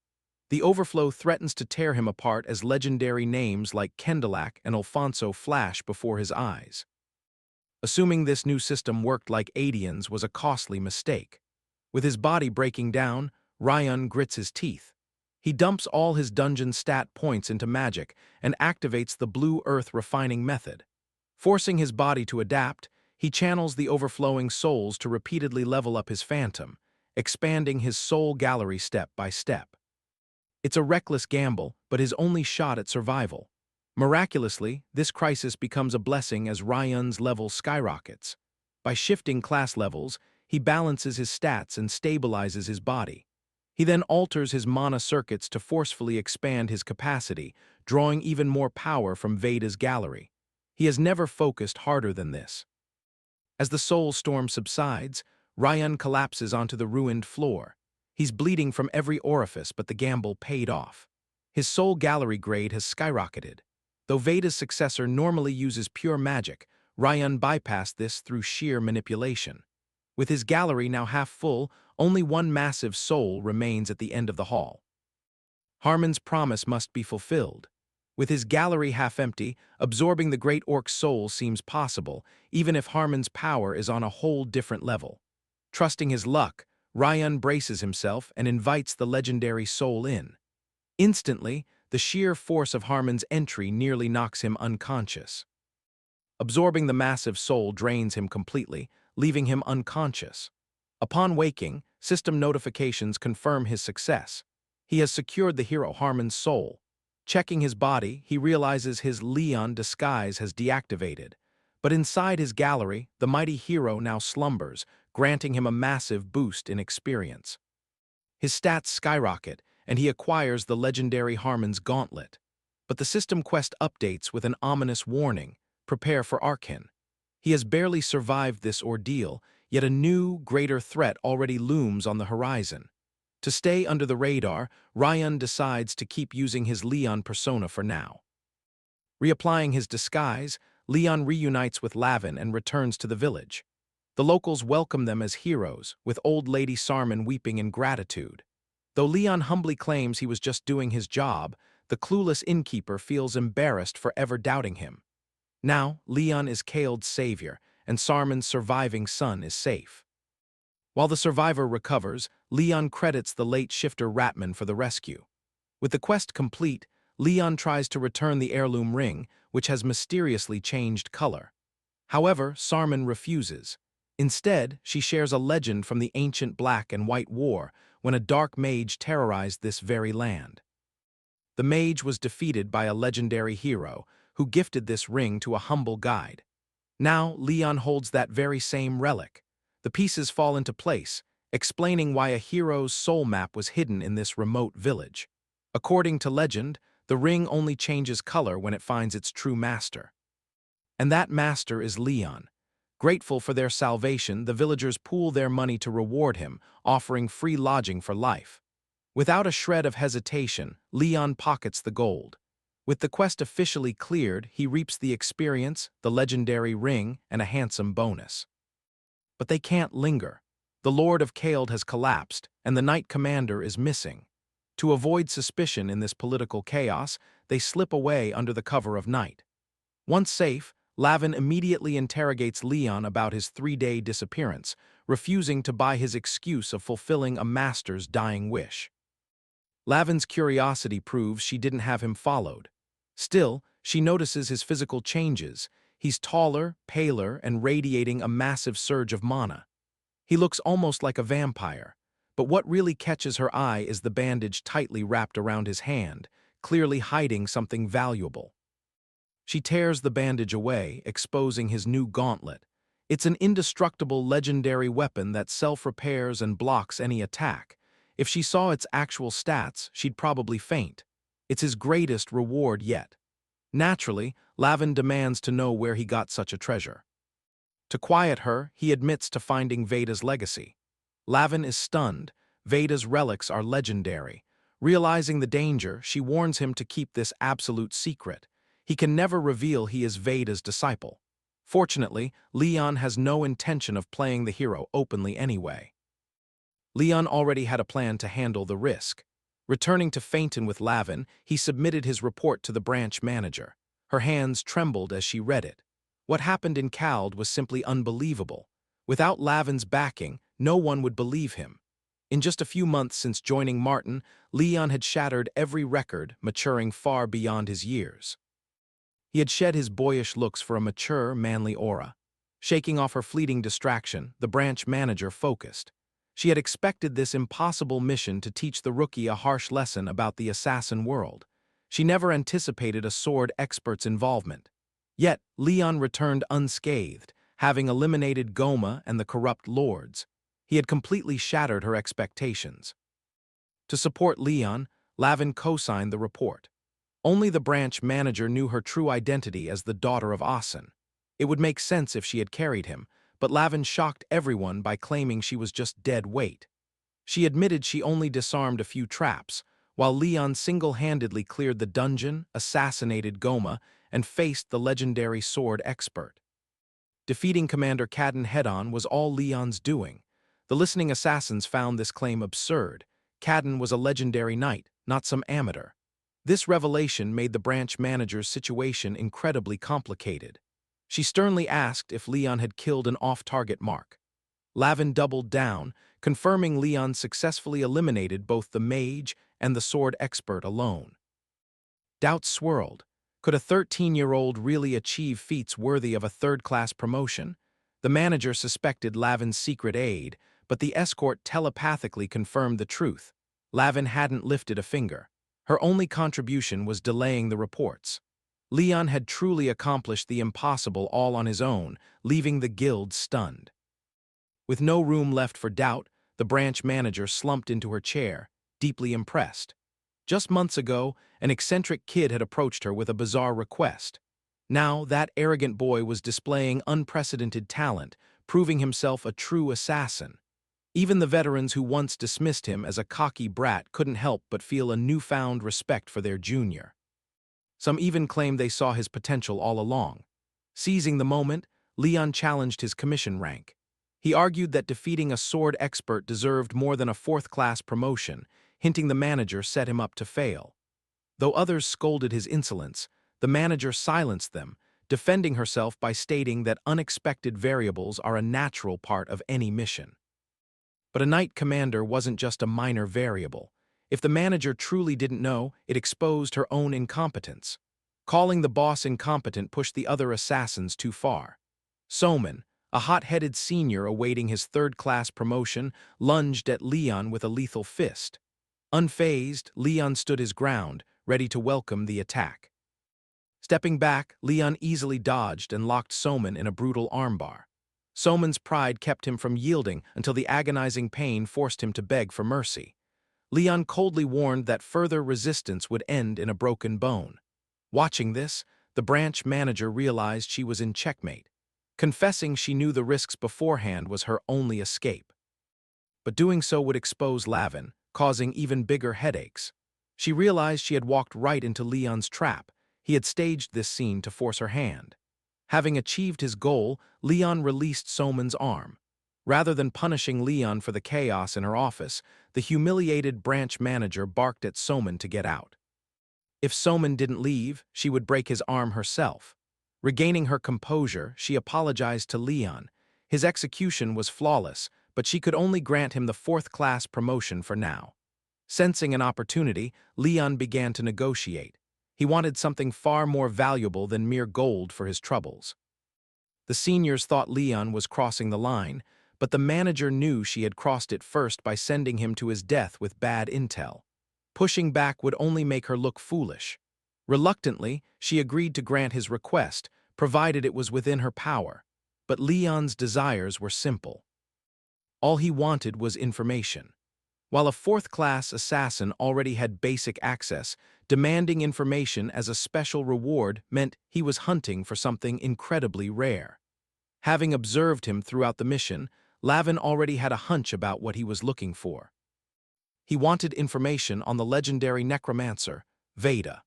The overflow threatens to tear him apart as legendary names like Kendalak and Alfonso flash before his eyes. Assuming this new system worked like Adian's was a costly mistake. With his body breaking down, Rion grits his teeth. He dumps all his dungeon stat points into magic and activates the blue earth refining method. Forcing his body to adapt, he channels the overflowing souls to repeatedly level up his phantom, expanding his soul gallery step by step. It's a reckless gamble, but his only shot at survival. Miraculously, this crisis becomes a blessing as Rion's level skyrockets. By shifting class levels, he balances his stats and stabilizes his body. He then alters his mana circuits to forcefully expand his capacity, drawing even more power from Veda's gallery. He has never focused harder than this. As the soul storm subsides, Rion collapses onto the ruined floor. He's bleeding from every orifice, but the gamble paid off. His soul gallery grade has skyrocketed. Though Veda's successor normally uses pure magic, Rion bypassed this through sheer manipulation. With his gallery now half full, only one massive soul remains at the end of the hall. Harmon's promise must be fulfilled. With his gallery half empty, absorbing the Great Orc's soul seems possible, even if Harmon's power is on a whole different level. Trusting his luck, Rion braces himself and invites the legendary soul in. Instantly, the sheer force of Harmon's entry nearly knocks him unconscious. Absorbing the massive soul drains him completely, leaving him unconscious. Upon waking, system notifications confirm his success. He has secured the hero Harmon's soul. Checking his body, he realizes his Leon disguise has deactivated. But inside his gallery, the mighty hero now slumbers, granting him a massive boost in experience. His stats skyrocket, and he acquires the legendary Harmon's gauntlet. But the system quest updates with an ominous warning: prepare for Arkan. He has barely survived this ordeal, yet a new, greater threat already looms on the horizon. To stay under the radar, Rion decides to keep using his Leon persona for now. Reapplying his disguise, Leon reunites with Lavin and returns to the village. The locals welcome them as heroes, with old Lady Sarman weeping in gratitude. Though Leon humbly claims he was just doing his job, the clueless innkeeper feels embarrassed for ever doubting him. Now, Leon is Kaled's savior, and Sarman's surviving son is safe. While the survivor recovers, Leon credits the late shifter Ratman for the rescue. With the quest complete, Leon tries to return the heirloom ring, which has mysteriously changed color. However, Sarman refuses. Instead, she shares a legend from the ancient Black and White War, when a dark mage terrorized this very land. The mage was defeated by a legendary hero, who gifted this ring to a humble guide. Now, Leon holds that very same relic. The pieces fall into place, explaining why a hero's soul map was hidden in this remote village. According to legend, the ring only changes color when it finds its true master. And that master is Leon. Grateful for their salvation, the villagers pool their money to reward him, offering free lodging for life. Without a shred of hesitation, Leon pockets the gold. With the quest officially cleared, he reaps the experience, the legendary ring, and a handsome bonus. But they can't linger. The Lord of Kaled has collapsed, and the Knight Commander is missing. To avoid suspicion in this political chaos, they slip away under the cover of night. Once safe, Lavin immediately interrogates Leon about his 3-day disappearance, refusing to buy his excuse of fulfilling a master's dying wish. Lavin's curiosity proves she didn't have him followed. Still, she notices his physical changes. He's taller, paler, and radiating a massive surge of mana. He looks almost like a vampire, but what really catches her eye is the bandage tightly wrapped around his hand, clearly hiding something valuable. She tears the bandage away, exposing his new gauntlet. It's an indestructible legendary weapon that self-repairs and blocks any attack. If she saw its actual stats, she'd probably faint. It's his greatest reward yet. Naturally, Lavin demands to know where he got such a treasure. To quiet her, he admits to finding Veda's legacy. Lavin is stunned. Veda's relics are legendary. Realizing the danger, she warns him to keep this absolute secret. He can never reveal he is Veda's disciple. Fortunately, Leon has no intention of playing the hero openly anyway. Leon already had a plan to handle the risk. Returning to Fainton with Lavin, he submitted his report to the branch manager. Her hands trembled as she read it. What happened in Kaled was simply unbelievable. Without Lavin's backing, no one would believe him. In just a few months since joining Martin, Leon had shattered every record, maturing far beyond his years. He had shed his boyish looks for a mature, manly aura. Shaking off her fleeting distraction, the branch manager focused. She had expected this impossible mission to teach the rookie a harsh lesson about the assassin world. She never anticipated a sword expert's involvement. Yet, Leon returned unscathed, having eliminated Goma and the corrupt lords. He had completely shattered her expectations. To support Leon, Lavin co-signed the report. Only the branch manager knew her true identity as the daughter of Asen. It would make sense if she had carried him, but Lavin shocked everyone by claiming she was just dead weight. She admitted she only disarmed a few traps, while Leon single-handedly cleared the dungeon, assassinated Goma, and faced the legendary sword expert. Defeating Commander Cadden head-on was all Leon's doing. The listening assassins found this claim absurd. Cadden was a legendary knight, not some amateur. This revelation made the branch manager's situation incredibly complicated. She sternly asked if Leon had killed an off-target mark. Lavin doubled down, confirming Leon successfully eliminated both the mage and the sword expert alone. Doubts swirled. Could a 13-year-old really achieve feats worthy of a third-class promotion? The manager suspected Lavin's secret aid, but the escort telepathically confirmed the truth. Lavin hadn't lifted a finger. Her only contribution was delaying the reports. Leon had truly accomplished the impossible all on his own, leaving the guild stunned. With no room left for doubt, the branch manager slumped into her chair, deeply impressed. Just months ago, an eccentric kid had approached her with a bizarre request. Now, that arrogant boy was displaying unprecedented talent, proving himself a true assassin. Even the veterans who once dismissed him as a cocky brat couldn't help but feel a newfound respect for their junior. Some even claimed they saw his potential all along. Seizing the moment, Leon challenged his commission rank. He argued that defeating a sword expert deserved more than a fourth-class promotion, hinting the manager set him up to fail. Though others scolded his insolence, the manager silenced them, defending herself by stating that unexpected variables are a natural part of any mission. But a knight commander wasn't just a minor variable. If the manager truly didn't know, it exposed her own incompetence. Calling the boss incompetent pushed the other assassins too far. Soman, a hot-headed senior awaiting his third-class promotion, lunged at Leon with a lethal fist. Unfazed, Leon stood his ground, ready to welcome the attack. Stepping back, Leon easily dodged and locked Soman in a brutal armbar. Soman's pride kept him from yielding until the agonizing pain forced him to beg for mercy. Leon coldly warned that further resistance would end in a broken bone. Watching this, the branch manager realized she was in checkmate. Confessing she knew the risks beforehand was her only escape. But doing so would expose Lavin, causing even bigger headaches. She realized she had walked right into Leon's trap. He had staged this scene to force her hand. Having achieved his goal, Leon released Soman's arm. Rather than punishing Leon for the chaos in her office, the humiliated branch manager barked at Soman to get out. If Soman didn't leave, she would break his arm herself. Regaining her composure, she apologized to Leon. His execution was flawless, but she could only grant him the fourth-class promotion for now. Sensing an opportunity, Leon began to negotiate. He wanted something far more valuable than mere gold for his troubles. The seniors thought Leon was crossing the line, but the manager knew she had crossed it first by sending him to his death with bad intel. Pushing back would only make her look foolish. Reluctantly, she agreed to grant his request, provided it was within her power. But Leon's desires were simple. All he wanted was information. While a fourth-class assassin already had basic access, demanding information as a special reward meant he was hunting for something incredibly rare. Having observed him throughout the mission, Lavin already had a hunch about what he was looking for. He wanted information on the legendary necromancer, Veda.